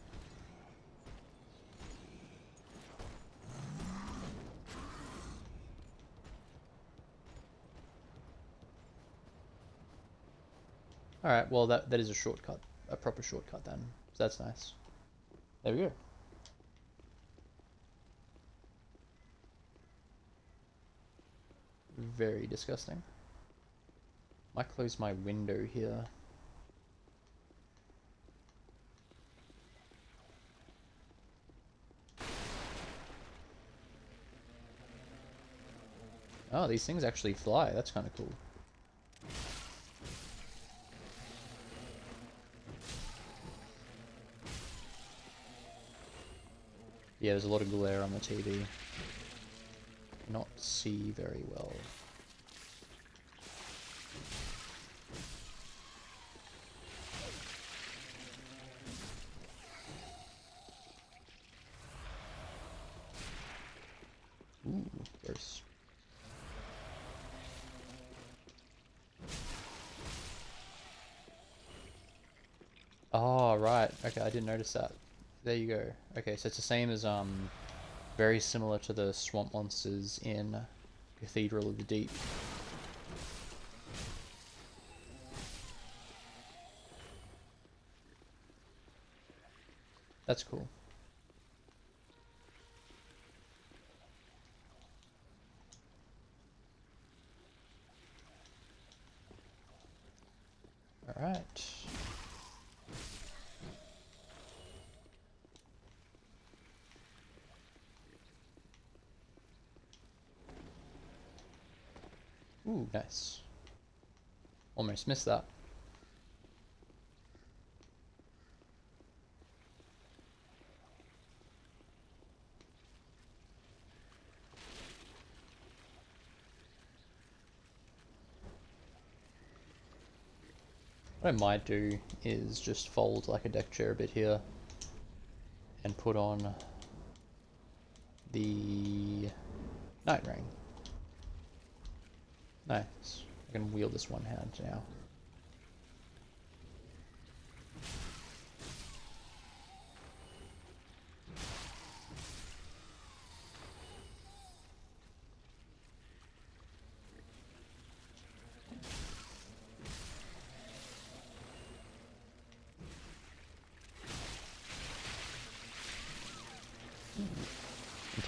Alright, well that is a shortcut. A proper shortcut then. So that's nice. There we go. Very disgusting. Might close my window here. Oh, these things actually fly. That's kind of cool. Yeah, there's a lot of glare on the TV. Cannot see very well. Ooh, gross. Oh, right. Okay, I didn't notice that. There you go. Okay, so it's the same as, very similar to the swamp monsters in Cathedral of the Deep. That's cool. Alright. Ooh, nice. Almost missed that. What I might do is just fold like a deck chair a bit here and put on the night ring. Nice. I can wield this one hand now.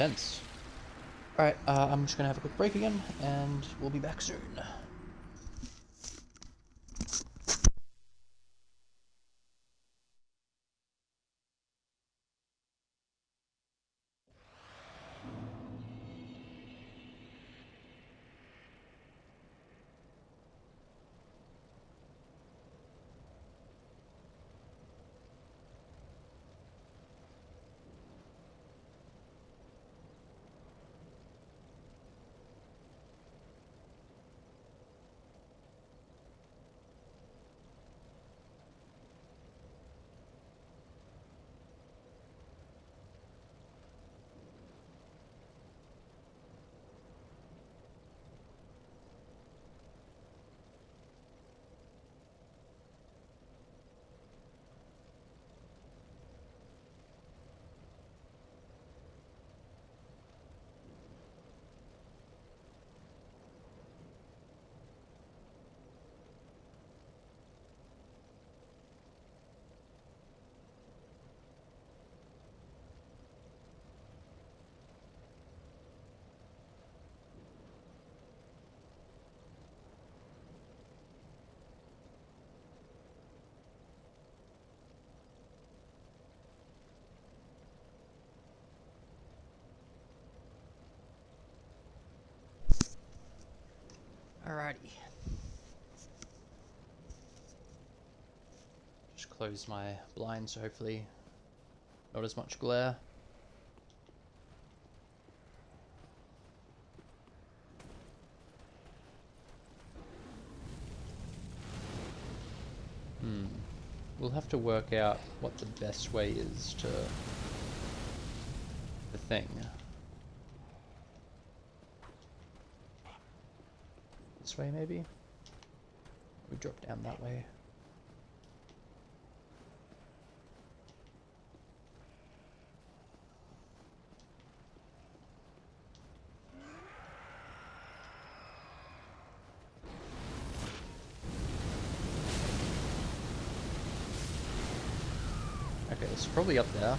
Tense. Alright, I'm just gonna have a quick break again, and we'll be back soon. Alrighty. Just close my blinds, so hopefully not as much glare. We'll have to work out what the best way is to the thing. This way, maybe? We drop down that way. Okay, it's probably up there.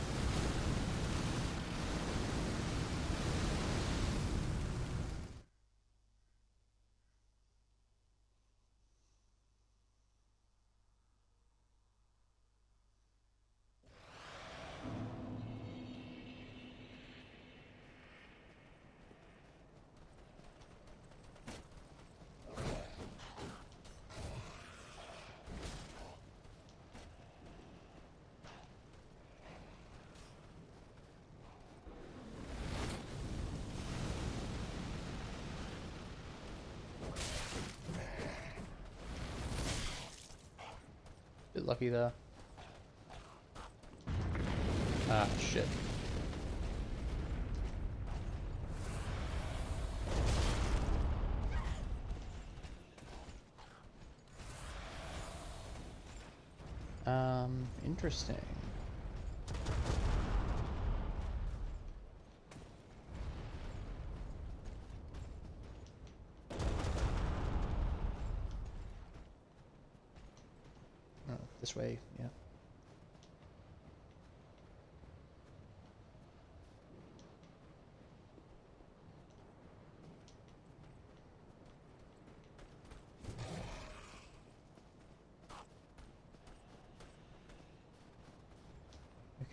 Bit lucky there. Ah, shit. Interesting. Oh, this way, yeah.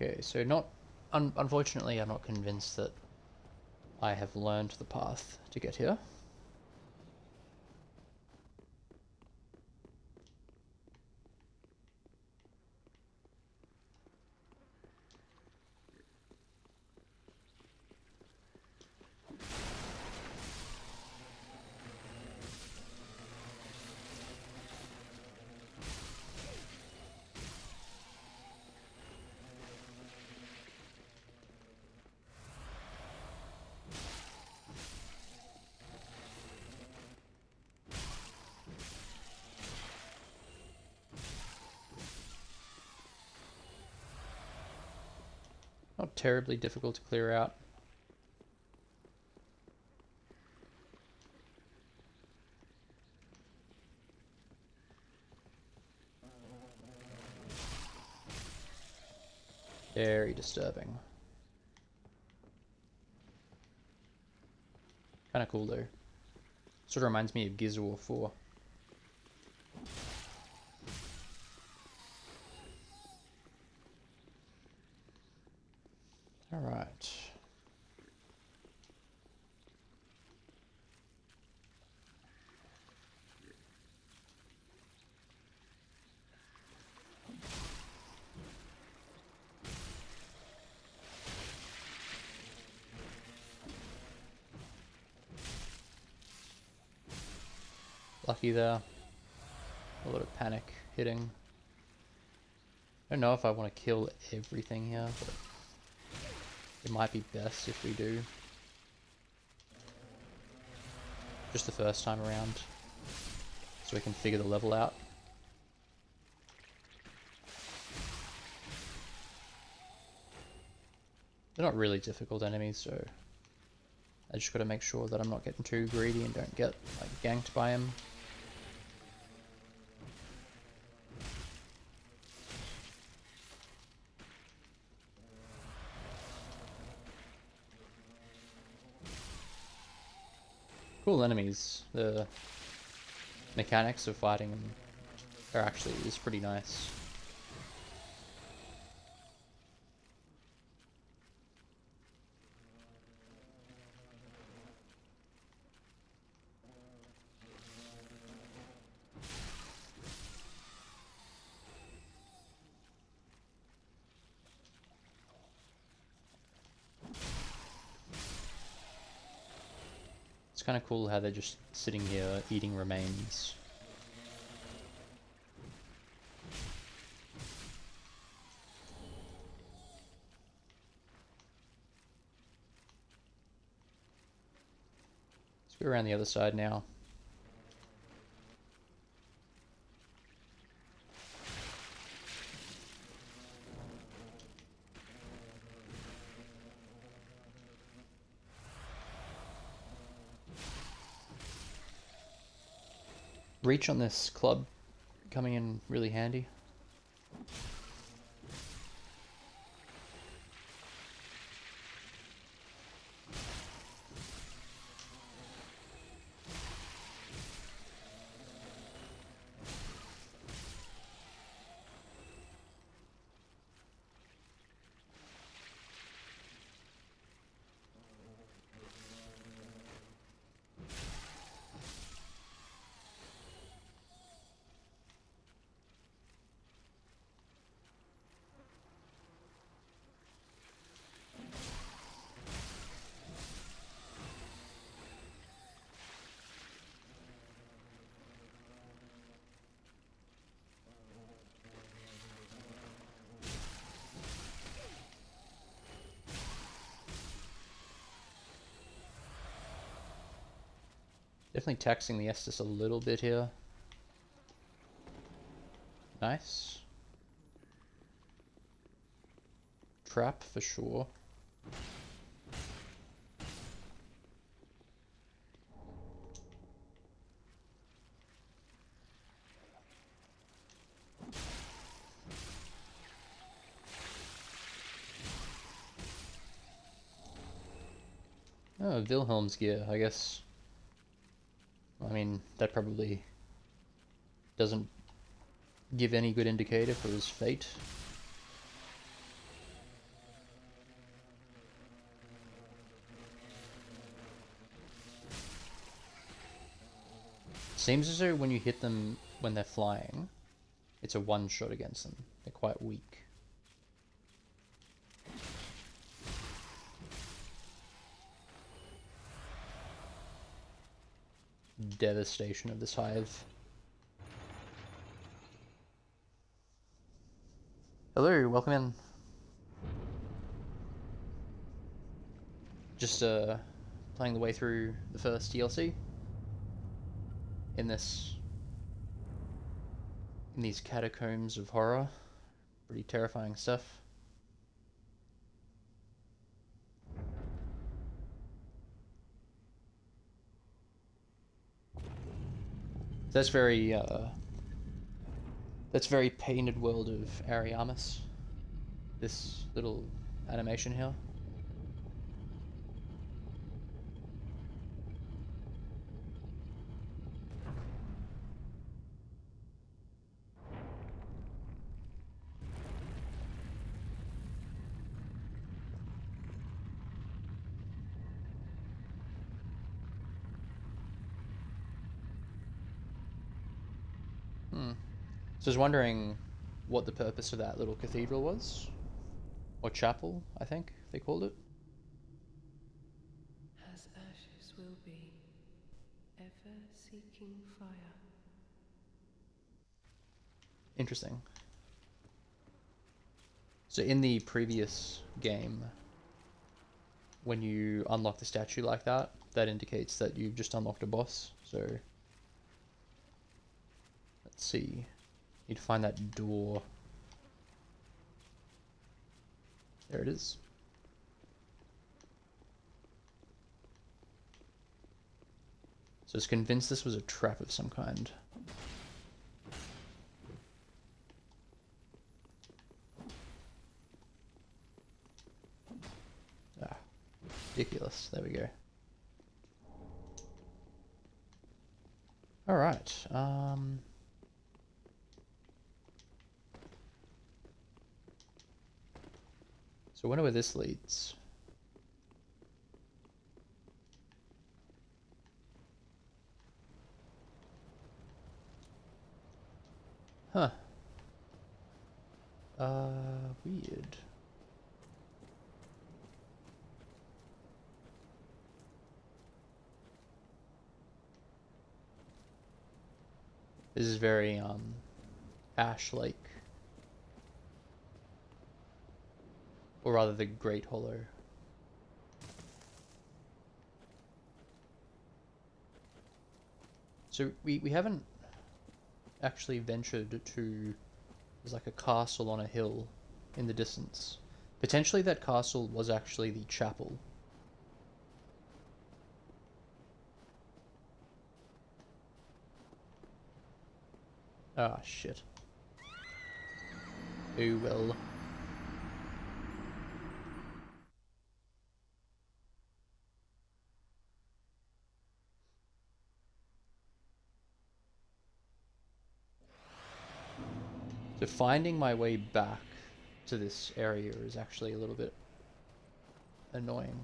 Okay, so unfortunately, I'm not convinced that I have learned the path to get here. Not terribly difficult to clear out. Very disturbing. Kind of cool though. Sort of reminds me of Gears of War 4. Alright. Lucky there. A lot of panic hitting. I don't know if I want to kill everything here, but it might be best if we do. Just the first time around, so we can figure the level out. They're not really difficult enemies, so I just gotta make sure that I'm not getting too greedy and don't get like ganked by him. Cool enemies. The mechanics of fighting them are actually is pretty nice. It's kind of cool how they're just sitting here eating remains. Let's go around the other side now. Reach on this club coming in really handy. Definitely taxing the Estus a little bit here. Nice. Trap for sure. Oh, Wilhelm's gear, I guess. I mean, that probably doesn't give any good indicator for his fate. Seems as though when you hit them when they're flying, it's a one-shot against them. They're quite weak. Devastation of this hive. Hello, welcome in. Just playing the way through the first DLC in these catacombs of horror. Pretty terrifying stuff. That's very painted world of Ariamis. This little animation here. So I was wondering what the purpose of that little cathedral was. Or chapel, I think they called it. As ashes will be, ever seeking fire. Interesting. So in the previous game, when you unlock the statue like that, that indicates that you've just unlocked a boss. So let's see. Need to find that door. There it is. So I was convinced this was a trap of some kind. Ah, ridiculous. There we go. Alright, so I wonder where this leads. Huh. Weird. This is very, ash-like. Or rather, the Great Hollow. So we haven't actually ventured to... There's like a castle on a hill in the distance. Potentially that castle was actually the chapel. Ah, shit. Oh well. So finding my way back to this area is actually a little bit annoying,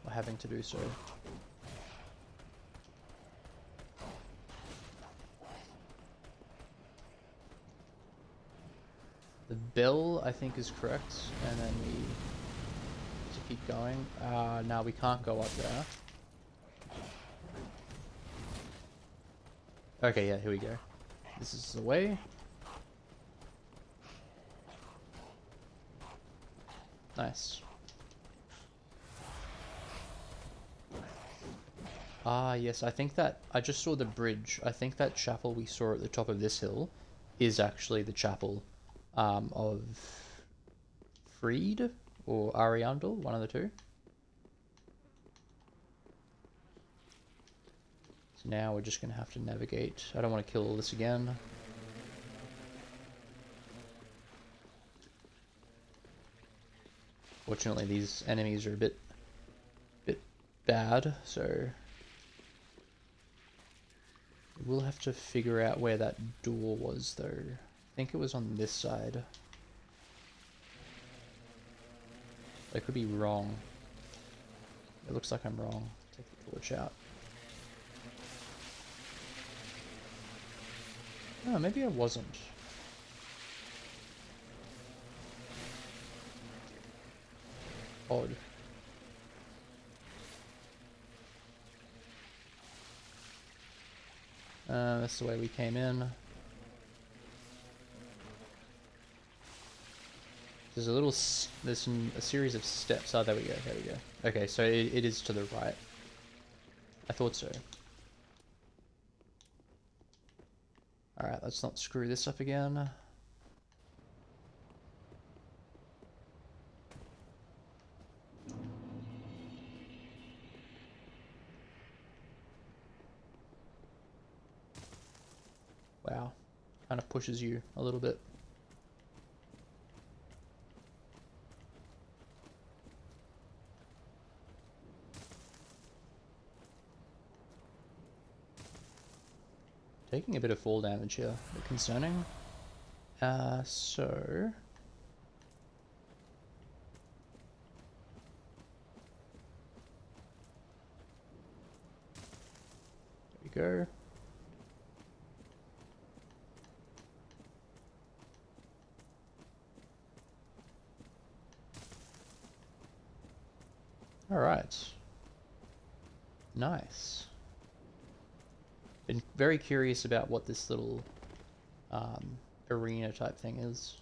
or having to do so. The bell, I think, is correct, and then we need to keep going. Now we can't go up there. Okay, yeah, here we go. This is the way. Nice. Ah, yes, I think that... I just saw the bridge. I think that chapel we saw at the top of this hill is actually the chapel of Friede or Ariandel, one of the two. So now we're just going to have to navigate. I don't want to kill all this again. Fortunately, these enemies are a bit bad, so we'll have to figure out where that door was, though. I think it was on this side. I could be wrong. It looks like I'm wrong. Take the torch out. Oh, maybe I wasn't. Odd. That's the way we came in. There's a little, there's a series of steps. Oh, there we go, there we go. Okay, so it is to the right. I thought so. Alright, let's not screw this up again. Wow, kind of pushes you a little bit. Taking a bit of fall damage here, a bit concerning. So... There we go. Alright. Nice. Been very curious about what this little arena type thing is.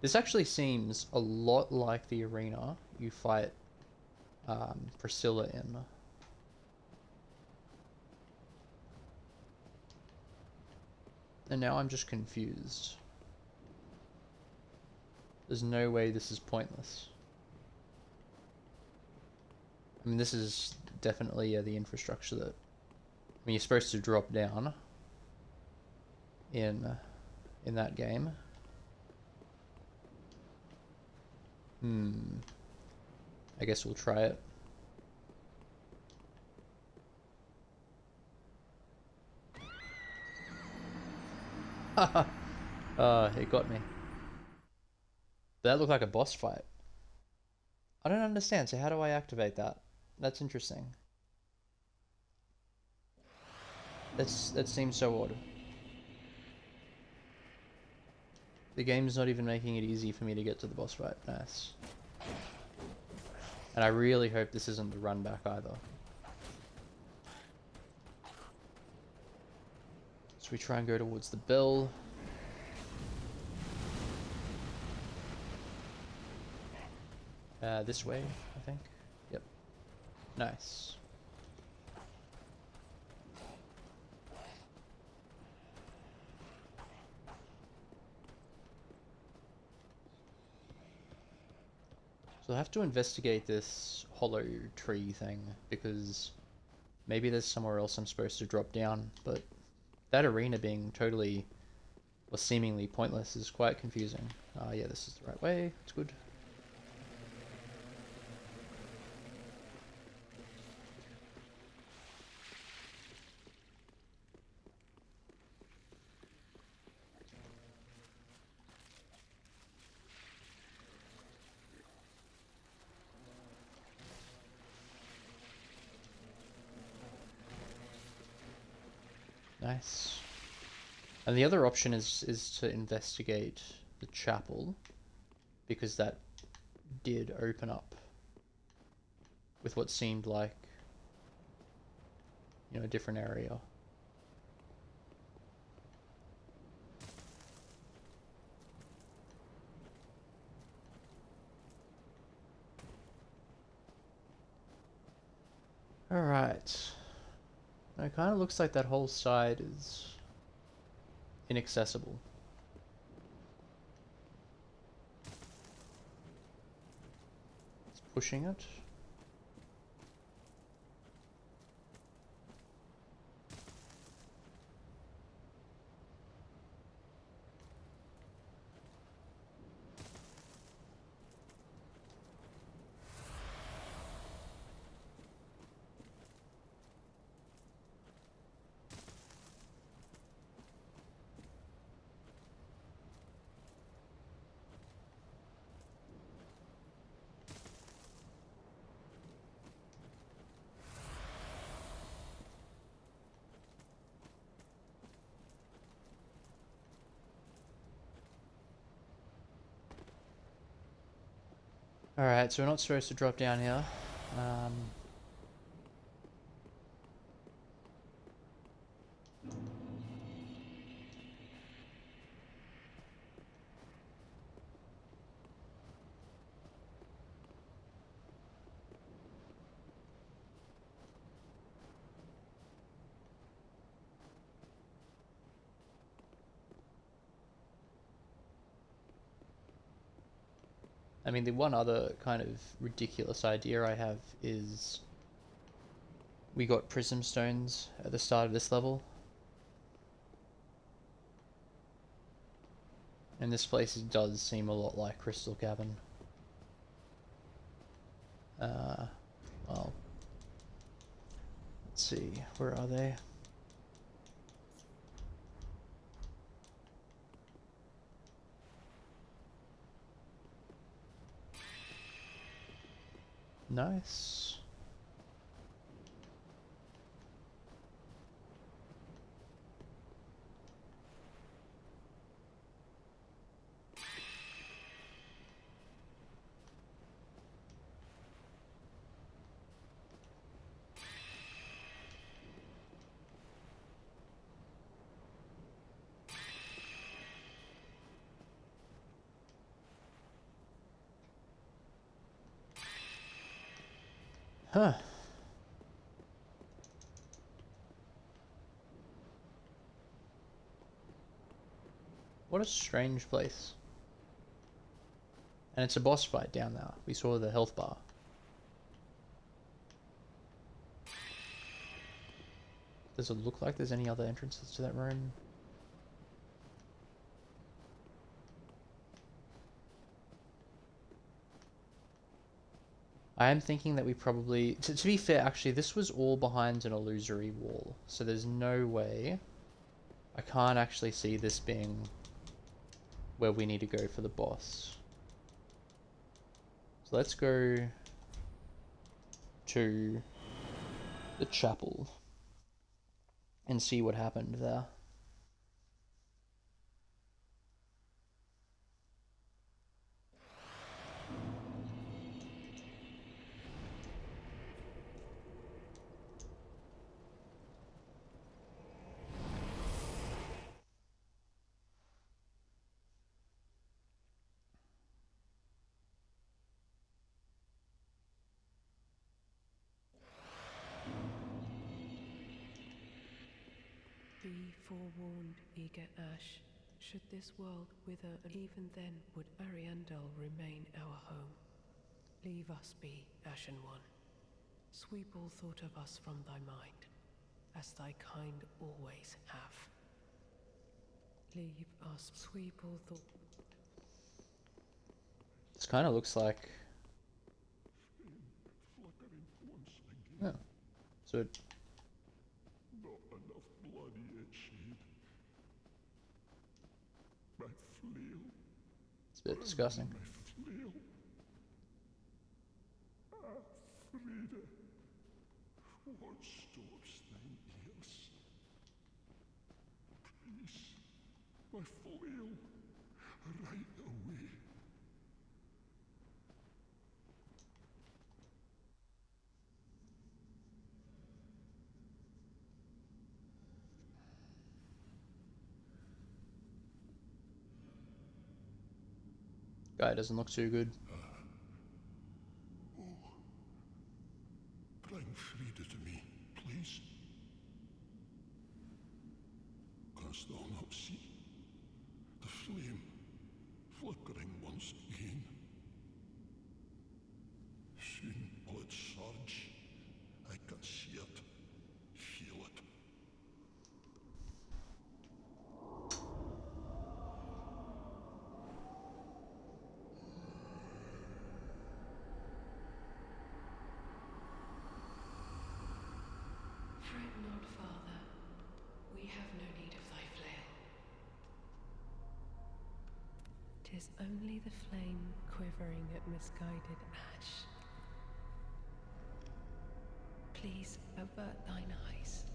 This actually seems a lot like the arena you fight Priscilla in. And now I'm just confused. There's no way this is pointless. I mean, this is definitely the infrastructure that... I mean, you're supposed to drop down in that game. I guess we'll try it. Haha! It got me. That looked like a boss fight. I don't understand, so how do I activate that? That's interesting. That seems so odd. The game's not even making it easy for me to get to the boss fight. Nice. And I really hope this isn't the run back either. So we try and go towards the bell. This way, I think. Yep. Nice. So I have to investigate this hollow tree thing, because maybe there's somewhere else I'm supposed to drop down, but that arena being totally, or seemingly pointless is quite confusing. Yeah, this is the right way. It's good. Nice. And the other option is to investigate the chapel, because that did open up with what seemed like, you know, a different area. Alright. It kind of looks like that whole side is inaccessible. It's pushing it. Alright, so we're not supposed to drop down here. I mean, the one other kind of ridiculous idea I have is we got prism stones at the start of this level. And this place does seem a lot like Crystal Cavern. Well, let's see, where are they? Nice. Huh. What a strange place. And it's a boss fight down there. We saw the health bar. Does it look like there's any other entrances to that room? I am thinking that we probably... To be fair, actually, this was all behind an illusory wall. So there's no way... I can't actually see this being where we need to go for the boss. So let's go to the chapel and see what happened there. Be forewarned, eager Ash. Should this world wither, even then would Ariandel remain our home. Leave us be, Ashen One. Sweep all thought of us from thy mind, as thy kind always have. Leave us, sweep all thought. This kind of looks like... Yeah. So it... Not enough blood yet shed. My flail. It's a bit disgusting. My flail. Ah, Friede. What stops thine ears? Please, my flail. Right away. Guy doesn't look too good. Bring Friede to me, please. Canst thou not see the flame flickering once again? Soon will it surge. I can see it, feel it. Fret not, Father. We have no need of thy flail. 'Tis only the flame quivering at misguided ash. Please avert thine eyes.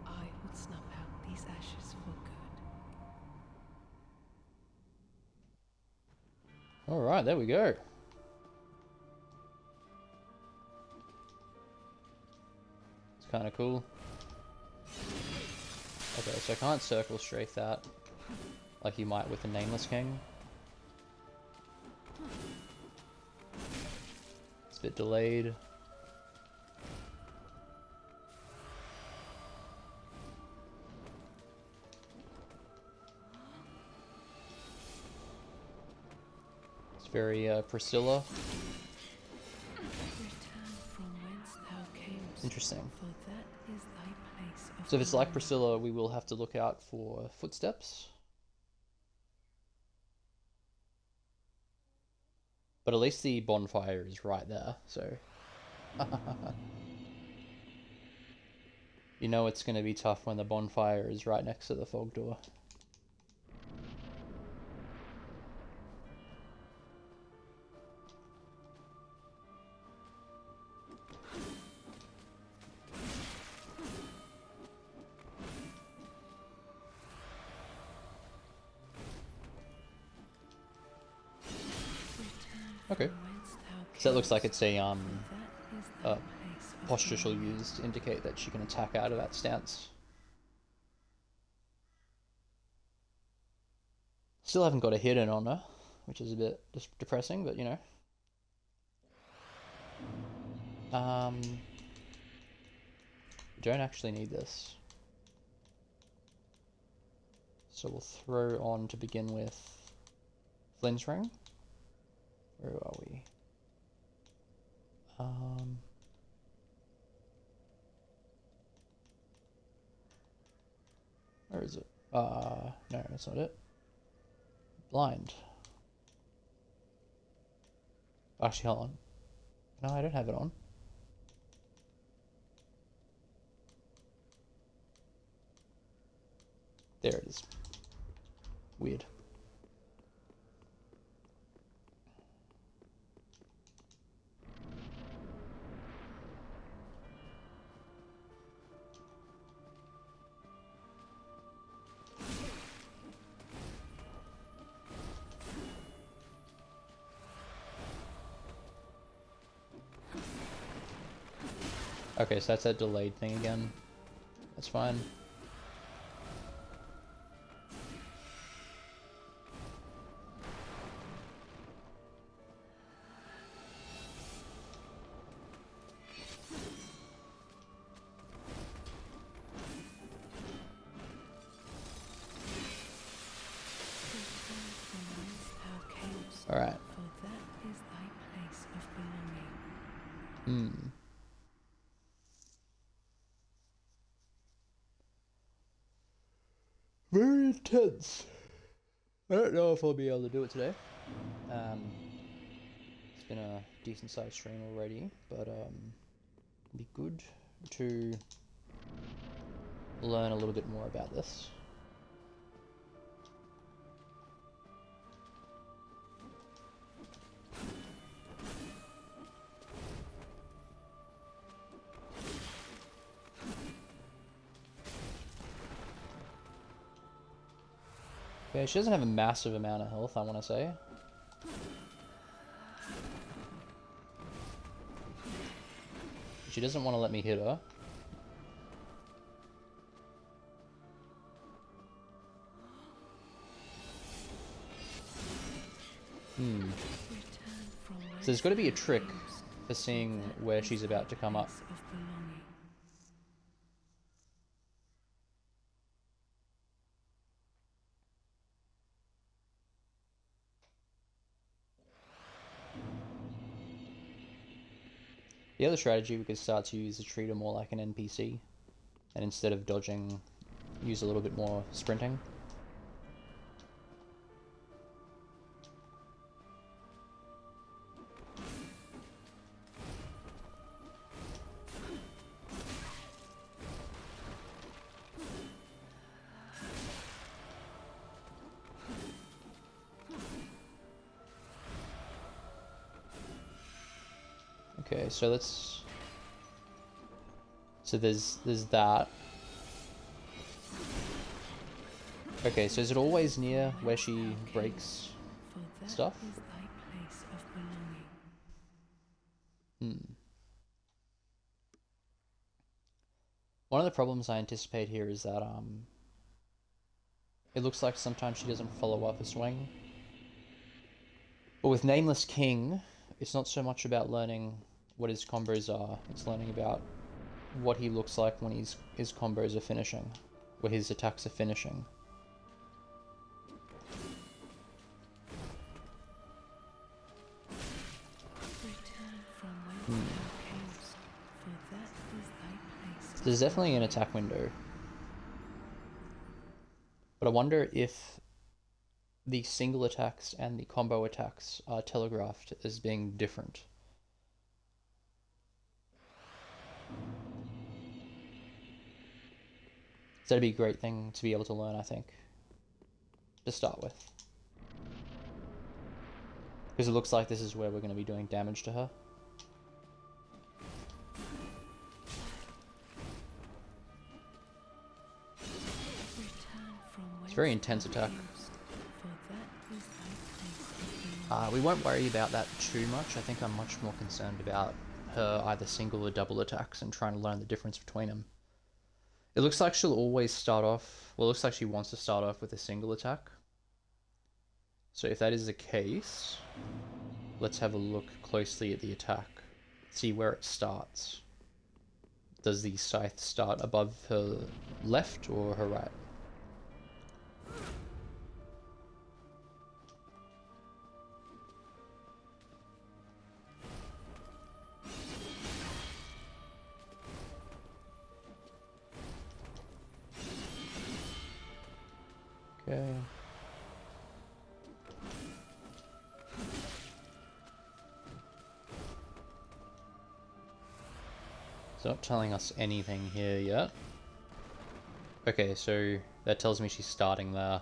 I would snuff out these ashes for good. Alright, there we go. It's kind of cool. Okay, so I can't circle strafe that like you might with the Nameless King. It's a bit delayed. It's very Priscilla. Return from whence thou camest, Interesting. for that is thy place of So if it's like dwelling. Priscilla, we will have to look out for footsteps. But at least the bonfire is right there, so... You know it's going to be tough when the bonfire is right next to the fog door. Okay. So that looks like it's a posture she'll use to indicate that she can attack out of that stance. Still haven't got a hit in on her, which is a bit depressing, but you know. Don't actually need this. So we'll throw on to begin with Flynn's ring. Where are we? Where is it? No, that's not it. Blind. Actually, hold on. No, I don't have it on. There it is. Weird. Okay, so that's that delayed thing again. That's fine. All right. For that is thy place of belonging. Very intense. I don't know if I'll be able to do it today. It's been a decent sized stream already, but it'd be good to learn a little bit more about this. Okay, she doesn't have a massive amount of health, I want to say. She doesn't want to let me hit her. So there's got to be a trick for seeing where she's about to come up. The other strategy we could start to use is treat her more like an NPC, and instead of dodging, use a little bit more sprinting. Okay, so let's... So there's that. Okay, so is it always near where she breaks stuff? One of the problems I anticipate here is that it looks like sometimes she doesn't follow up a swing. But with Nameless King, it's not so much about learning what his combos are, it's learning about what he looks like when his combos are finishing, where his attacks are finishing. There's definitely an attack window. But I wonder if the single attacks and the combo attacks are telegraphed as being different. So that'd be a great thing to be able to learn, I think, to start with. Because it looks like this is where we're going to be doing damage to her. It's a very intense attack. We won't worry about that too much. I think I'm much more concerned about her either single or double attacks and trying to learn the difference between them. It looks like she'll always start off... Well, it looks like she wants to start off with a single attack. So if that is the case, let's have a look closely at the attack. See where it starts. Does the scythe start above her left or her right? Okay. It's not telling us anything here yet. Okay, so that tells me she's starting there.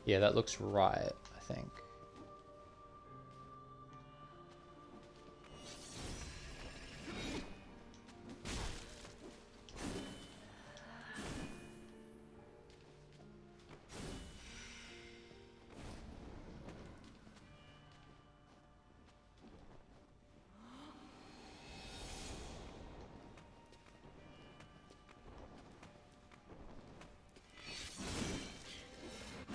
Yeah, that looks right, I think.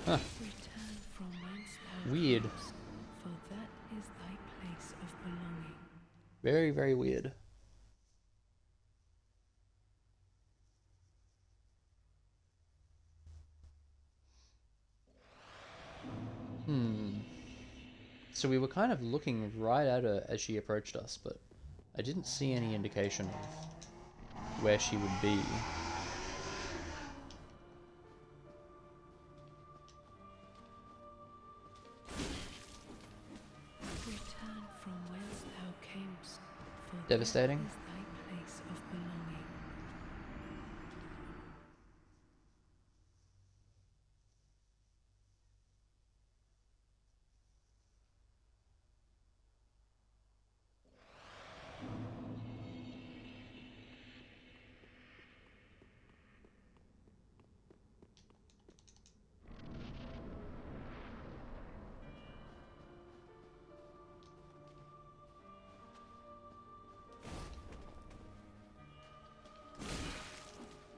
Huh. Return from whence thou Weird. camest, for that is thy place of belonging. Very, very weird. So we were kind of looking right at her as she approached us, but I didn't see any indication of where she would be. Return from whence thou camest, for Devastating. that is thy place of belonging.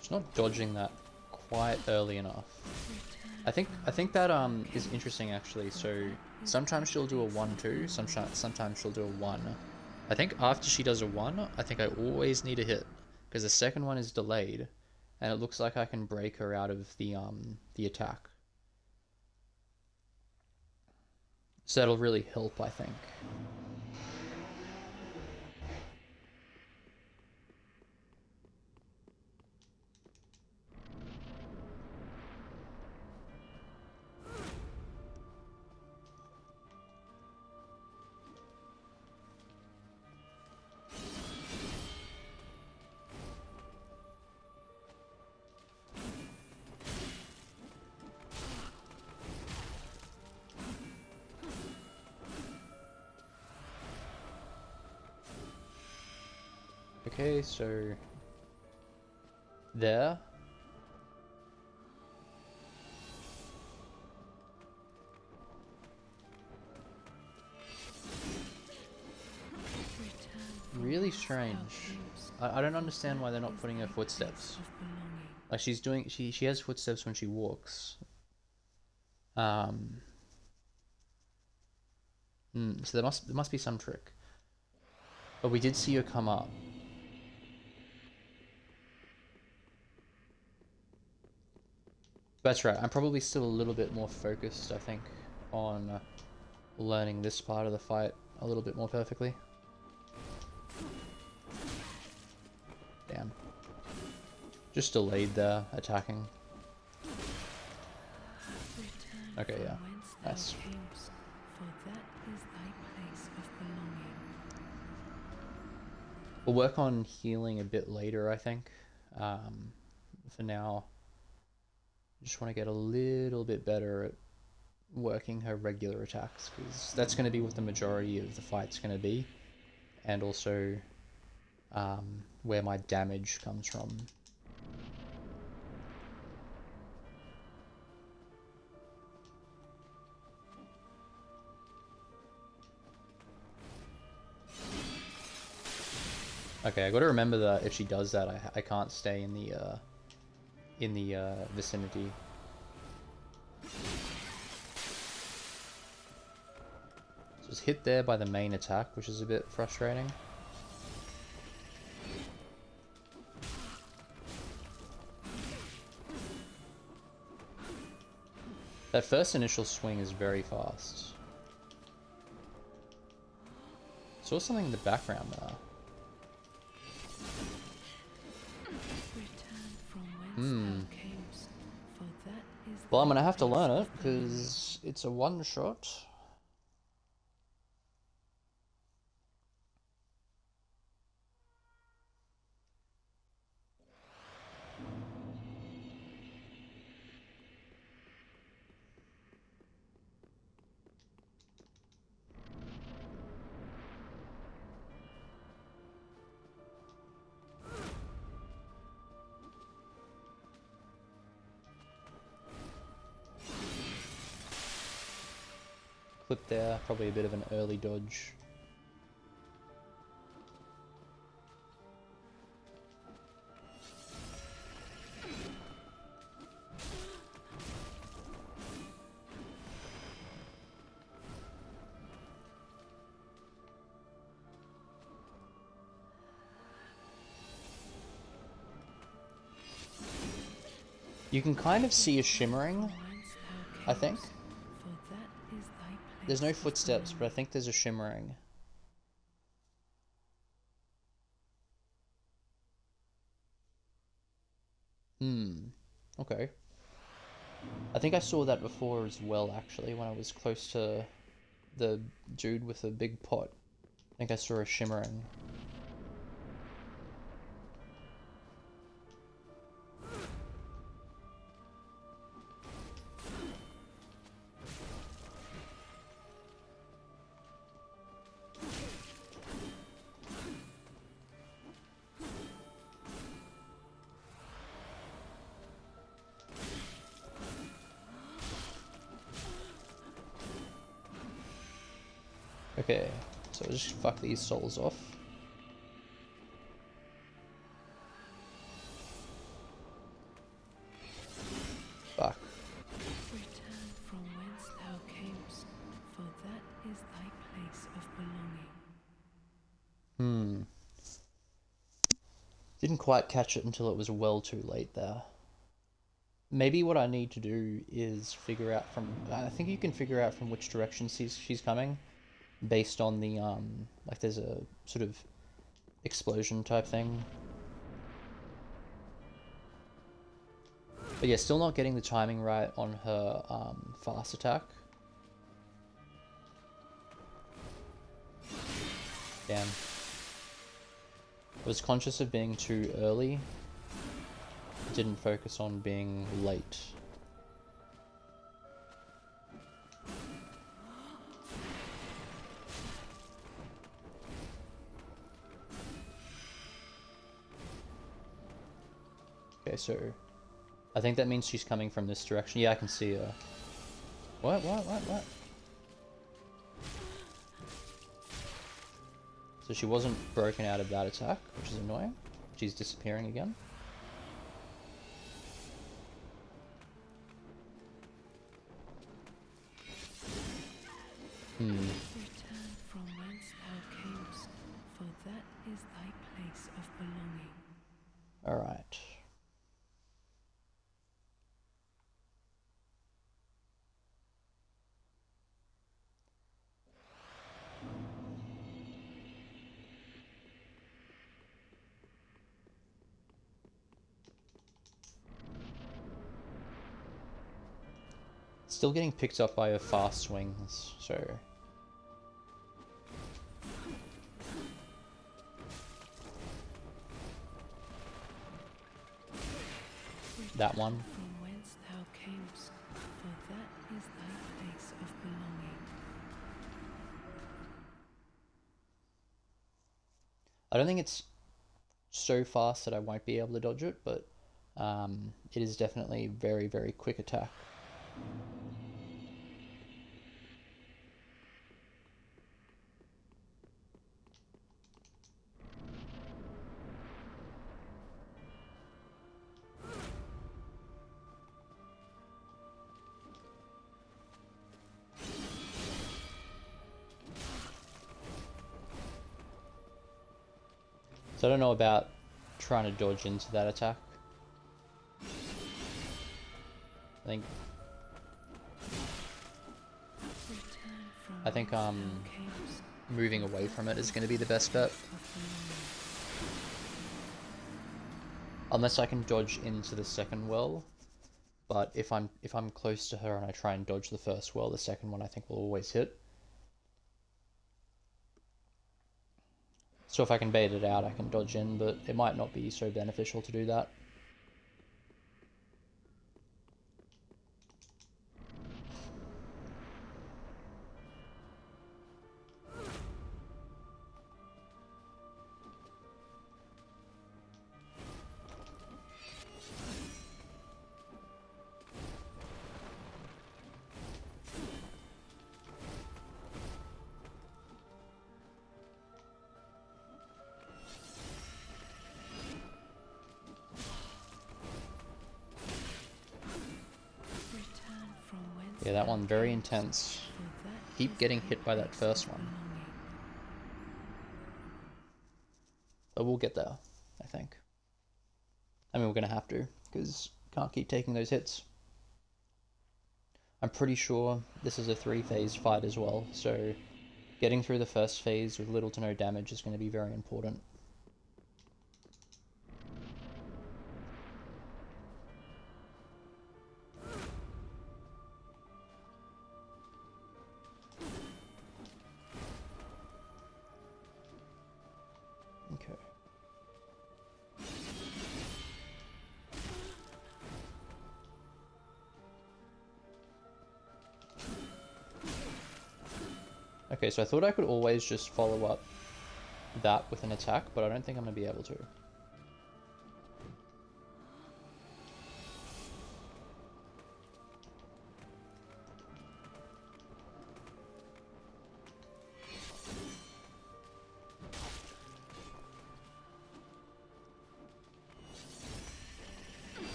She's not dodging that quite early enough. I think that is interesting actually. So sometimes she'll do a 1-2, sometimes she'll do a 1. I think after she does a 1, I think I always need a hit because the second one is delayed, and it looks like I can break her out of the attack. So that'll really help, I think. Okay, so there. Really strange. I don't understand why they're not putting her footsteps. Like she has footsteps when she walks. So there must be some trick. But we did see her come up. That's right. I'm probably still a little bit more focused, I think, on learning this part of the fight a little bit more perfectly. Damn. Just delayed there, attacking. Okay, yeah. Nice. We'll work on healing a bit later, I think. For now, I just want to get a little bit better at working her regular attacks, because that's going to be what the majority of the fight's going to be, and also where my damage comes from. Okay, I got to remember that if she does that, I can't stay in the in the vicinity. So it's hit there by the main attack, which is a bit frustrating. That first initial swing is very fast. Saw something in the background there. Well, I'm gonna have to learn it because it's a one shot. Clip there, probably a bit of an early dodge. You can kind of see a shimmering, I think. There's no footsteps, but I think there's a shimmering. Okay. I think I saw that before as well, actually, when I was close to the dude with the big pot. I think I saw a shimmering. Okay, so I'll just fuck these souls off. Fuck. Return from whence thou camest, for that is thy place of belonging. Didn't quite catch it until it was well too late there. Maybe what I need to do is figure out from... I think you can figure out from which direction she's coming. Based on the, like there's a sort of explosion type thing. But yeah, still not getting the timing right on her, fast attack. Damn. I was conscious of being too early. Didn't focus on being late. Okay, so I think that means she's coming from this direction. Yeah, I can see her. What? So she wasn't broken out of that attack, which is annoying. She's disappearing again. Return from whence thou camest, for that is thy place of belonging. Alright. Still getting picked up by her fast swings, so... That one. From whence thou camest, for that is thy place of belonging. I don't think it's so fast that I won't be able to dodge it, but it is definitely very, very quick attack. So I don't know about trying to dodge into that attack. I think moving away from it is going to be the best bet. Unless I can dodge into the second well, but if I'm close to her and I try and dodge the first well, the second one I think will always hit. So if I can bait it out, I can dodge in, but it might not be so beneficial to do that. Yeah, that one very intense. Keep getting hit by that first one. But we'll get there, I think. I mean, we're gonna have to, because can't keep taking those hits. I'm pretty sure this is a 3-phase fight as well, so getting through the first phase with little to no damage is going to be very important. Okay. Okay, so I thought I could always just follow up that with an attack, but I don't think I'm going to be able to.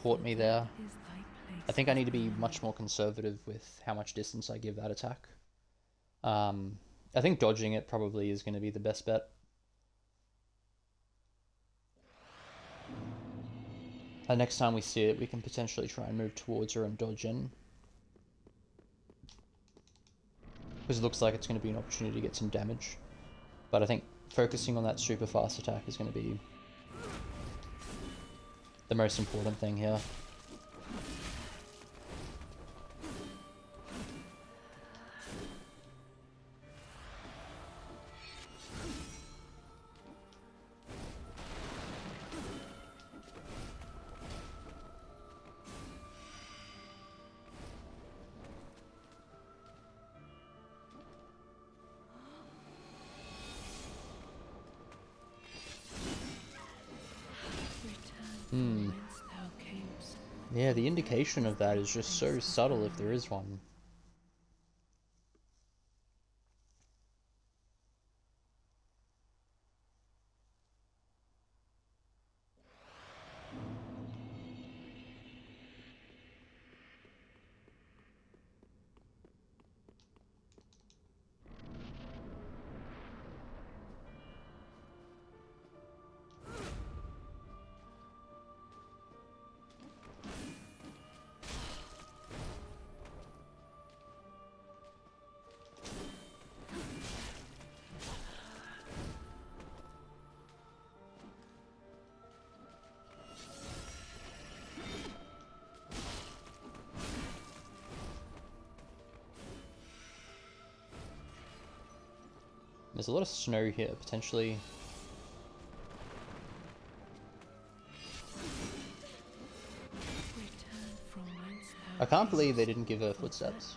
Caught me there. I think I need to be much more conservative with how much distance I give that attack. I think dodging it probably is going to be the best bet. And next time we see it, we can potentially try and move towards her and dodge in. Because it looks like it's going to be an opportunity to get some damage. But I think focusing on that super fast attack is going to be the most important thing here. Yeah, the indication of that is just so subtle if there is one. There's a lot of snow here, potentially. I can't believe they didn't give her footsteps.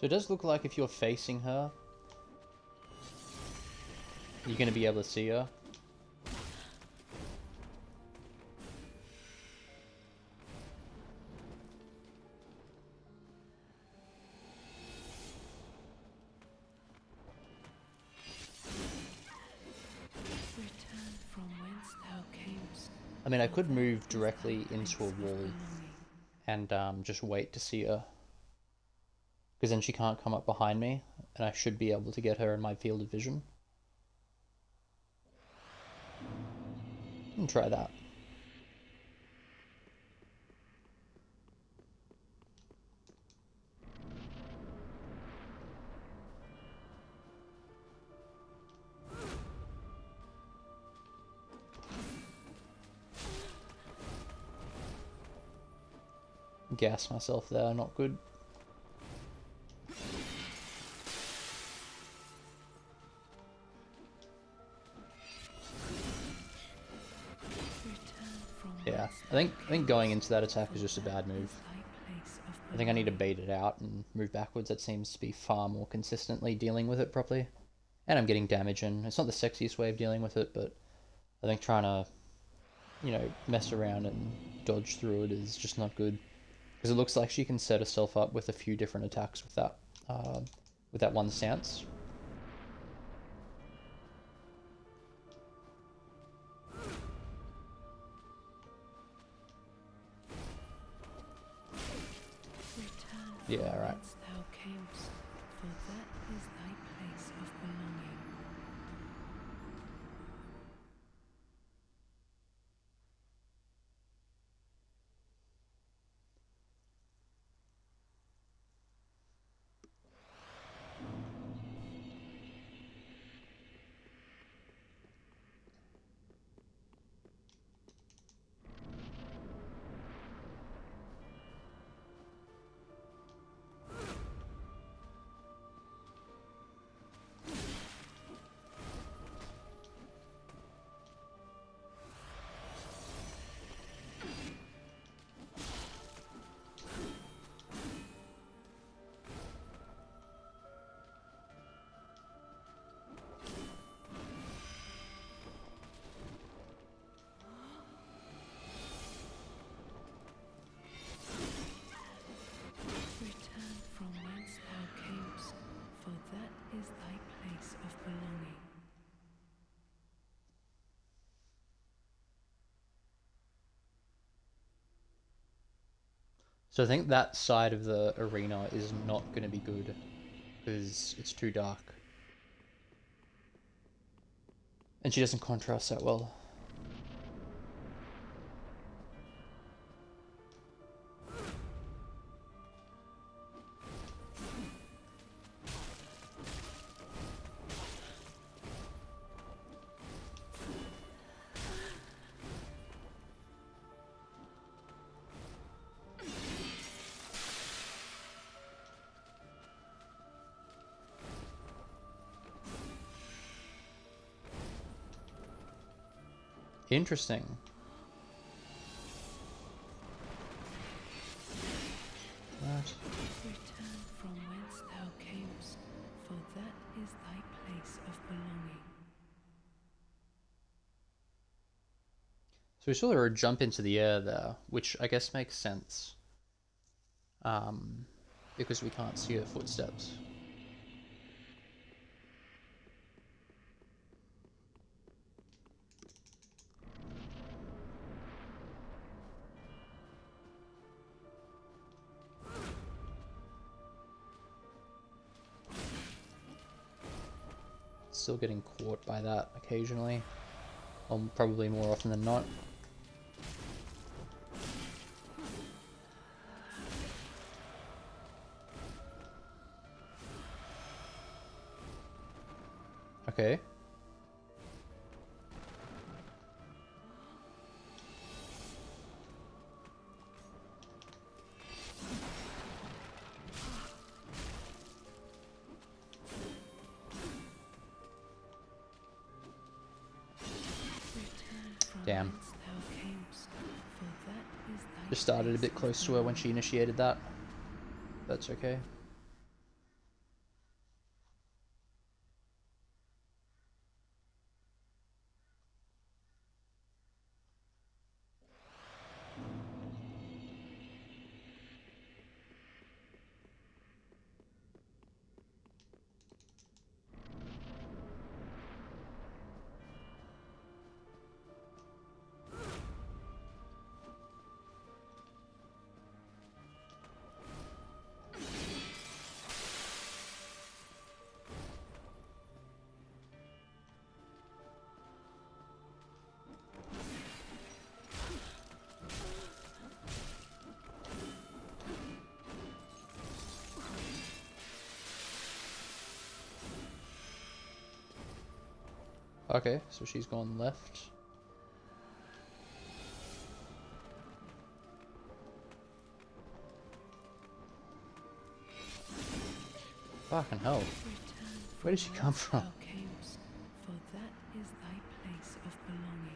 So it does look like if you're facing her, you're going to be able to see her. Return from whence thou camest. I mean, I could move directly into a wall and just wait to see her. Because then she can't come up behind me, and I should be able to get her in my field of vision. And try that. Gas myself there, not good. Yeah, I think going into that attack is just a bad move. I think I need to bait it out and move backwards. That seems to be far more consistently dealing with it properly. And I'm getting damage in. It's not the sexiest way of dealing with it, but I think trying to, you know, mess around and dodge through it is just not good. Because it looks like she can set herself up with a few different attacks with that one stance. Yeah, right. Thou camest, for that is thy place of belonging. Return from whence thou camest, for that is thy place of belonging. So I think that side of the arena is not going to be good, because it's too dark. And she doesn't contrast that well. Interesting. Right. Return from whence thou camest, for that is thy place of belonging. So we saw her jump into the air there, which I guess makes sense. Because we can't see her footsteps. Still getting caught by that occasionally. Or probably more often than not. Okay. Damn. Just started a bit close to her when she initiated that. That's okay. Okay, so she's gone left. Fucking hell. Return Where did she come whence from? thou camest, for that is thy place of belonging.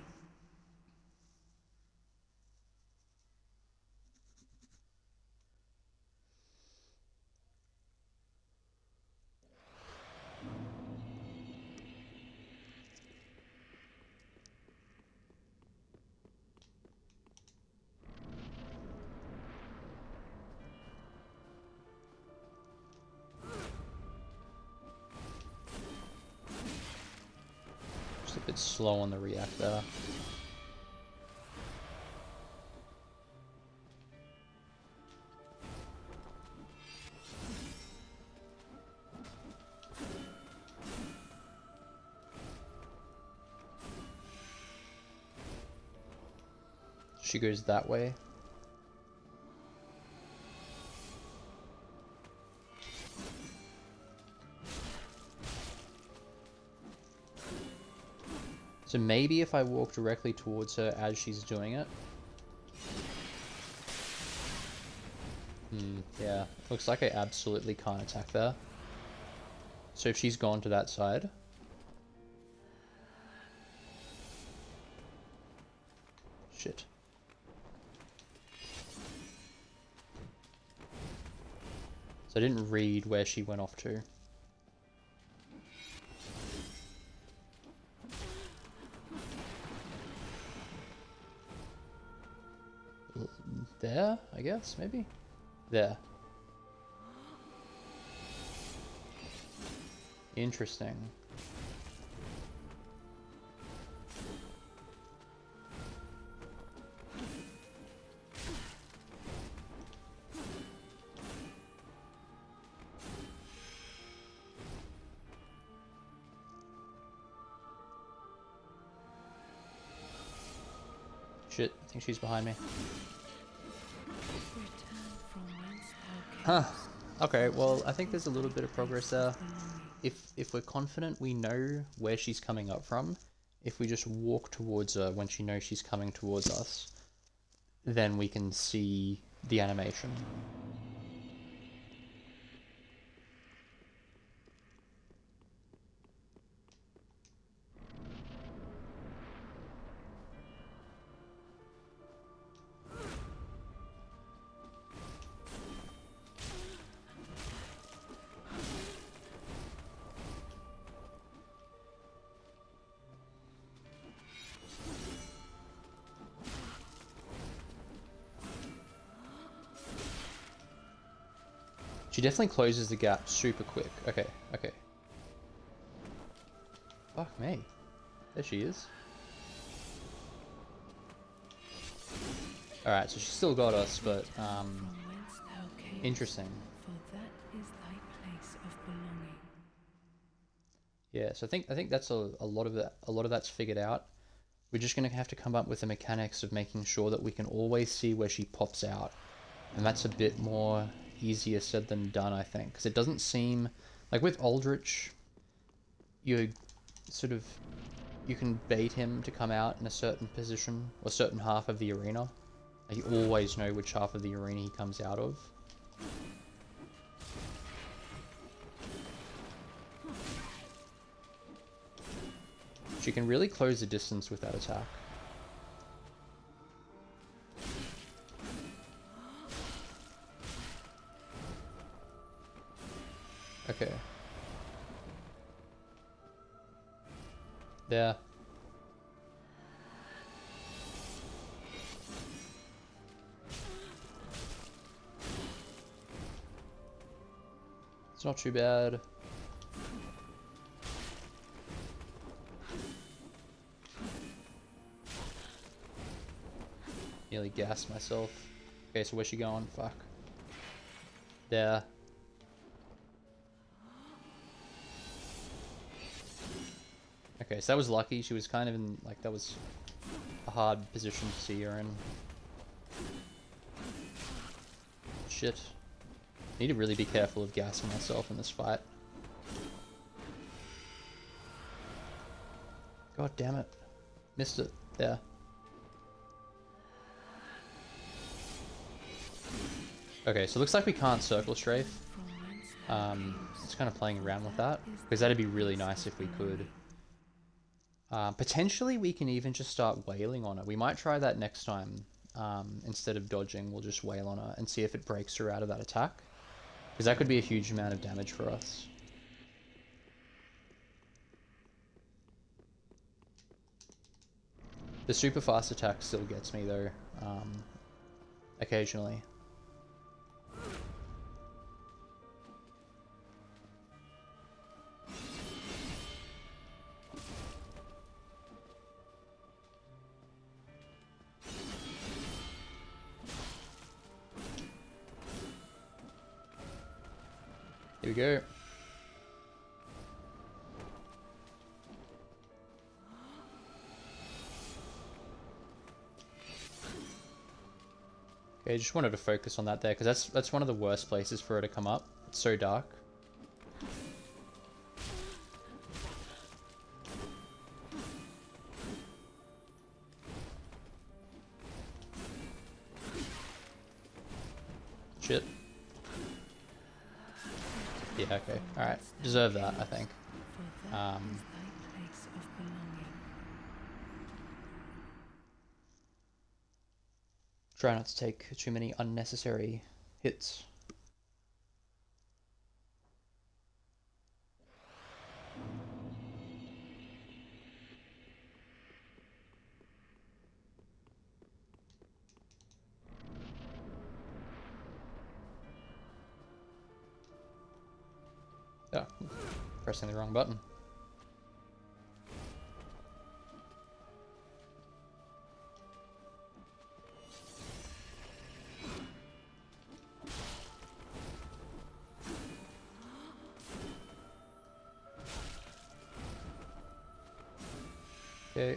Just a bit slow on the reactor. She goes that way. So maybe if I walk directly towards her as she's doing it. Yeah. Looks like I absolutely can't attack there. So if she's gone to that side. Shit. So I didn't read where she went off to. There, I guess, maybe? There. Interesting. Shit, I think she's behind me. Return from whence thou Huh. camest. Okay, well, I think there's a little bit of progress there. If we're confident we know where she's coming up from, if we just walk towards her when she knows she's coming towards us, then we can see the animation. She definitely closes the gap super quick. Okay, okay. Fuck me. There she is. Alright, so she still got us, but, From whence thou camest, interesting. for that is thy place of belonging. Yeah, so I think that's a lot of that. A lot of that's figured out. We're just gonna have to come up with the mechanics of making sure that we can always see where she pops out, and that's a bit more easier said than done, I think, because it doesn't seem like with Aldrich, you sort of you can bait him to come out in a certain position or certain half of the arena. Like you always know which half of the arena he comes out of. She can really close the distance with that attack. Okay. There. It's not too bad. Nearly gassed myself. Okay, so where's she going? Fuck. There. Okay, so that was lucky. She was kind of in, like, that was a hard position to see her in. Shit. Need to really be careful of gassing myself in this fight. God damn it. Missed it. There. Okay, so it looks like we can't circle strafe. It's kind of playing around with that, because that'd be really nice if we could. Potentially we can even just start wailing on it. We might try that next time. Instead of dodging, we'll just wail on it and see if it breaks her out of that attack. Because that could be a huge amount of damage for us. The super fast attack still gets me though, occasionally. Here we go. Okay, just wanted to focus on that there, because that's one of the worst places for her to come up. It's so dark. Shit. Yeah, okay. Alright. Deserve that, I think. Try not to take too many unnecessary hits. Yeah, pressing the wrong button. Okay.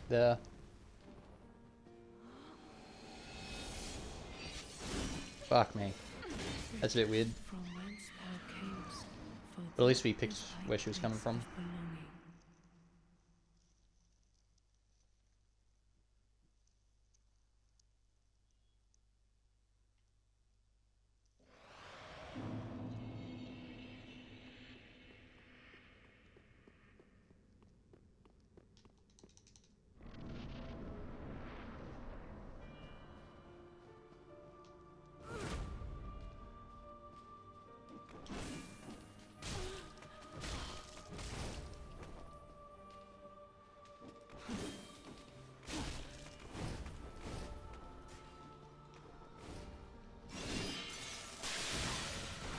There. Fuck me. That's a bit weird. But at least we picked where she was coming from.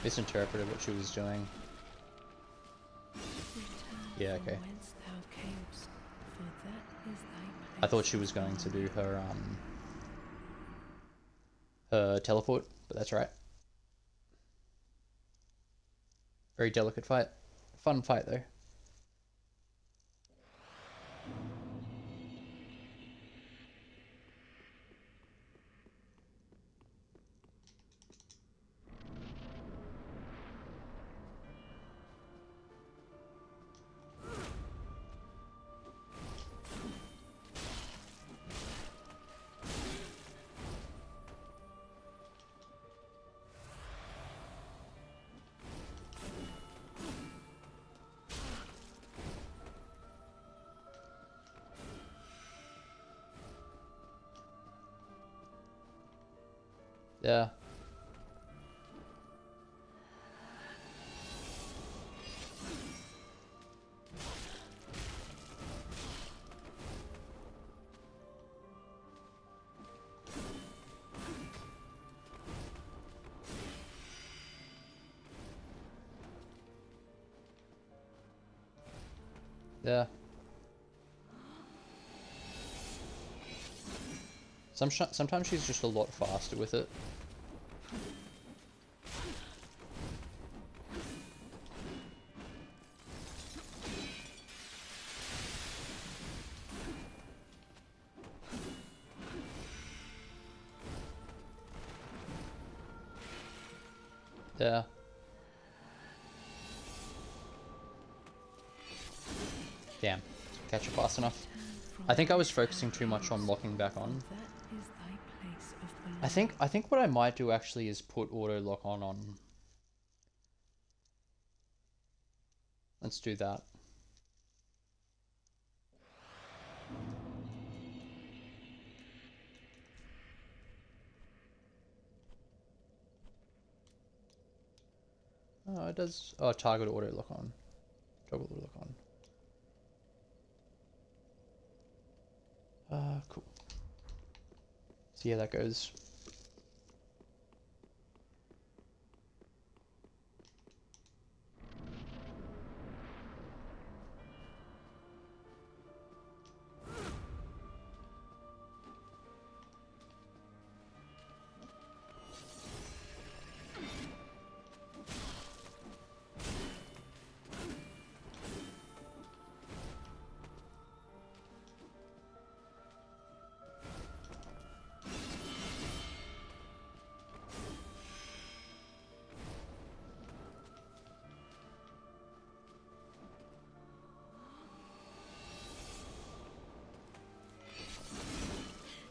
Misinterpreted what she was doing. Yeah, okay. I thought she was going to do her teleport, but that's right. Very delicate fight. Fun fight though. Yeah. Yeah. Sometimes she's just a lot faster with it. There. Damn. Catch her fast enough. I think I was focusing too much on locking back on. I think what I might do actually is put auto lock on. Let's do that. Oh, it does. Oh, target auto lock on. Toggle auto lock on. Cool. See how that goes.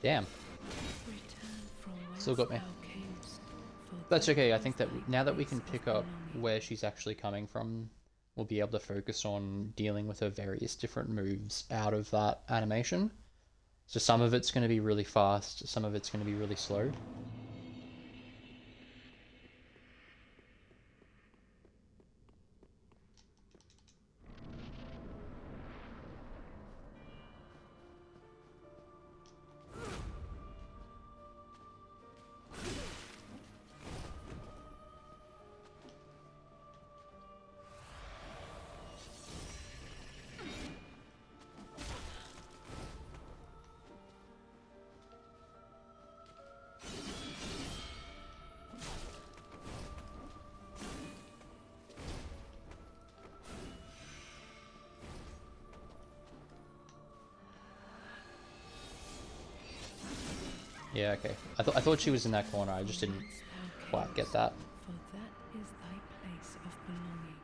Damn. Still got me. That's okay. I think that now that we can pick up where she's actually coming from, we'll be able to focus on dealing with her various different moves out of that animation. So some of it's going to be really fast, some of it's going to be really slow. Yeah, okay. I thought she was in that corner, I just didn't quite get that. For that is thy place of belonging.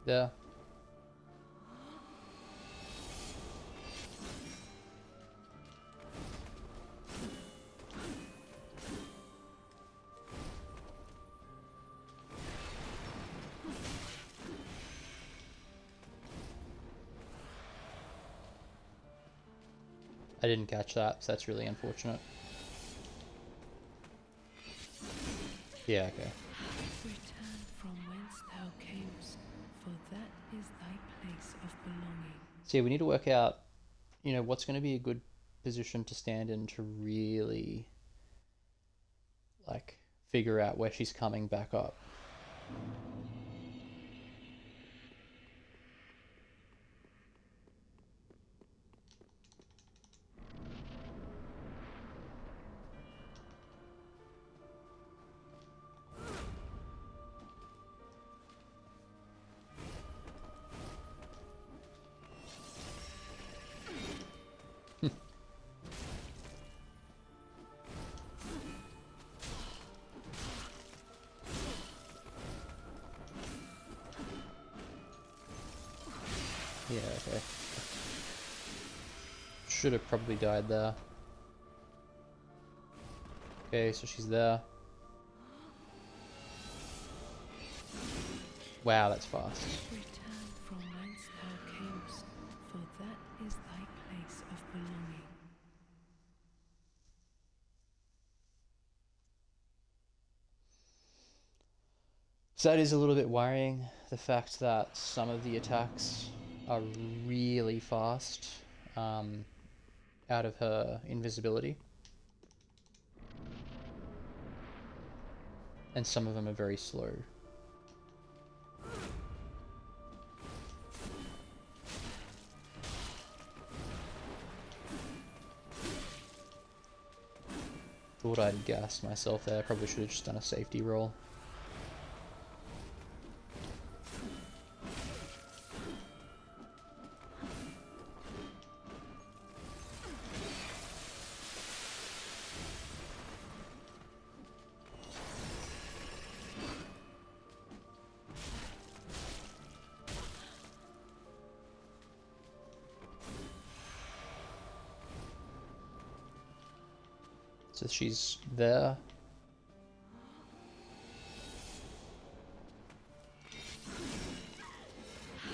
Yeah. I didn't catch that, so that's really unfortunate. Yeah, okay. Return from whence thou camest, for that is thy place of belonging. So yeah, we need to work out, what's going to be a good position to stand in to really, like, figure out where she's coming back up. Yeah, okay. should have probably died there. Okay, so she's there. Wow, that's fast. Return from whence thou camest, for that is thy place of belonging. So that is a little bit worrying, the fact that some of the attacks are really fast out of her invisibility. And some of them are very slow. Thought I'd gassed myself there, probably should have just done a safety roll. So she's there.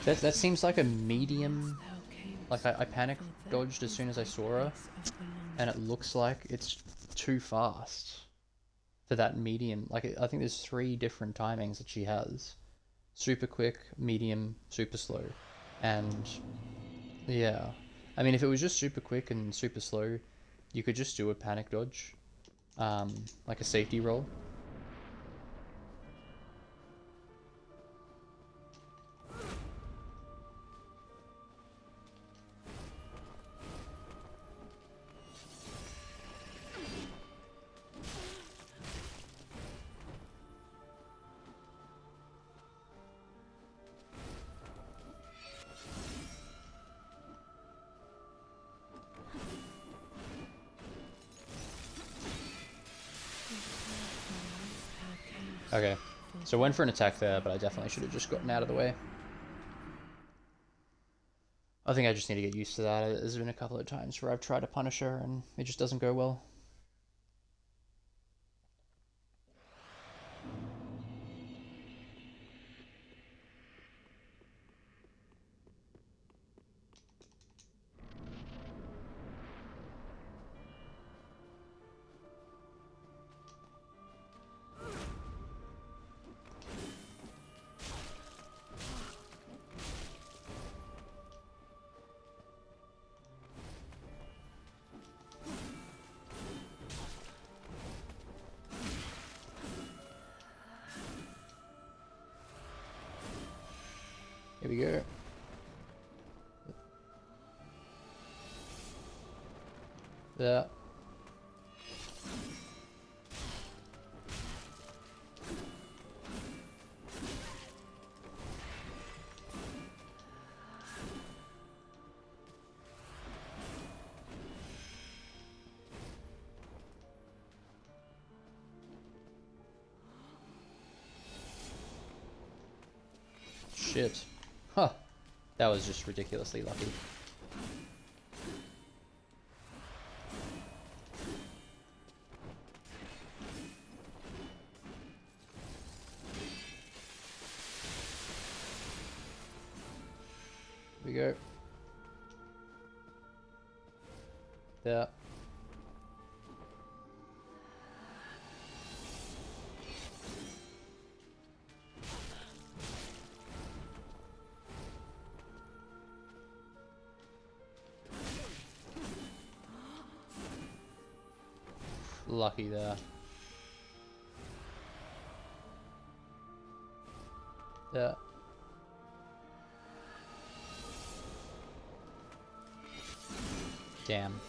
That seems like a medium. Like I panic dodged as soon as I saw her, and it looks like it's too fast for that medium. Like I think there's 3 different timings that she has: super quick, medium, super slow, and yeah. I mean, if it was just super quick and super slow, you could just do a panic dodge, like a safety roll. Okay, so went for an attack there, but I definitely should have just gotten out of the way. I think I just need to get used to that. There's been a couple of times where I've tried to punish her and it just doesn't go well. Here we go. Yeah. Shit. Huh. That was just ridiculously lucky. Here we go. Yeah. Lucky there. Yeah. Damn.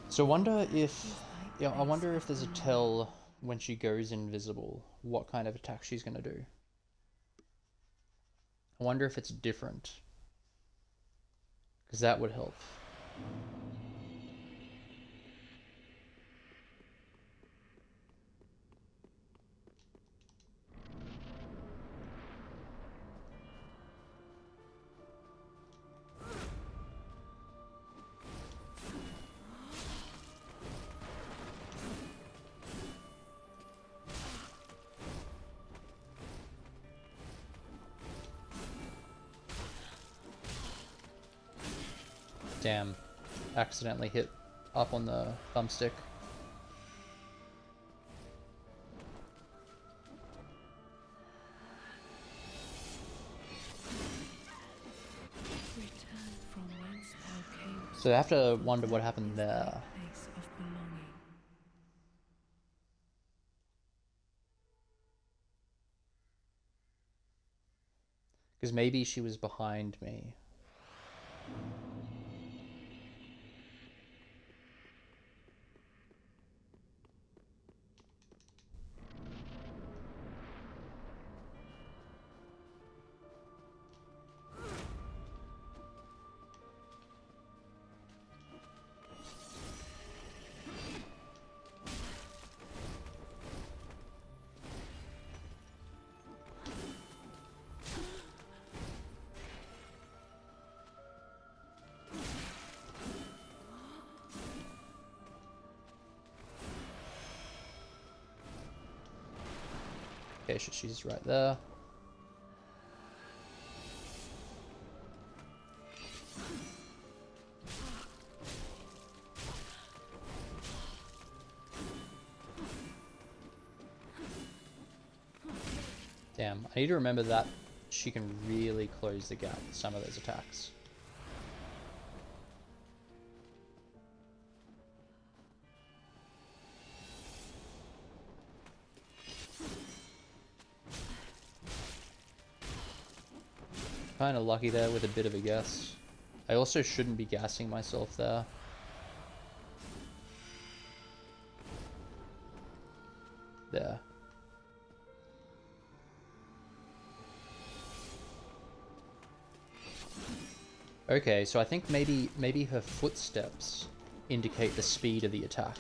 So wonder if, yeah, I wonder if there's a tell when she goes invisible, what kind of attack she's gonna do. I wonder if it's different, because that would help. Damn. Accidentally hit up on the thumbstick. Return from whence thou camest. So I have to wonder what happened there. Place of belonging. Because maybe she was behind me. Okay, so she's right there. Damn, I need to remember that she can really close the gap with some of those attacks. Kind of lucky there with a bit of a guess. I also shouldn't be gassing myself there. There. Okay, so I think maybe her footsteps indicate the speed of the attack.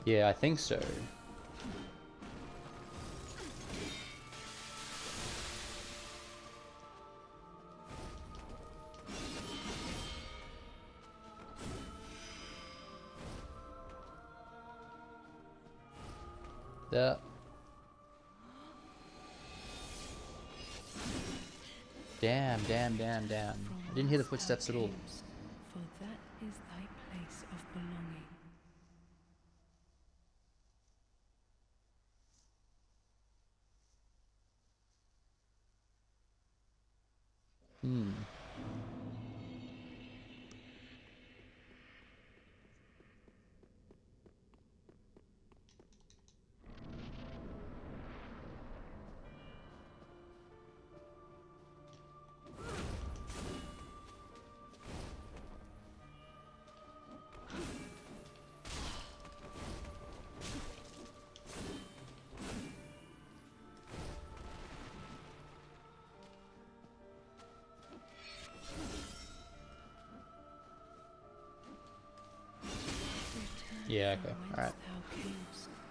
Yeah, I think so. There. Damn. I didn't hear the footsteps at all. For that is thy place of belonging. Hmm. Yeah, okay, alright.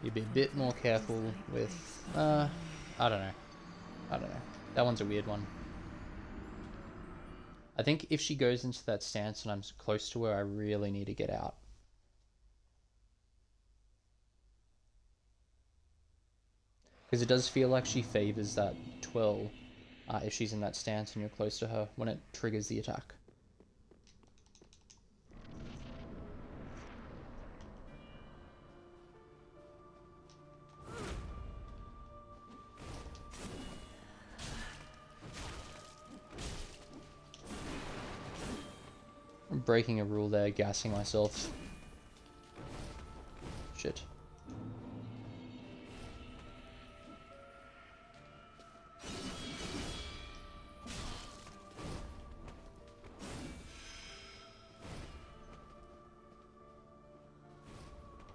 You'd be a bit more careful with, I don't know. That one's a weird one. I think if she goes into that stance and I'm close to her, I really need to get out. Because it does feel like she favors that twirl if she's in that stance and you're close to her when it triggers the attack. I'm breaking a rule there, gassing myself. Shit.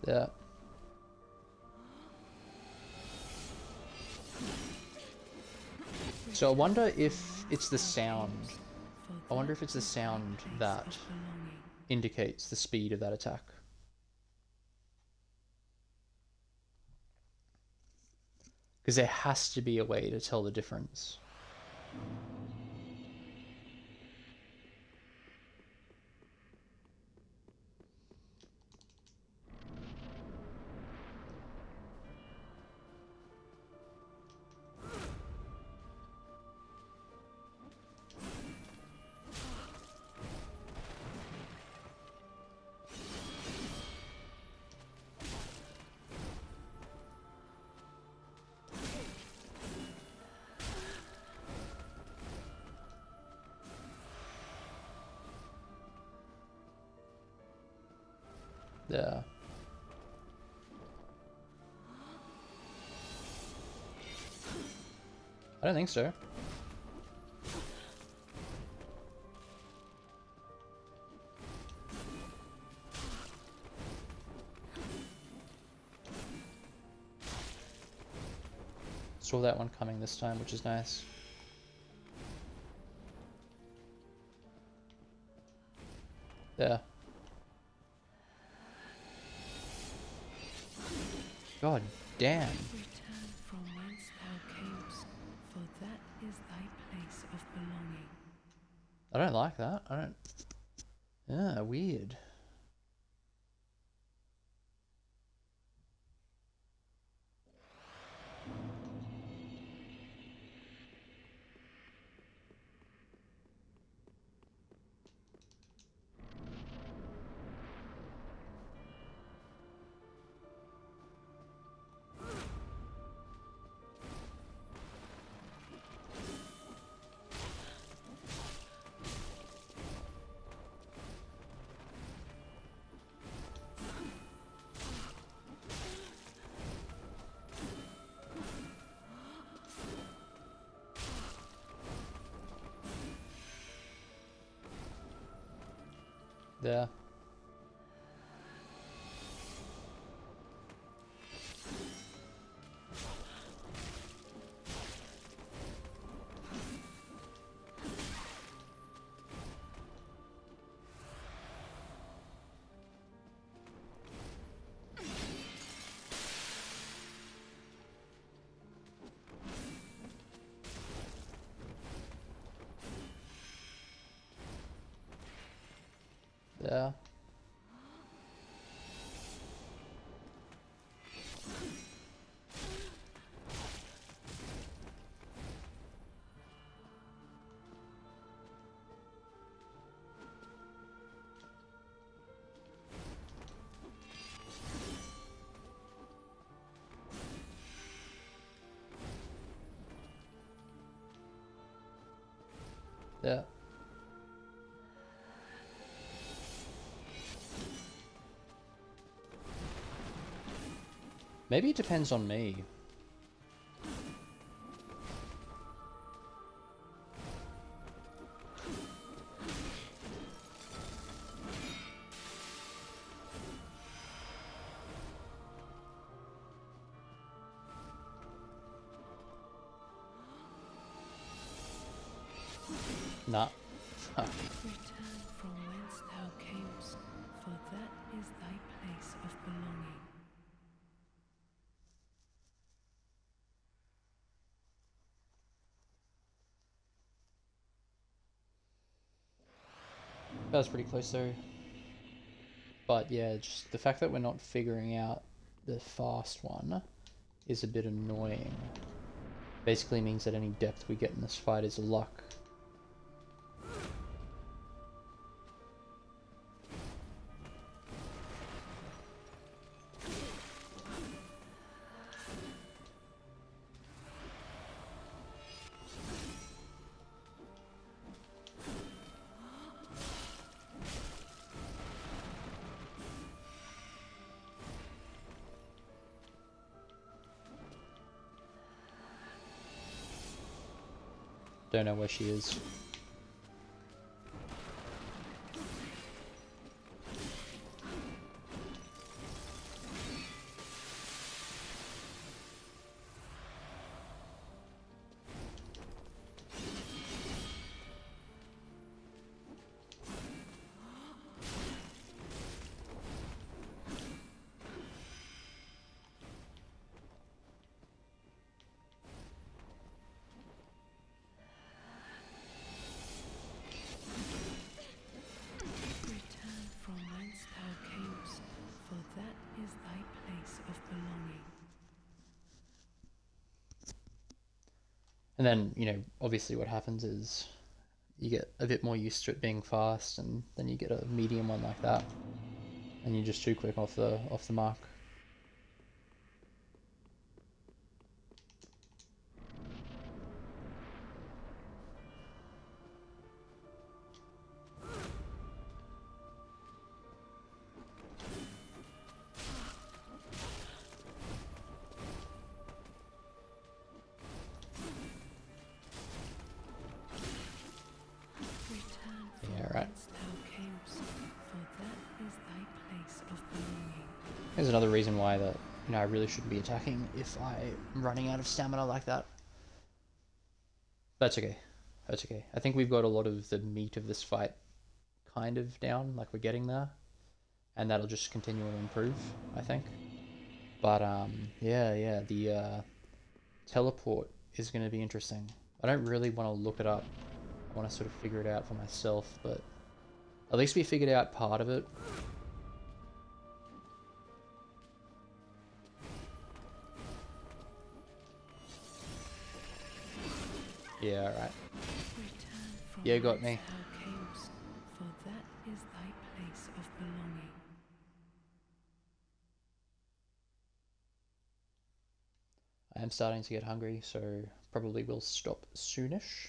Yeah. So I wonder if it's the sound. I wonder if it's the sound that indicates the speed of that attack. Because there has to be a way to tell the difference. There. I don't think so. Saw that one coming this time, which is nice. There. God damn. Return from whence thou camest, for that is thy place of belonging. I don't like that. I don't... Yeah, weird. There. There. There. Maybe it depends on me. Nah. Fuck. Return from whence thou camest, for that is thy place of belonging. That was pretty close though. But yeah, just the fact that we're not figuring out the fast one is a bit annoying. Basically means that any depth we get in this fight is luck. Don't know where she is. And then, obviously what happens is you get a bit more used to it being fast, and then you get a medium one like that, and you're just too quick off the mark. Yeah, right. There's another reason why that I really shouldn't be attacking if I'm running out of stamina like that. That's okay. That's okay. I think we've got a lot of the meat of this fight kind of down, like we're getting there, and that'll just continue to improve, I think. But yeah, the teleport is going to be interesting. I don't really want to look it up. I want to sort of figure it out for myself, but at least we figured out part of it. Yeah, right. Yeah, got me. For that is thy place of belonging. I am starting to get hungry, so probably will stop soonish.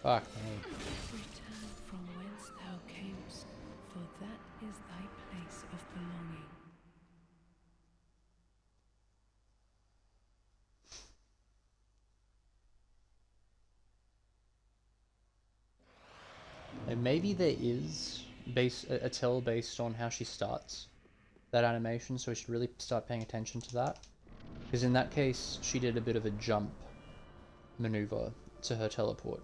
Fuck me. Return from whence thou camest, for that is thy place of belonging. And maybe there is a tell based on how she starts that animation, so we should really start paying attention to that. Because in that case, she did a bit of a jump maneuver to her teleport.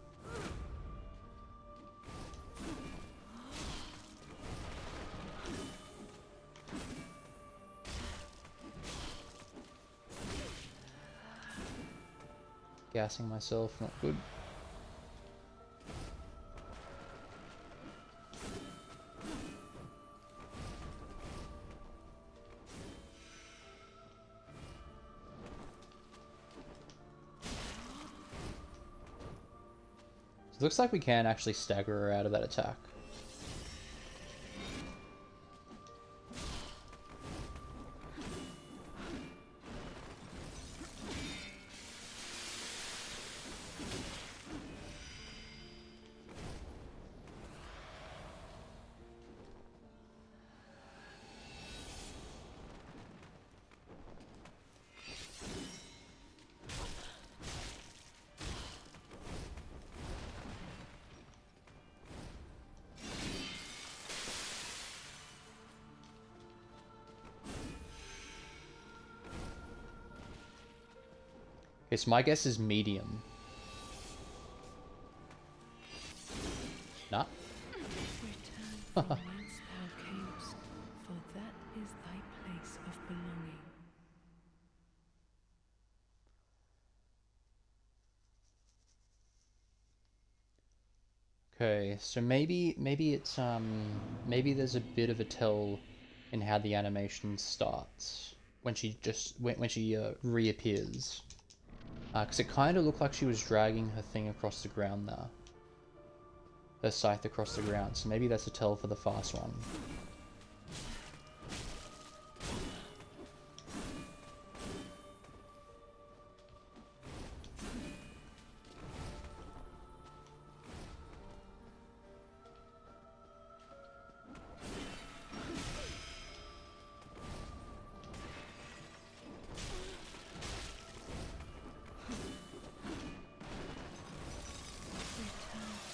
Gassing myself, not good. So it looks like we can actually stagger her out of that attack. Okay, so my guess is medium. Nah. Return from whence thou camest, for that is thy place of belonging. Okay, so maybe it's maybe there's a bit of a tell in how the animation starts when she reappears. Because it kind of looked like she was dragging her thing across the ground there. Her scythe across the ground, so maybe that's a tell for the fast one.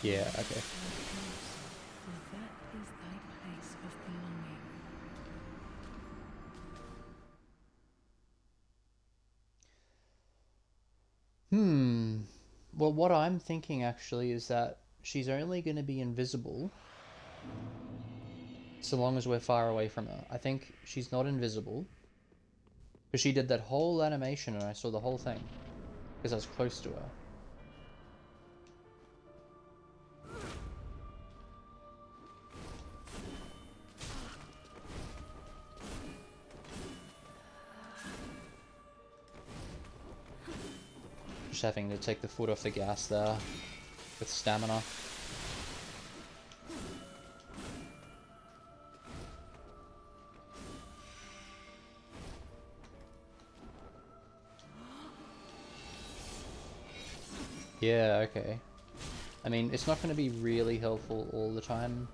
Yeah, okay. For that is thy place of belonging. Well, what I'm thinking actually is that she's only going to be invisible so long as we're far away from her. I think she's not invisible because she did that whole animation and I saw the whole thing because I was close to her. Just having to take the foot off the gas there with stamina. Yeah, okay. I mean, it's not going to be really helpful all the time.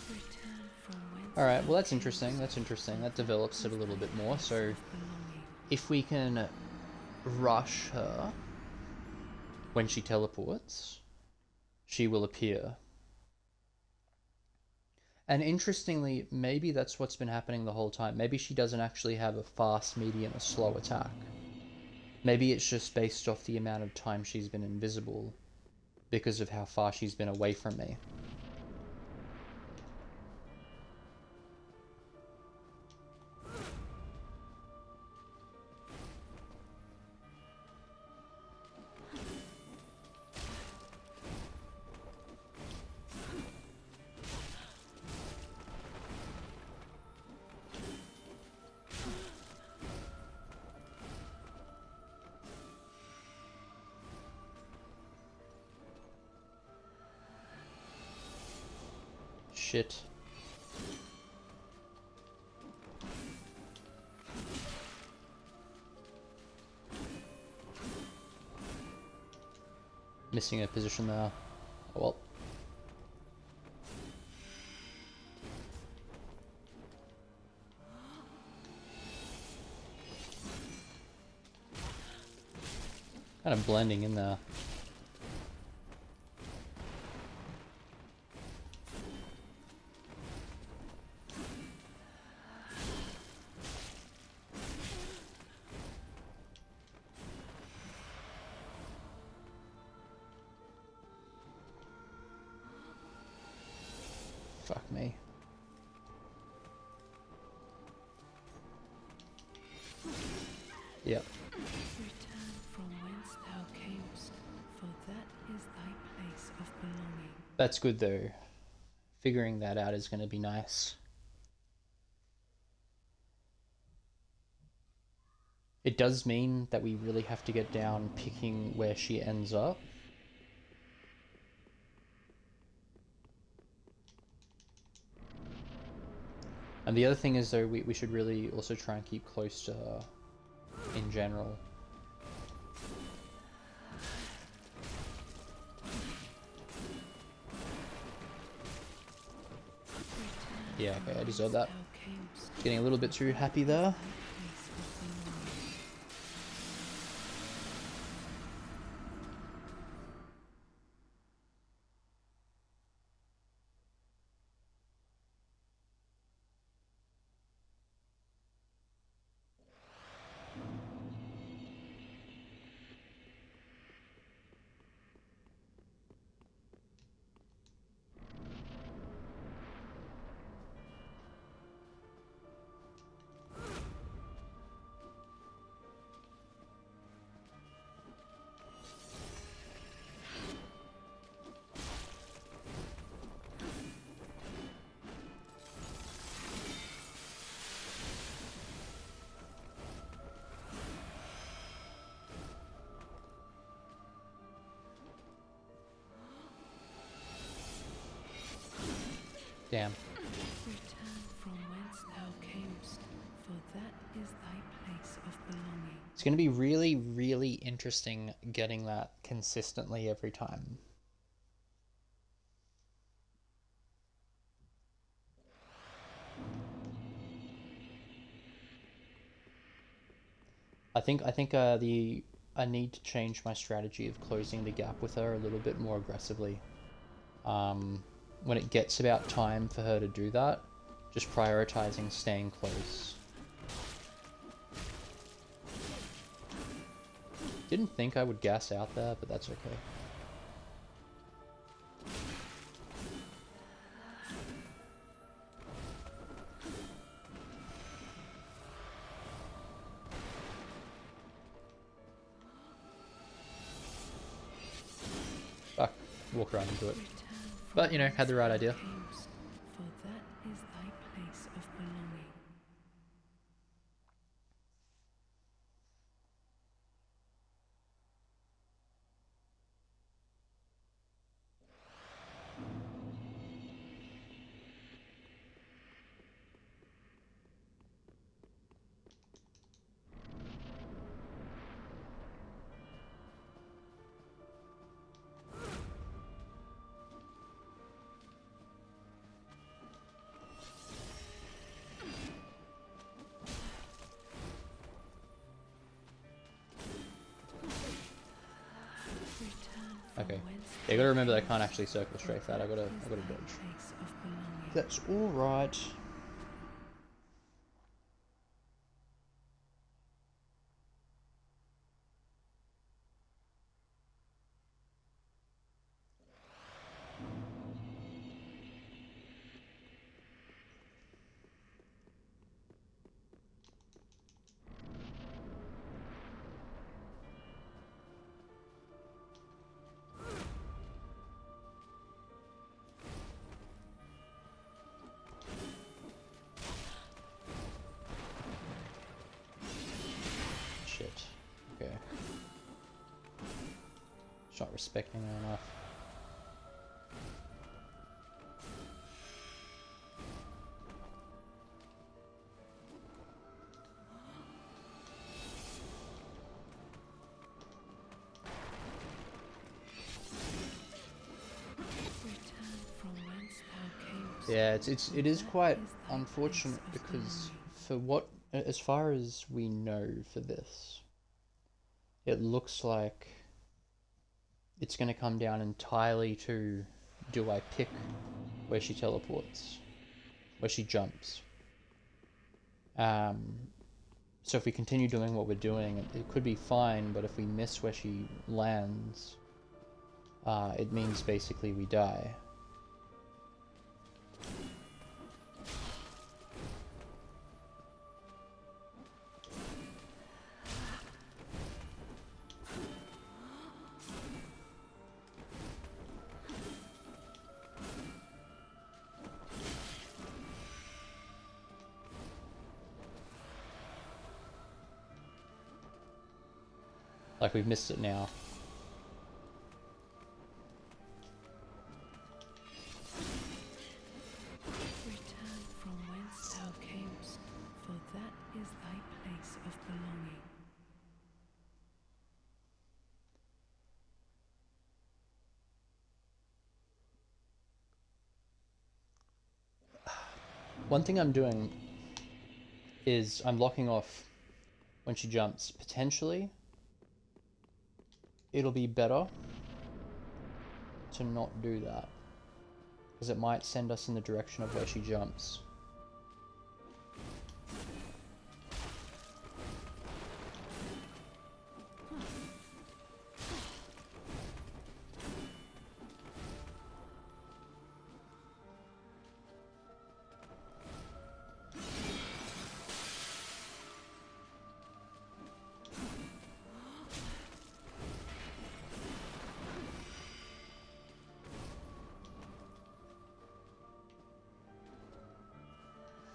Return from whence Alright, thou well that's camest, interesting, that's interesting. That develops it a little bit more, so belonging. if we can rush her when she teleports, she will appear. And interestingly, maybe that's what's been happening the whole time. Maybe she doesn't actually have a fast, medium, or slow attack. Maybe it's just based off the amount of time she's been invisible because of how far she's been away from me. Shit. Missing a position there. Oh well. Kind of blending in there. Fuck me. Yep. Return from whence thou camest, for that is thy place of belonging. That's good though. Figuring that out is going to be nice. It does mean that we really have to get down picking where she ends up. And the other thing is though, we should really also try and keep close to her in general. Yeah, okay, I deserve that. Thou camest, Getting a little bit too happy there. thy place of belonging. Damn. Return from whence thou camest, for that is thy place of belonging. It's going to be really, really interesting getting that consistently every time. I think I need to change my strategy of closing the gap with her a little bit more aggressively. When it gets about time for her to do that, just prioritizing staying close. Didn't think I would gas out there, but that's okay. Fuck, walk right into it. But, you know, had the right idea. For that is thy place of belonging. Okay. Yeah, you gotta remember that I can't actually circle strafe that. I gotta dodge. That's alright. Shit. Okay. Just not respecting her enough. Return from whence thou camest. Yeah, it is quite unfortunate because for what, as far as we know for this, it looks like it's going to come down entirely to, do I pick where she teleports, where she jumps? So if we continue doing what we're doing, it could be fine, but if we miss where she lands, it means basically we die. Like, we've missed it now. Return from whence thou camest, for that is thy place of belonging. One thing I'm doing is I'm locking off when she jumps. Potentially, it'll be better to not do that, because it might send us in the direction of where she jumps.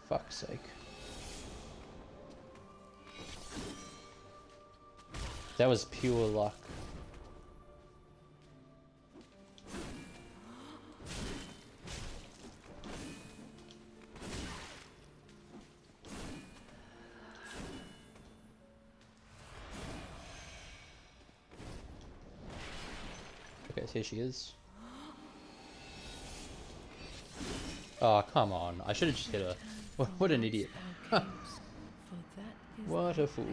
Fuck's sake. That was pure luck. Okay, so here she is. Oh, come on. I should have just hit her. What an idiot. What a fool.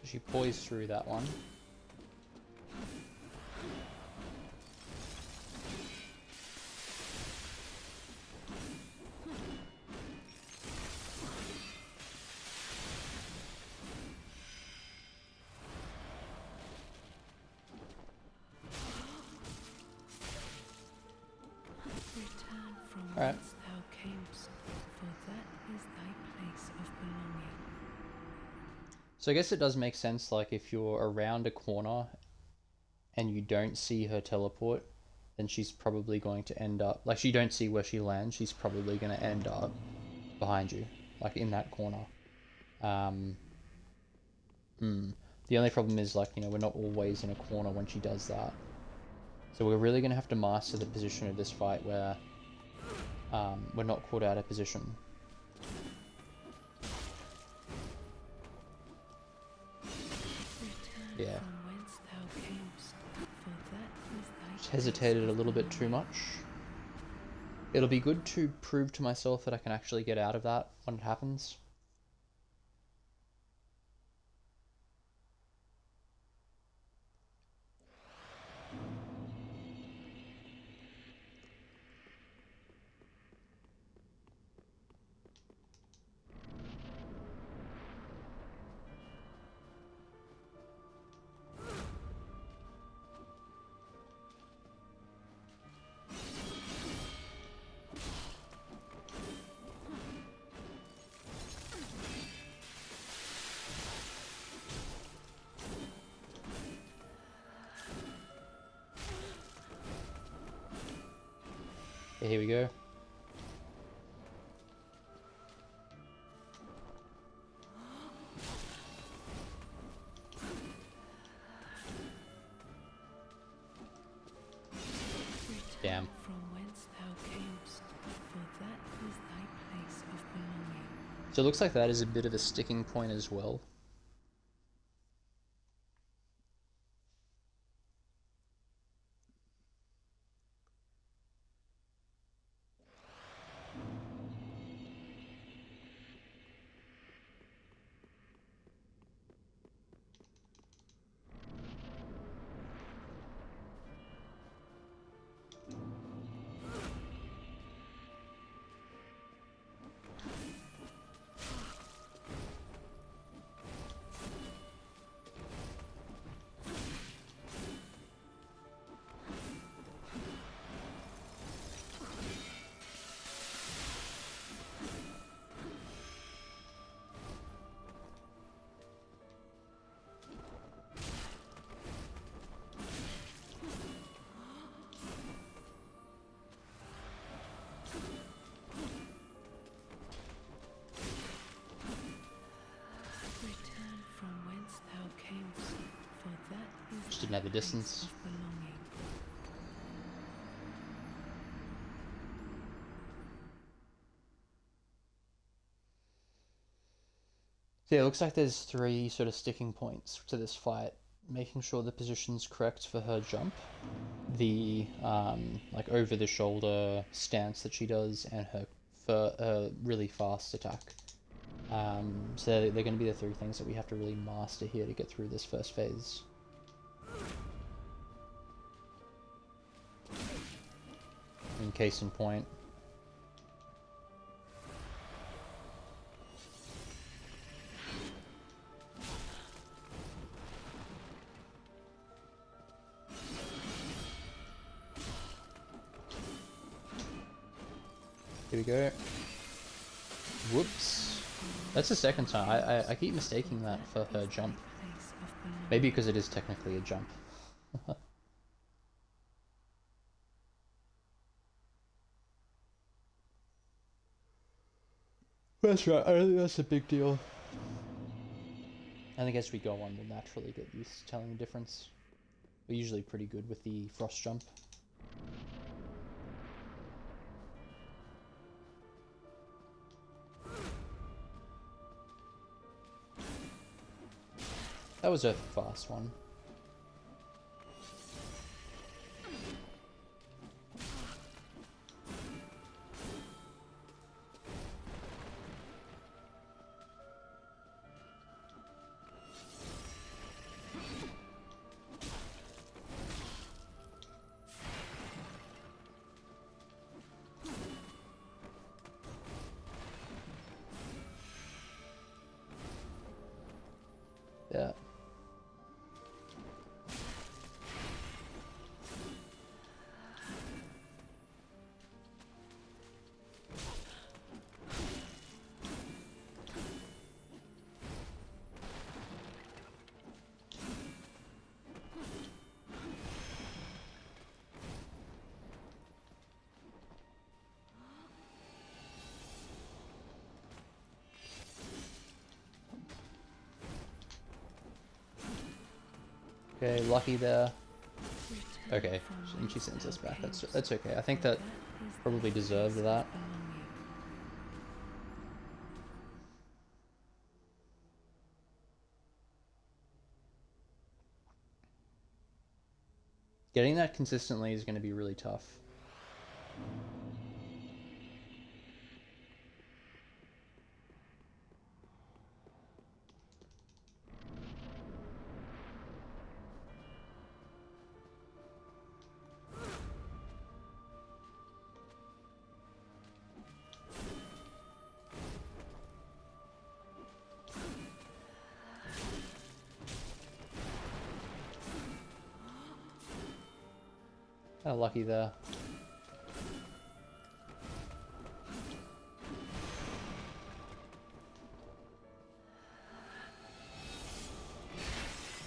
She poised through that one. Alright. So I guess it does make sense, like, if you're around a corner and you don't see her teleport, then she's probably going to end up... Like, you don't see where she lands, she's probably going to end up behind you, like, in that corner. The only problem is, like, you know, we're not always in a corner when she does that. So we're really going to have to master the position of this fight where we're not caught out of position. Yeah. Just hesitated a little bit too much. It'll be good to prove to myself that I can actually get out of that when it happens. Yeah, here we go. Damn. So it looks like that is a bit of a sticking point as well. Just didn't have the distance. So yeah, it looks like there's 3 sort of sticking points to this fight. Making sure the position's correct for her jump, the like over the shoulder stance that she does, and her for a really fast attack. So they're going to be the three things that we have to really master here to get through this first phase. In case in point. Here we go. Whoops. That's the second time. I keep mistaking that for her jump. Maybe because it is technically a jump. That's right, I don't think that's a big deal. And I guess we go on, we'll naturally get used to telling the difference. We're usually pretty good with the frost jump. That was a fast one. Yeah. Okay, lucky there. Okay, and she sends us back. That's okay. I think that probably deserved that. Getting that consistently is going to be really tough. Lucky there.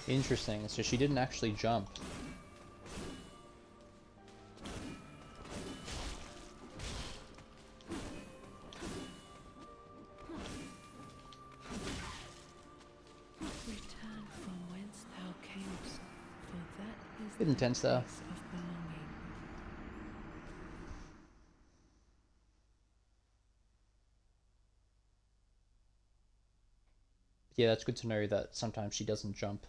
Interesting, so she didn't actually jump. Return from whence thou camest, for that is Bit intense the there. place of belonging. Yeah, that's good to know that sometimes she doesn't jump.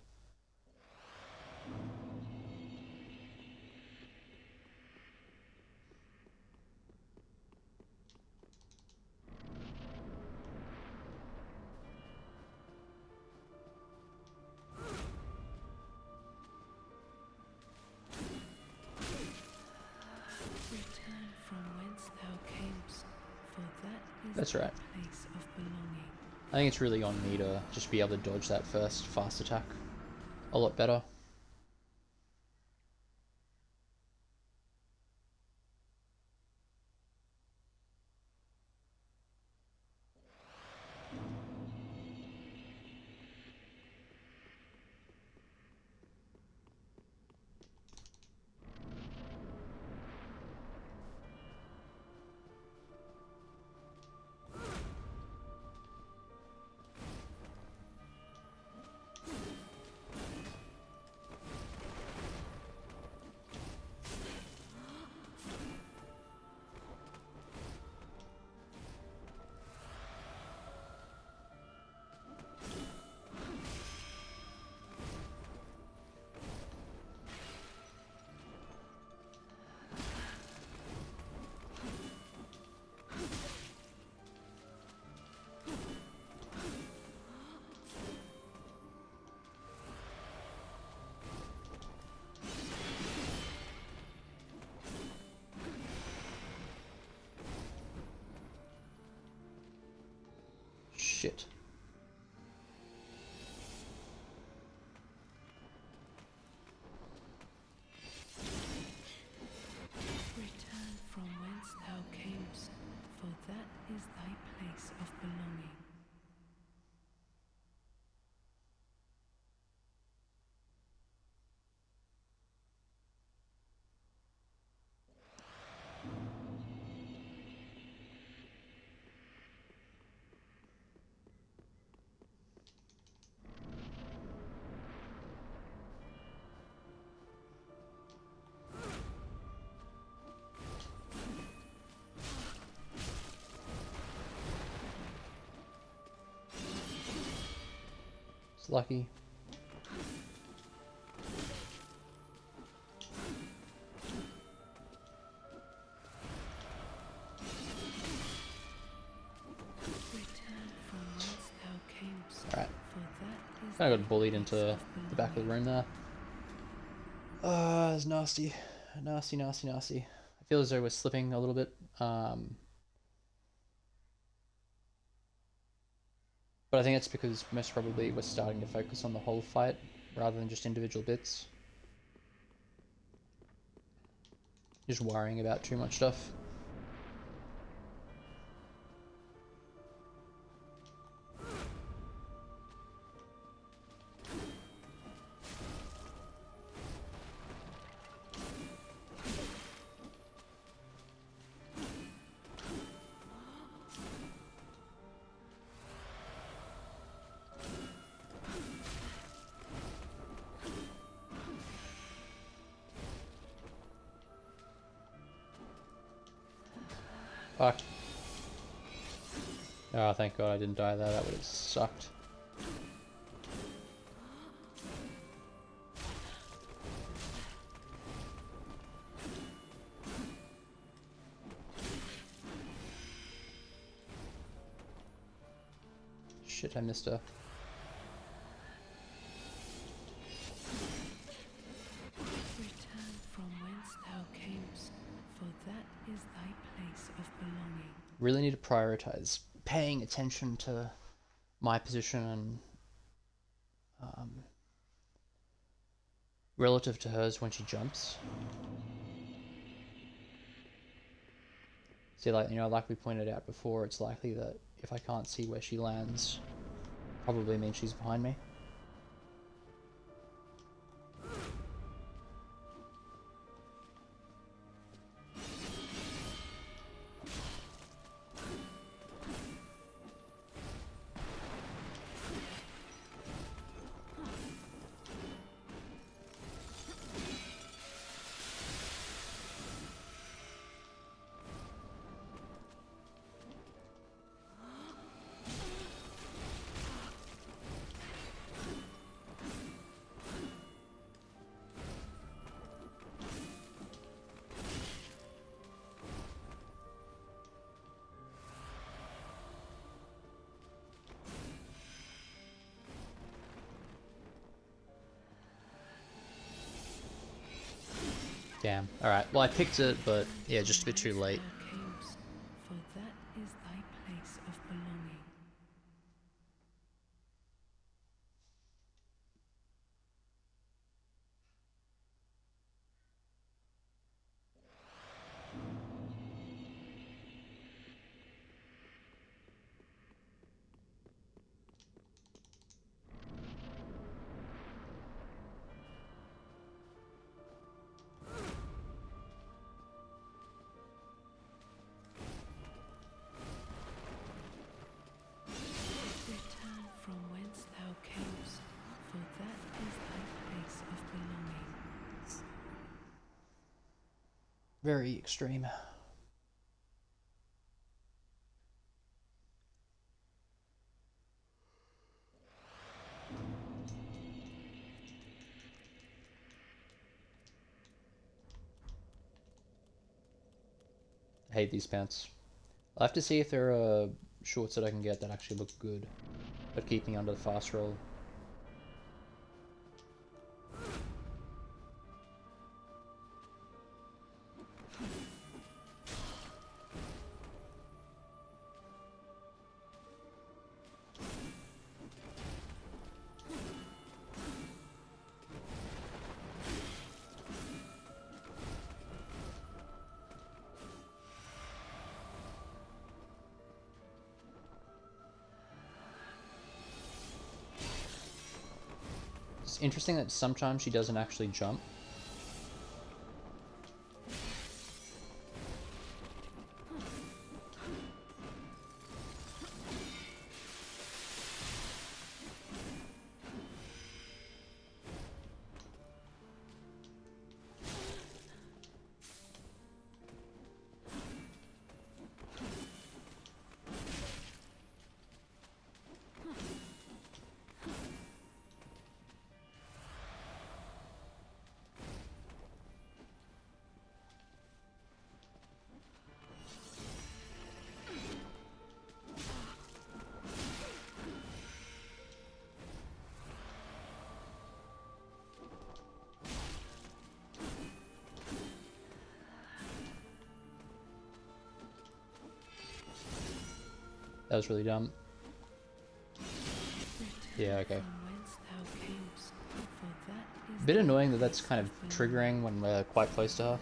Return from whence thou camest, for that is That's right. the place of belonging. I think it's really on me to just be able to dodge that first fast attack a lot better. Shit. Return from whence thou camest, for that is thy place of belonging. It's lucky. Return from whence thou camest, Alright. for that is Kind of thy got bullied place into of the back of the belonging. room there. It's nasty. Nasty, nasty, nasty. I feel as though we're slipping a little bit. But I think it's because most probably we're starting to focus on the whole fight rather than just individual bits. Just worrying about too much stuff. Fuck. Oh, thank God I didn't die there. That would have sucked. Shit, I missed her. Return from whence thou camest, for that is thy place of belonging. Really need to prioritize paying attention to my position and relative to hers when she jumps. See, like, you know, like we pointed out before, it's likely that if I can't see where she lands, probably means she's behind me. Damn. Alright, well I picked it, but yeah, just a bit too late. Thou camest, for that is thy place of belonging. Return from whence thou camest, for that is thy place of belonging. Very extreme. I hate these pants. I'll have to see if there are shorts that I can get that actually look good, but keep me under the fast roll. It's interesting that sometimes she doesn't actually jump. That was really dumb. Yeah, okay. Bit annoying that that's kind of triggering when we're quite close to her.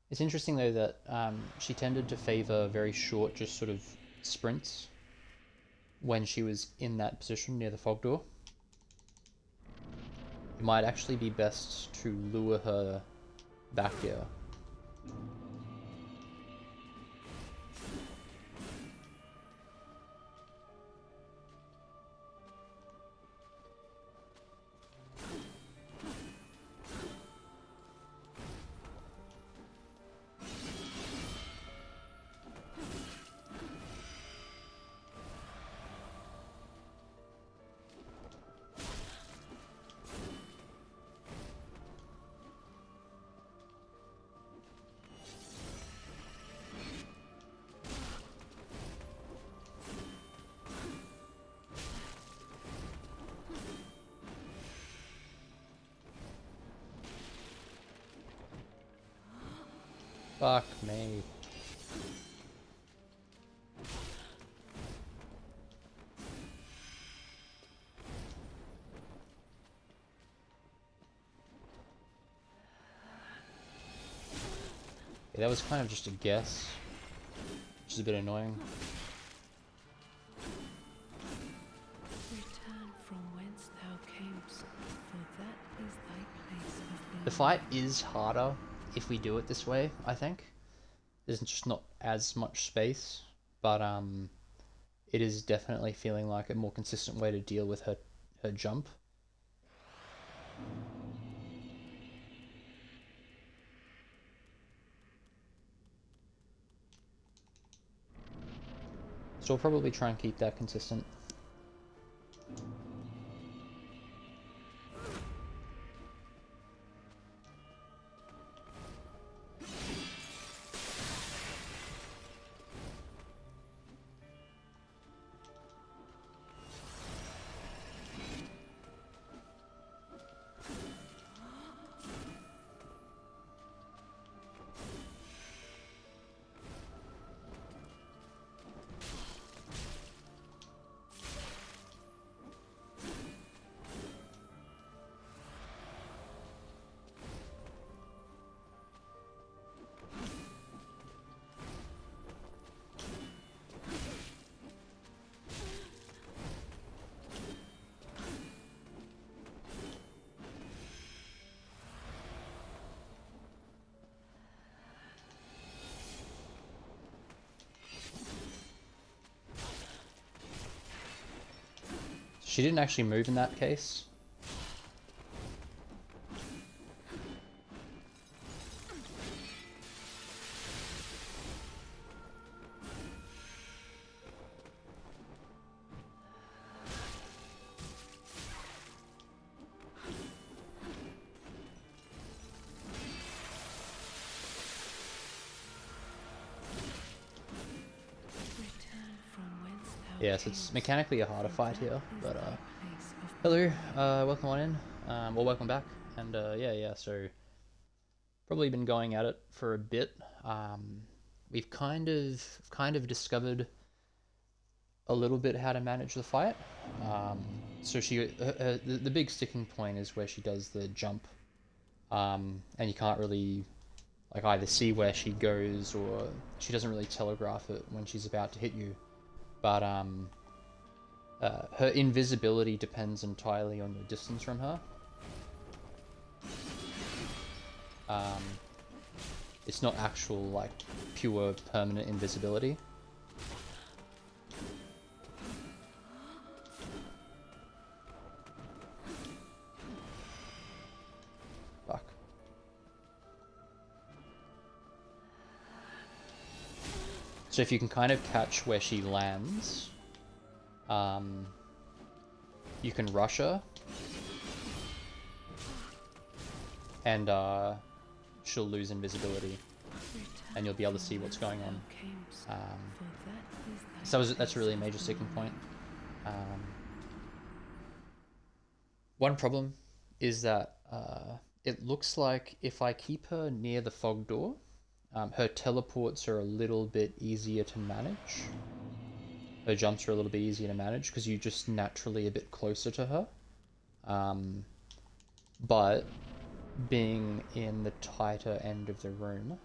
It's interesting though that she tended to favor very short, just sort of sprints when she was in that position near the fog door. It might actually be best to lure her back here. Fuck me. Yeah, that was kind of just a guess, which is a bit annoying. Return from whence thou camest, for that is thy place of being. The fight is harder if we do it this way, I think. There's just not as much space, but it is definitely feeling like a more consistent way to deal with her jump. So we'll probably try and keep that consistent. She didn't actually move in that case. Yes, it's mechanically a harder fight here, but hello, welcome on in, well, welcome back, and yeah, so probably been going at it for a bit. We've kind of discovered a little bit how to manage the fight. So the big sticking point is where she does the jump, and you can't really like either see where she goes, or she doesn't really telegraph it when she's about to hit you. But her invisibility depends entirely on your distance from her. It's not actual, like, pure permanent invisibility. Fuck. So if you can kind of catch where she lands, you can rush her, and she'll lose invisibility, and you'll be able to see what's going on. So that's really a major sticking point. One problem is that it looks like if I keep her near the fog door, her teleports are a little bit easier to manage. Her jumps are a little bit easier to manage because you're just naturally a bit closer to her. But being in the tighter end of the room,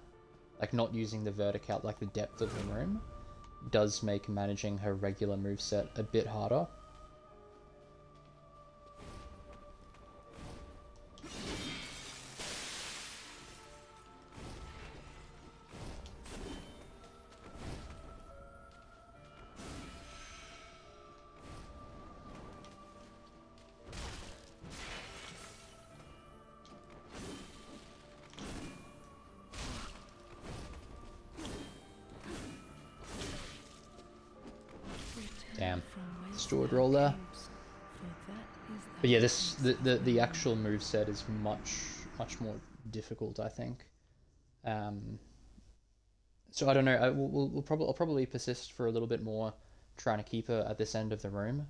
like not using the vertical, like the depth of the room, does make managing her regular moveset a bit harder. Damn, stored roll there. But yeah, the actual moveset is much more difficult, I think. So I don't know. I'll probably persist for a little bit more, trying to keep her at this end of the room.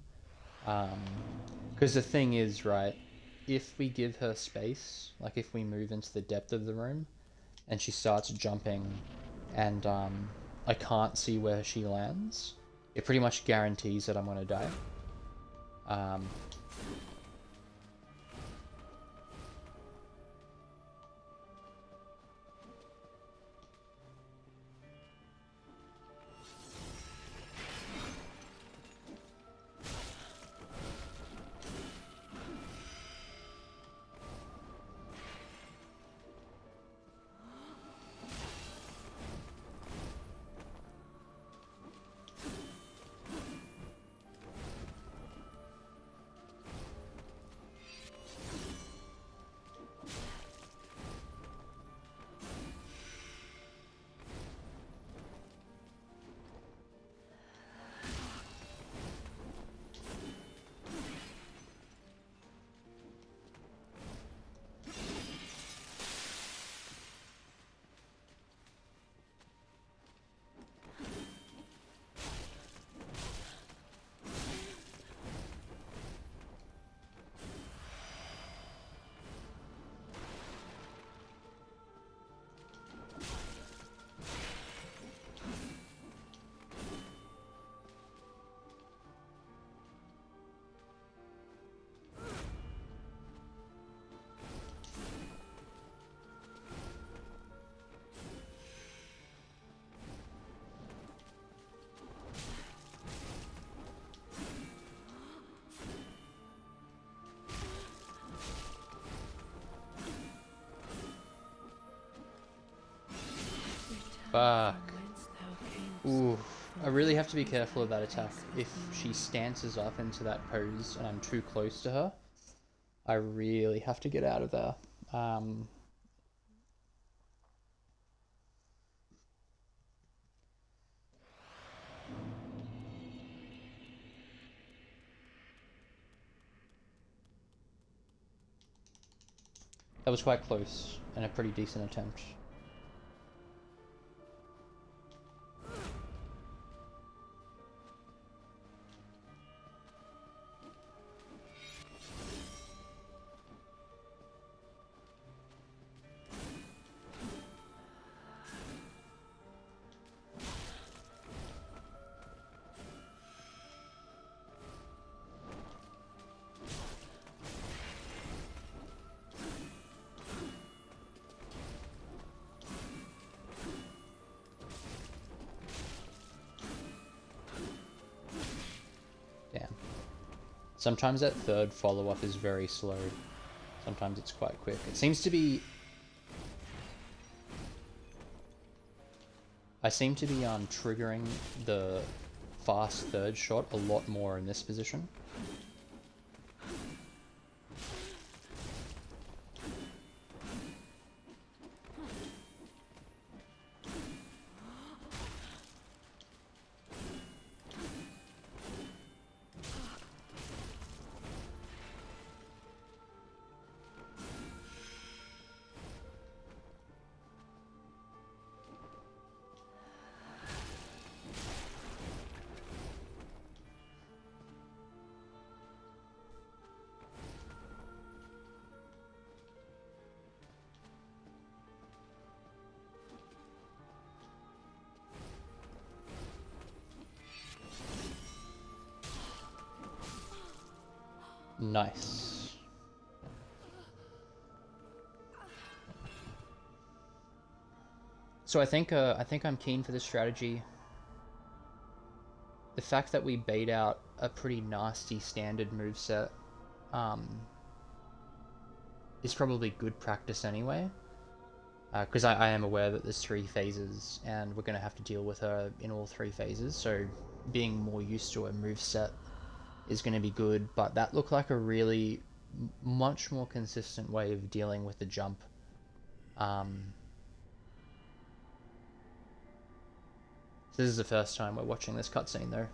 Because the thing is, right, if we give her space, like if we move into the depth of the room, and she starts jumping, and I can't see where she lands, it pretty much guarantees that I'm gonna die. Fuck. Ooh, I really have to be careful of that attack. If she stances up into that pose and I'm too close to her, I really have to get out of there. That was quite close and a pretty decent attempt. Sometimes that third follow-up is very slow. Sometimes it's quite quick. It seems to be... I seem to be triggering the fast third shot a lot more in this position. Nice. So I think I'm keen for this strategy. The fact that we bait out a pretty nasty standard moveset is probably good practice anyway. Because I am aware that there's 3 phases and we're going to have to deal with her in all 3 phases, so being more used to a moveset is going to be good, but that looked like a really much more consistent way of dealing with the jump. This is the first time we're watching this cutscene though.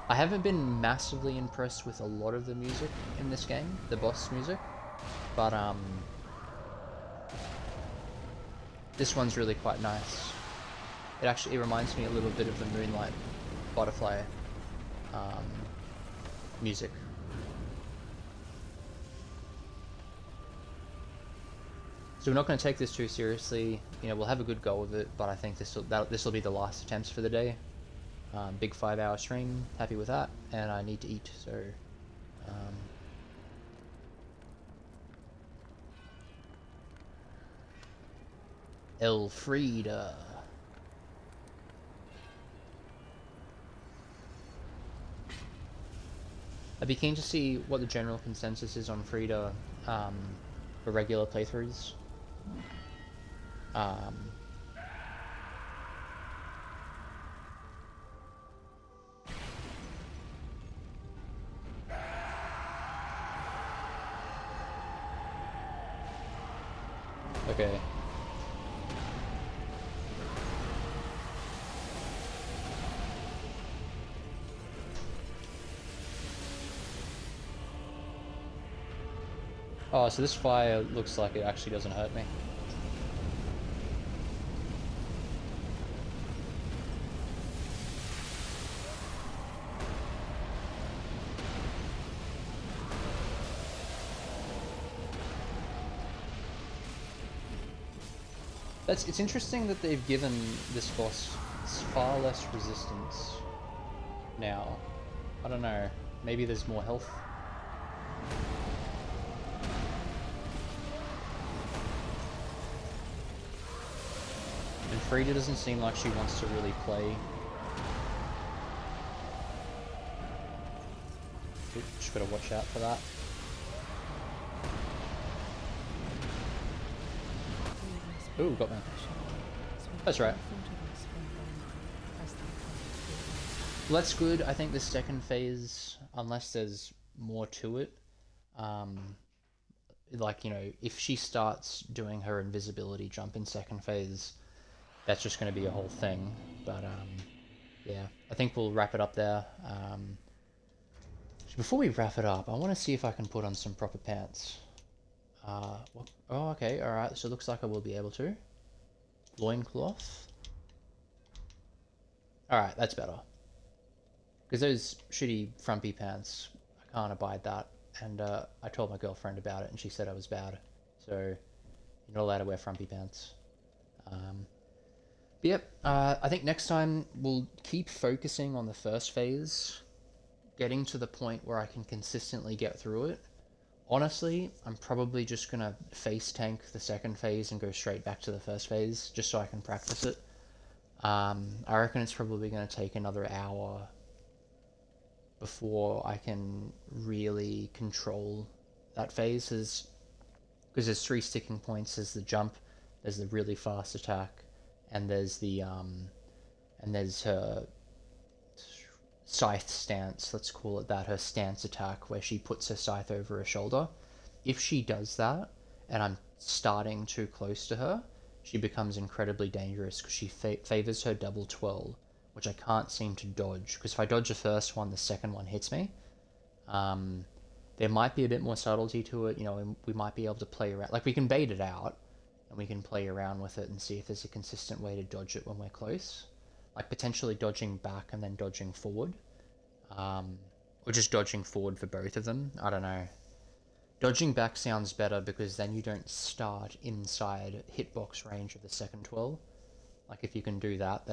I haven't been massively impressed with a lot of the music in this game, the boss music, but this one's really quite nice. It reminds me a little bit of the Moonlight Butterfly music. So we're not going to take this too seriously. You know, we'll have a good go of it, but I think this will be the last attempts for the day. Big 5-hour stream, happy with that, and I need to eat, so Friede. I'd be keen to see what the general consensus is on Friede for regular playthroughs. Okay. Oh, so this fire looks like it actually doesn't hurt me. It's interesting that they've given this boss far less resistance now. I don't know, maybe there's more health. And Friede doesn't seem like she wants to really play. Oop, just gotta watch out for that. Ooh, got me. That's right. Well, that's good. I think the second phase, unless there's more to it, like, you know, if she starts doing her invisibility jump in second phase, that's just going to be a whole thing. But, yeah, I think we'll wrap it up there. Before we wrap it up, I want to see if I can put on some proper pants. Oh, okay, alright, so it looks like I will be able to. Loincloth. Alright, that's better. Because those shitty frumpy pants, I can't abide that. And I told my girlfriend about it and she said I was bad. So, you're not allowed to wear frumpy pants. But yep, I think next time we'll keep focusing on the first phase. Getting to the point where I can consistently get through it. Honestly, I'm probably just gonna face tank the second phase and go straight back to the first phase, just so I can practice it. I reckon it's probably gonna take another hour before I can really control that phase, because there's three sticking points. There's the jump, there's the really fast attack, and there's her scythe stance, let's call it that, her stance attack, where she puts her scythe over her shoulder. If she does that, and I'm starting too close to her, she becomes incredibly dangerous because she favors her double twirl, which I can't seem to dodge, because if I dodge the first one, the second one hits me. There might be a bit more subtlety to it, you know, and we might be able to play around, like we can bait it out, and we can play around with it and see if there's a consistent way to dodge it when we're close. Like potentially dodging back and then dodging forward. Or just dodging forward for both of them. I don't know. Dodging back sounds better because then you don't start inside hitbox range of the second twirl. Like if you can do that,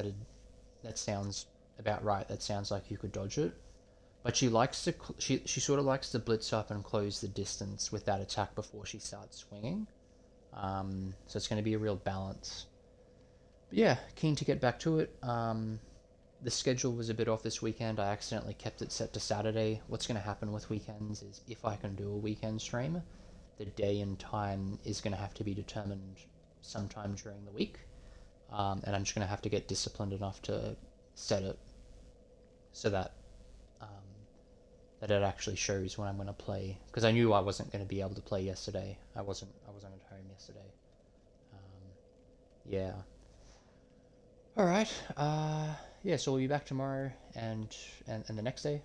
that sounds about right. That sounds like you could dodge it. But she likes to she sort of likes to blitz up and close the distance with that attack before she starts swinging. So it's going to be a real balance. But yeah, keen to get back to it. The schedule was a bit off this weekend. I accidentally kept it set to Saturday. What's going to happen with weekends is if I can do a weekend stream, the day and time is going to have to be determined sometime during the week. And I'm just going to have to get disciplined enough to set it so that that it actually shows when I'm going to play. Because I knew I wasn't going to be able to play yesterday. I wasn't at home yesterday. Yeah. Alright, yeah, so we'll be back tomorrow and the next day.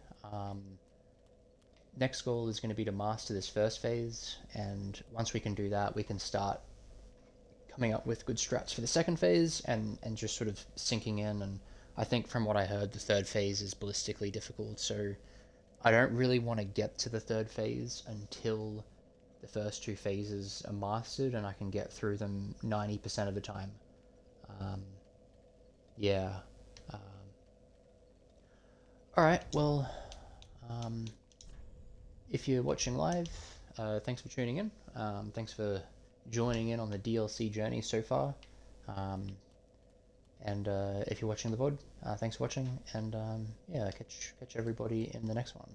Next goal is going to be to master this first phase, and once we can do that, we can start coming up with good strats for the second phase and just sort of sinking in. And I think from what I heard, the third phase is ballistically difficult, so I don't really want to get to the third phase until the first two phases are mastered and I can get through them 90% of the time. Yeah. Alright, well, if you're watching live, thanks for tuning in. Thanks for joining in on the DLC journey so far. And if you're watching the VOD, thanks for watching, and yeah, catch everybody in the next one.